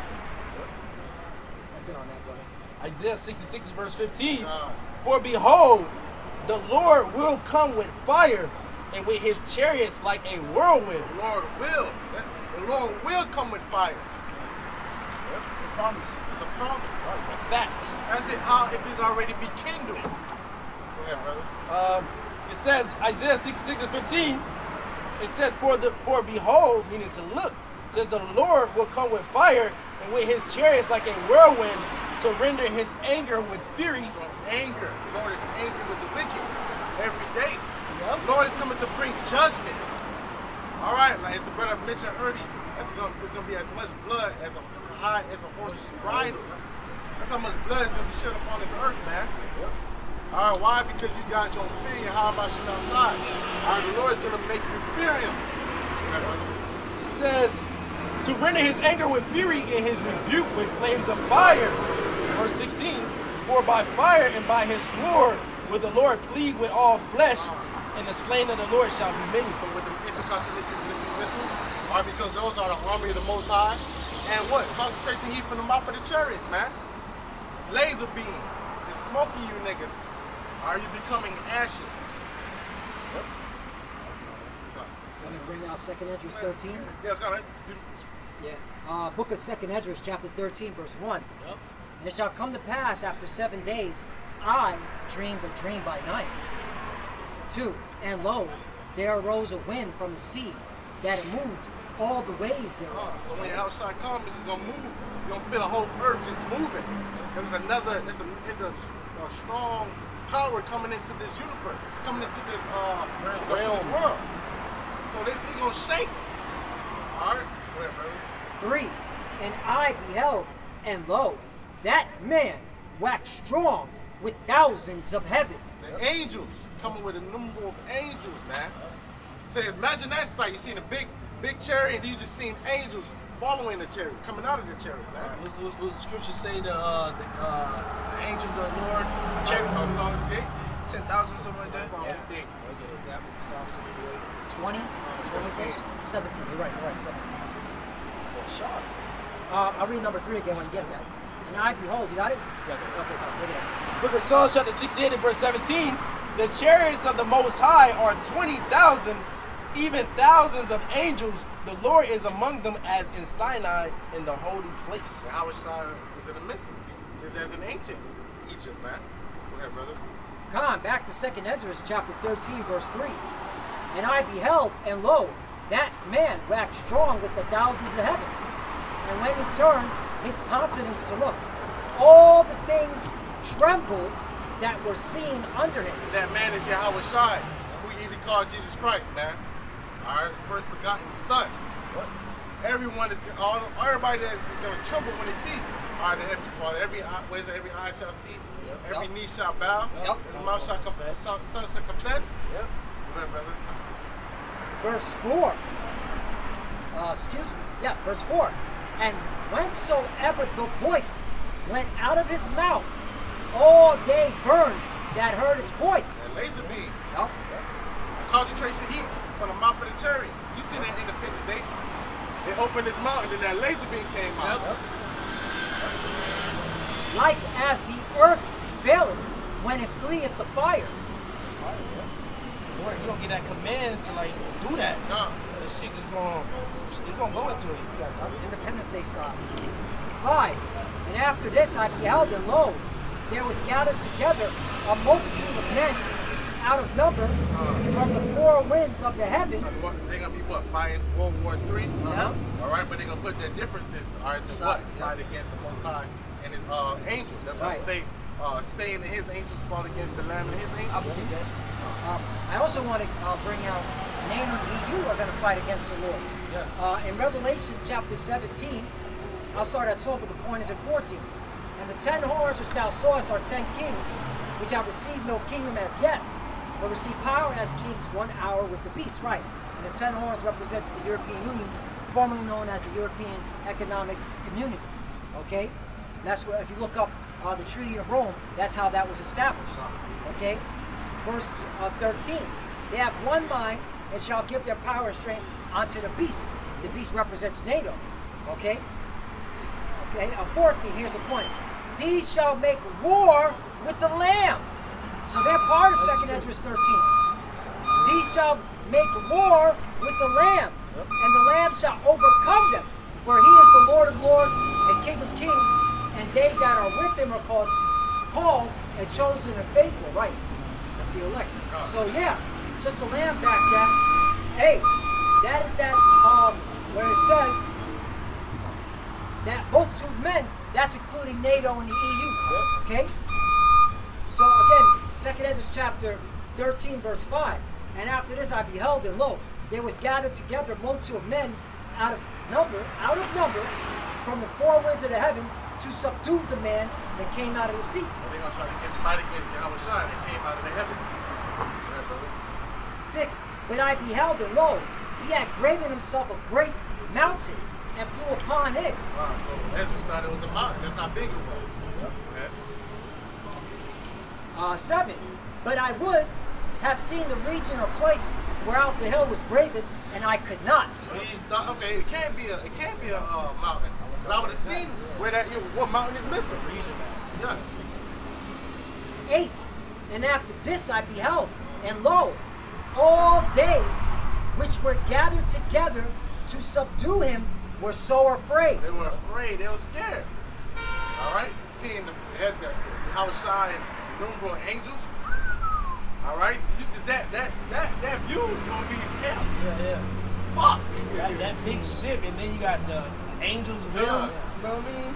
That's it on that, brother. Isaiah 66 verse 15. For behold, the Lord will come with fire, and with his chariots like a whirlwind. The Lord will. The Lord will come with fire. It's a promise. It's a promise. A fact. That's it. How if it's already be kindled. Go ahead, brother. It says Isaiah 66 and 15. It says, for behold, meaning to look. It says the Lord will come with fire, and with his chariots like a whirlwind, to render his anger with fury. So anger. The Lord is angry with the wicked every day. The Lord is coming to bring judgment. All right, like as the brother mentioned earlier, it's gonna be as much blood as a horse's bridle. That's how much blood is gonna be shed upon this earth, man. All right, why? Because you guys don't fear him. How about you outside? All right, the Lord is gonna make you fear him. It says, to render his anger with fury and his rebuke with flames of fire. Verse 16, for by fire and by his sword will the Lord plead with all flesh, and the slain of the Lord shall be many. So with the intercontinental ballistic missiles, all right, because those are the army of the Most High, and what? Concentration heat from the mouth of the chariots, man. Laser beam, just smoking you niggas. Are you becoming ashes? Let me bring out 2nd Esdras 13. Yeah, God, that's beautiful. Yeah. Book of 2nd Esdras, chapter 13, verse 1. Yep. And it shall come to pass after 7 days, I dreamed a dream by night. 2. And lo, there arose a wind from the sea, that it moved all the ways thereof. So when your outside comes, it's just gonna move. You're gonna feel the whole earth just moving. Because it's a strong power coming into this universe, coming into this world. So they're gonna shake. All right, go ahead, brother. 3. And I beheld, and lo, that man waxed strong with thousands of heaven. The angels coming with a number of angels, man. Say, imagine that sight. You seen a big chariot, and you just seen angels following the chariot, coming out of the chariot, man. What the scripture say? The angels of the Lord, chariot Oh, Psalm 68. 10,000 or something like that. Psalm 68. Yeah, Psalm 68. 20? 17. You're right, 17. Sharp. I'll read number 3 again when you get that. And I behold, you got it? Yeah, okay, look at that. Book of Psalms chapter 68 and verse 17. The chariots of the Most High are 20,000, even thousands of angels. The Lord is among them as in Sinai in the holy place. Yahweh is in the midst of it, just as in ancient Egypt, man. Go ahead, brother. Come on, back to 2nd Ezra chapter 13, verse 3. And I beheld, and lo, that man waxed strong with the thousands of heaven. And when he turned his countenance to look, all the things trembled that were seen under him. That man is Yahweh Shai, who you even call Jesus Christ, man. All right, the first begotten Son. Everyone is, everybody is going to tremble when they see you. All right, the Heavenly Father. Every eye shall see, every knee shall bow, every mouth shall confess, tongue shall confess. Yep. Go ahead, brother. Verse 4. Verse 4. And whensoever the voice went out of his mouth, all they burned that heard its voice. And laser beam. Yep. Concentration heat from the mouth of the chariots. You see that in Independence Day. They opened his mouth and then that laser beam came out. Yep. Like as the earth faileth when it fleeth the fire. Boy, you don't get that command to like do that. No. That shit it's gonna go into it. Independence Day style. 5. And after this I beheld, and lo, there was gathered together a multitude of men out of number from the 4 winds of the heaven. They're going to be fighting World War III? Yeah. All right, but they're going to put their differences, all right, to fight against the Most High and his angels. That's why they say, saying that his angels fought against the Lamb and his angels. I also want to bring out NATO and EU are going to fight against the Lord. Yeah. In Revelation chapter 17, I'll start at 12, but the point is at 14. And the 10 horns which thou sawest are 10 kings, which have received no kingdom as yet, but receive power as kings 1 hour with the beast. Right. And the 10 horns represents the European Union, formerly known as the European Economic Community. Okay? That's where, if you look up the Treaty of Rome, that's how that was established. Okay? Verse 13. They have one mind and shall give their power and strength unto the beast. The beast represents NATO. Okay? Okay, 14, here's the point. These shall make war with the Lamb. So they're part of 2nd Ezra 13. These shall make war with the Lamb, and the Lamb shall overcome them. For he is the Lord of lords and King of kings, and they that are with him are called and chosen and faithful. Right, that's the elect. So yeah, just the Lamb back that. Hey, that is that where it says that multitude of men, that's including NATO and the EU. Okay? So again, 2nd Ezra chapter 13, verse 5. And after this I beheld, and lo, there was gathered together a multitude of men out of number, from the 4 winds of the heaven to subdue the man that came out of the sea. So they're going to try to fight against Yahweh Shai that came out of the heavens. 6. But I beheld, and lo, he had graven himself a great mountain, and flew upon it. So Ezra started, it was a mountain. That's how big it was. 7. But I would have seen the region or place whereout the hill was graven, and I could not. So he thought, okay, it can't be a mountain. But I would have seen where what mountain is missing. Yeah. 8. And after this I beheld, and lo, all they which were gathered together to subdue him were so afraid. They were afraid. They were scared. All right? Seeing the Yahweh Shai and numerable angels. All right, you just that view is gonna be hell. Yeah. Fuck. That big ship, and then you got the angels with him. Yeah. You know what I mean?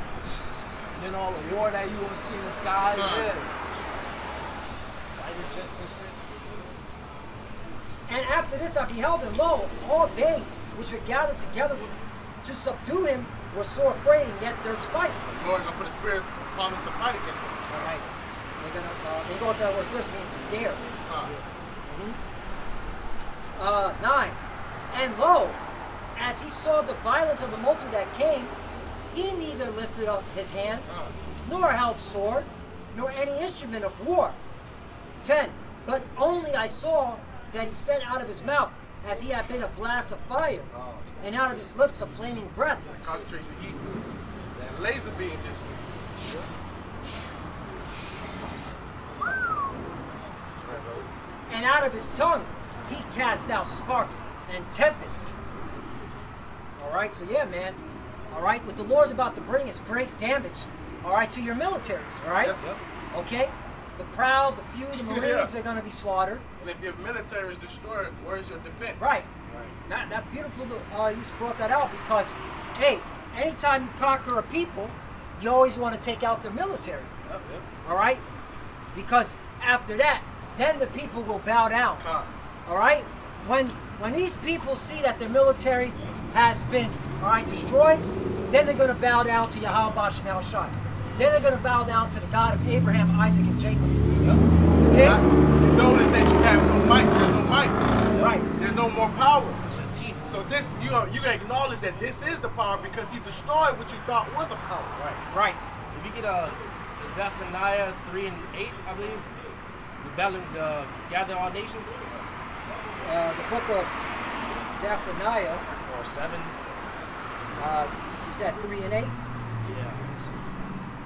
Then all the war that you will see in the sky. Yeah. Fighter jets and shit. And after this I beheld, and lo, all they which were gathered together to subdue him were sore afraid, and yet there's fight. The Lord gonna put a spirit upon them to fight against him. All right. They're gonna they go into that word first, means to dare. 9. And lo, as he saw the violence of the multitude that came, he neither lifted up his hand, nor held sword, nor any instrument of war. 10. But only I saw that he sent out of his mouth, as he had been a blast of fire, and out of his lips a flaming breath. Concentration heat. That laser beam just. And out of his tongue he cast out sparks and tempests. All right, so yeah, man. All right, what the Lord's about to bring is great damage. All right, to your militaries. All right. Yep. Okay. The proud, the few, the Marines are going to be slaughtered. And if your military is destroyed, where's your defense? Right. That beautiful. You just brought that out because, hey, anytime you conquer a people, you always want to take out their military. All right. Because after that, then the people will bow down. All right. When these people see that their military has been destroyed, then they're going to bow down to Yahweh Bashem El Shai. Then they're going to bow down to the God of Abraham, Isaac, and Jacob. Okay? You notice that you have no might. There's no might. Right. There's no more power. So this, you acknowledge that this is the power because he destroyed what you thought was a power. Right. If you get Zephaniah 3 and 8, I believe, gather all nations. The book of Zephaniah. Or 7. You said 3 and 8. Yeah.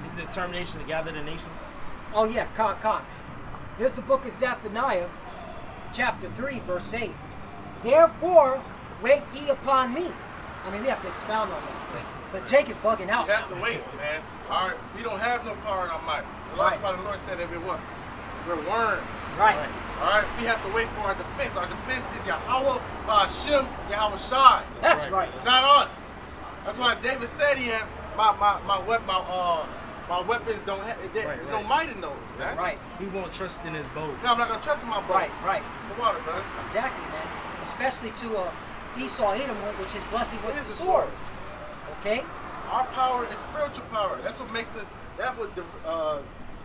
Is the determination to gather the nations? Oh yeah, con. There's the book of Zephaniah, chapter 3, verse 8. Therefore, wait ye upon me. I mean, we have to expound on that. Because Jake is bugging out. You have to wait, man. All right, we don't have no power in our might. That's why the Lord said that we're worms. Right. All right, we have to wait for our defense. Our defense is Yahweh, Hashem, Yahweh Shai. That's right. It's not us. That's why David said he had my weapons don't have. There's no might in those, man. Right. He won't trust in his bow. No, I'm not gonna trust in my bow. Right. The water, brother. Exactly, man. Especially to Esau Edom, which his blessing was the sword. Okay. Our power is spiritual power. That's what makes us. That would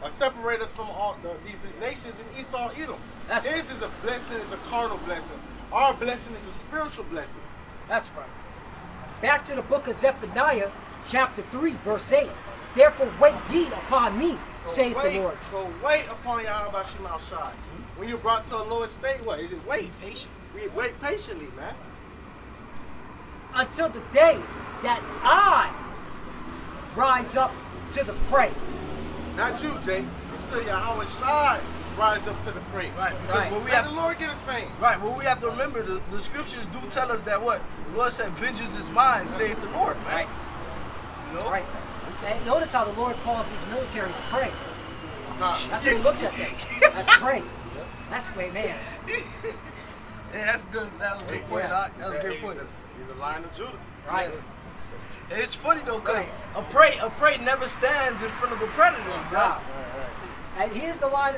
separate us from all these nations in Esau Edom. His is a blessing, is a carnal blessing. Our blessing is a spiritual blessing. That's right. Back to the book of Zephaniah, chapter 3, verse 8. Therefore wait ye upon me, saith the Lord. So wait upon Yahweh Bashem El Shai. When you're brought to a lower state, what is it? Wait patient. We wait patiently, man. Until the day that I rise up to the prey. Not you, Jake. Until Yahweh Shai rise up to the prey. Right. Right. When we Let have, the Lord get his fame. right. What we have to remember, the scriptures do tell us that what? The Lord said, vengeance is mine, saith the Lord, man. Right. You know? That's right. And notice how the Lord calls these militaries prey. That's what he looks at them. That's prey. That's the way, man. Yeah, that's good. That was a good point, Yeah. Doc. That was a good point. He's a lion of Judah. Right. And it's funny though, cause Right. a prey never stands in front of a predator. Right. And here's the line,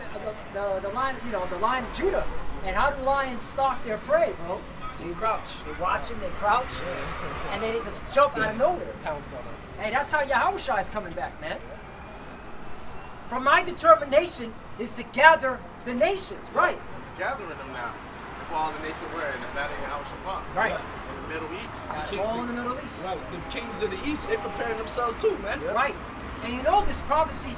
the line, the lion of Judah. And how do lions stalk their prey, bro? They crouch. They watch them, they crouch, and then they just jump out of nowhere. Pounce on them. Hey, that's how Yahweh Shai is coming back, man. For my determination is to gather the nations, right? He's gathering them now. That's why all the nations were in the valley of Yahweh Shabbat. Right. In the Middle East. All in the Middle East. Right. The kings of the east, they preparing themselves too, man. Yep. Right. And this prophecy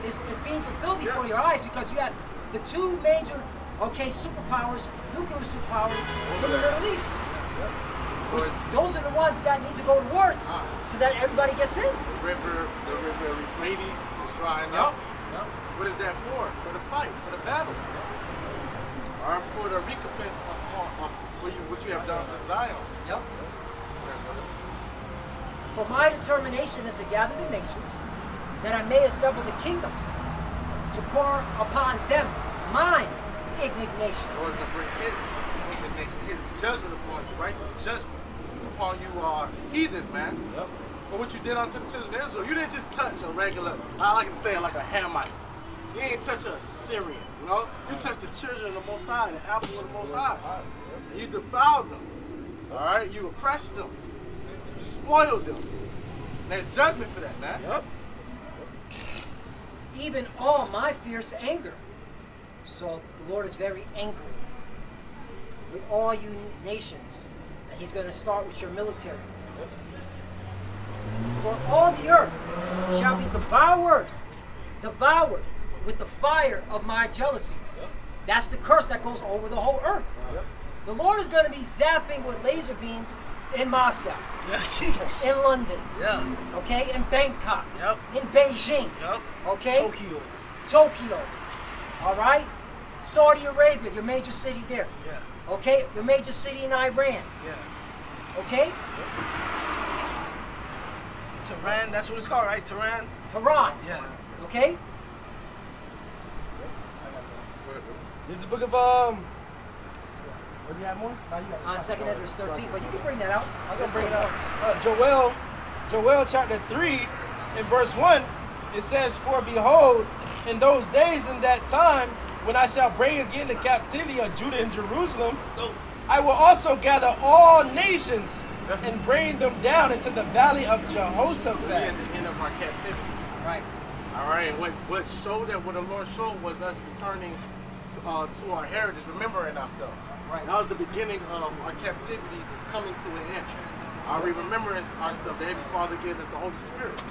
is being fulfilled before your eyes because you had the two major, superpowers, nuclear superpowers in the Middle East. Which those are the ones that need to go to war so that everybody gets in. The river Euphrates is drying up. What is that for? For the fight, for the battle. Or for the recompense of what you have done to Zion. Yep. For my determination is to gather the nations, that I may assemble the kingdoms. to pour upon them mine indignation. The Lord is going to bring his indignation, his judgment upon you, righteous judgment upon you heathens, man. Yep. For what you did unto the children of Israel. You didn't just touch a regular, I like to say it like a Hamite. You ain't touch an Assyrian, you know? You touched the children of the Most High, the apple of the Most High. And you defiled them, all right? You oppressed them. You spoiled them. There's judgment for that, man. Yep. Even all my fierce anger. So the Lord is very angry with all you nations. And he's going to start with your military. For all the earth shall be devoured with the fire of my jealousy. That's the curse that goes over the whole earth. The Lord is going to be zapping with laser beams in Moscow, Yes. in London, Yeah. okay, in Bangkok, Yep. in Beijing, Yep. okay, Tokyo, all right, Saudi Arabia, your major city there, Yeah. okay, your major city in Iran, Yeah. okay, Tehran, that's what it's called, right? Tehran? Tehran, Yeah. okay. This is the book of What do you have more? On 2nd Edwards 13, but you can bring that out. I'm gonna bring it up. Joel chapter 3 in verse 1, it says, "For behold, in those days in that time, when I shall bring again the captivity of Judah and Jerusalem, I will also gather all nations and bring them down into the valley of We Jehoshaphat." at the end of our captivity. Right. All right, and what showed that, what the Lord showed was us returning to our heritage, remembering ourselves. Right. That was the beginning of our captivity coming to an end. Are we remembering ourselves? The Heavenly Father gave us the Holy Spirit.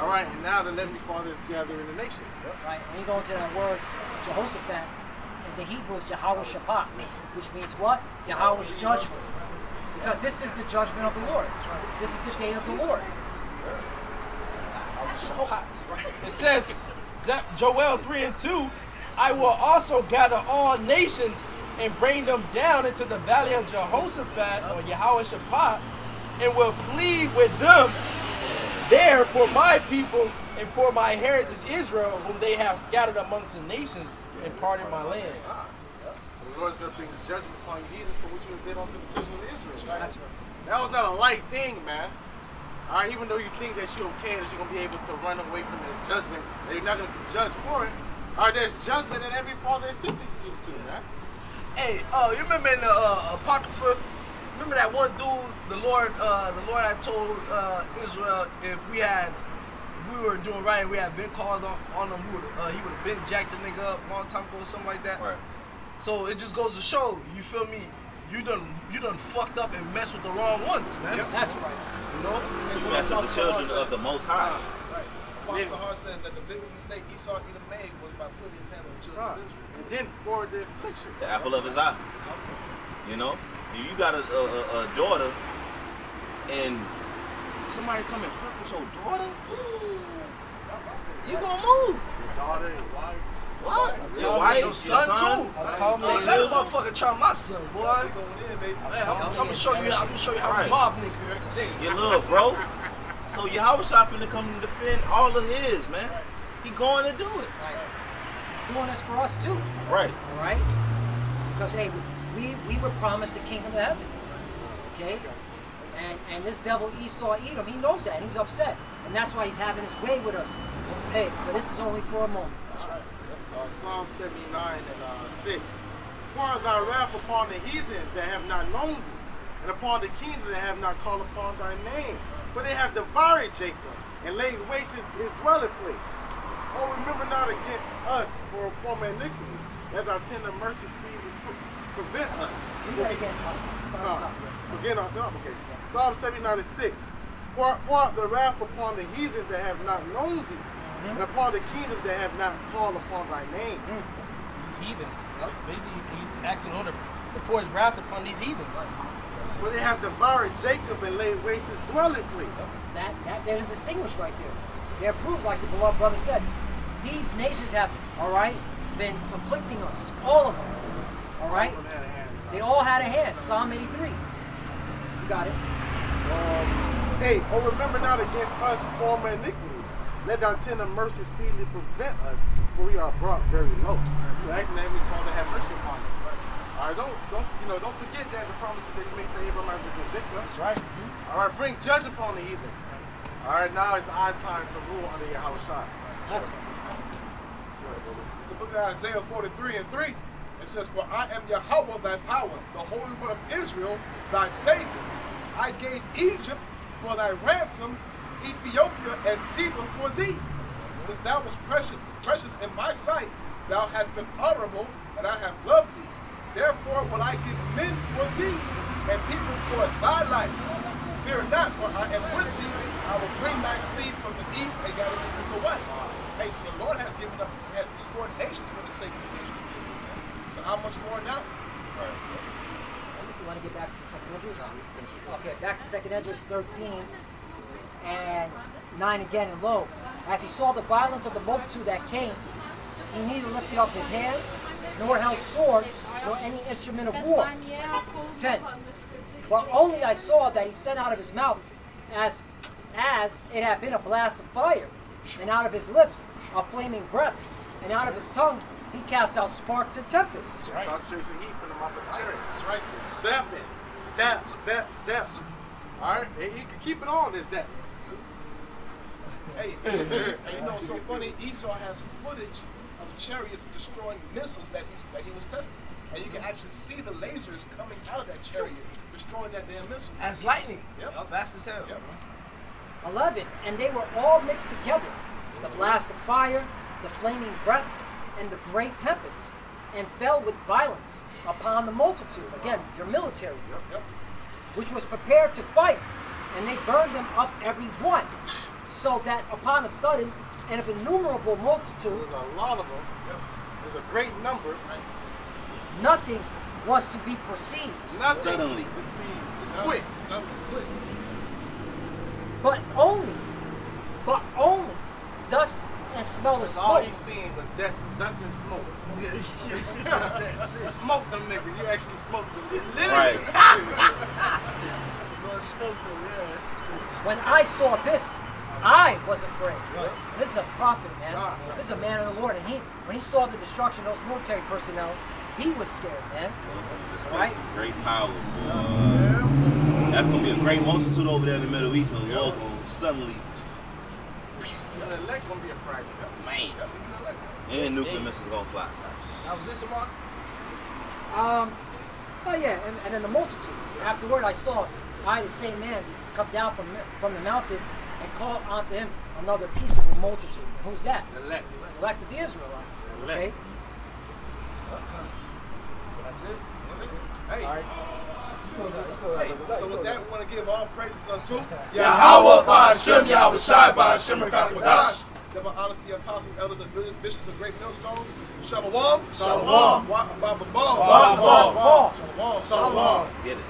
All right, and now the Heavenly Father is gathering the nations. Right. And you go into that word Jehoshaphat, in the Hebrew it's Yahweh Shabbat, which means what? Yahweh's judgment. Because this is the judgment of the Lord. This is the day of the Lord. It says, Joel 3 and 2, "I will also gather all nations and bring them down into the valley of Jehoshaphat," or Yahweh Shabbat, "and will plead with them there for my people and for my heritage Israel, whom they have scattered amongst the nations and parted my land." So the Lord's going to bring judgment upon you heathens for what you did unto the children of Israel. That's right. That was not a light thing, man. All right, even though you think that you're okay, that you're going to be able to run away from this judgment, that you're not going to be judged for it, all right, there's judgment that every father sentences you to, man. Hey, you remember in the Apocrypha? Remember that one dude, the Lord had told Israel if we were doing right and we had been called on him, he would have been jacked the nigga up a long time ago or something like that. Right. So it just goes to show, you feel me? You done fucked up and messed with the wrong ones, man. Yep. That's right. You know? You mess with the children of the Most High. Right. Apostle Hart says that the biggest mistake Esau Edom made was by putting his hand on the children of Israel. And then for the affliction. The apple of his eye. You know? If you got a daughter and somebody come and fuck with your daughter, you gonna move. Your daughter, your wife. What? Your Your wife, Your son, too. Come Hey, on, that motherfucker try my son, boy. Going in, baby. Man, I'm gonna show you how Right. we mob niggas today. your little bro. So Yahweh shopping to come and defend all of his, man. He going to do it. Right. He's doing this for us too. Right. All right? Because hey, we were promised the kingdom of heaven. Okay? And this devil Esau Edom, he knows that. He's upset. And that's why he's having his way with us. Hey, but this is only for a moment. Psalm 79 and 6. Pour out thy wrath upon the heathens that have not known thee, and upon the kings that have not called upon thy name. For they have devoured Jacob, and laid waste his dwelling place. Oh, remember not against us for former iniquities, that thy tender mercy speedily prevent us. Read that again. Start on top. Again on top, okay. Psalm 79 and 6. Pour out the wrath upon the heathens that have not known thee, and upon the kingdoms that have not called upon thy name. These heathens. Basically, he asking order to pour his wrath upon these heathens. For they have devoured Jacob and laid waste his dwelling place. That they're distinguished right there. They're proved, like the beloved brother said. These nations have, all right, been afflicting us. All of them. All right? They all had a hand. Psalm 83. You got it. 8. Oh, remember not against us former iniquities, Let thy tender mercy speedily prevent us, for we are brought very low. So asking the Heavenly Father to have mercy upon us. All right, don't forget that the promises that He made to Abraham, Isaac, and Jacob. That's right. All right, bring judgment upon the heathens. All right, now it's our time to rule under Yahweh Shai. That's It's the book of Isaiah 43:3. It says, "For I am Yahweh thy power, the Holy One of Israel, thy Savior. I gave Egypt for thy ransom, Ethiopia and Seba for thee. Since thou wast precious in my sight, thou hast been honorable, and I have loved thee. Therefore will I give men for thee, and people for thy life. Fear not, for I am with thee. I will bring thy seed from the east and gather it from the west." Hey, so the Lord has destroyed nations for the sake of the nation of Israel. So how much more now? You want to get back to 2nd Edges? Okay, back to 2nd Edges 13 and 9 again. And lo, as he saw the violence of the multitude that came, he neither lifted up his hand, nor held sword, nor any instrument of war. 10. But only I saw that he sent out of his mouth as it had been a blast of fire, and out of his lips a flaming breath, and out of his tongue he cast out sparks and tempests. That's right. Chasing heat from the mouth of the chariot. That's right. Just zapping. Zap, zap, zap. All right. And you can keep it on this zap. Hey, and you know what's so funny? Esau has footage of chariots destroying missiles that he was testing. And you can actually see the lasers coming out of that chariot, destroying that damn missile. As lightning. Yep. Fast as hell. Yep. 11. And they were all mixed together, the blast of fire, the flaming breath, and the great tempest, and fell with violence upon the multitude. Again, your military, Yep. which was prepared to fight, and they burned them up every one, so that upon a sudden and of innumerable multitude, There's a lot of them. Yep. There's a great number. Right? nothing was to be perceived. Nothing. Suddenly. Just quick. Something quick. But only dust and smell of All smoke. he seen was dust and smoke. Smoke them niggas. You actually smoked them niggas. Right. When I saw this, I was afraid. This is a prophet, man. Right. This is a man of the Lord. And when he saw the destruction of those military personnel, he was scared, man. This Right. makes some great power. That's gonna be a great multitude over there in the Middle East. So the Lord gonna suddenly, The elect gonna be a fragment. man, The elect. and nuclear missiles gonna fly. Now was this a mark? Oh yeah, and then the multitude. Afterward, I saw the same man come down from the mountain and call unto him another piece of the multitude. Who's that? The elect. The elect of the Israelites. The elect. Okay. So that's it. That's it. Hey. All right. Hey, so with that, we want to give all praises unto Yahweh, Ba'ashem, Yahweh Shai, Ba'ashem, Rakakwadash. Give our honor to the apostles, elders, and bishops of Great Millstone. Shalom. Shalom. Baba Baba. Shalom. Shalom. Let's get it.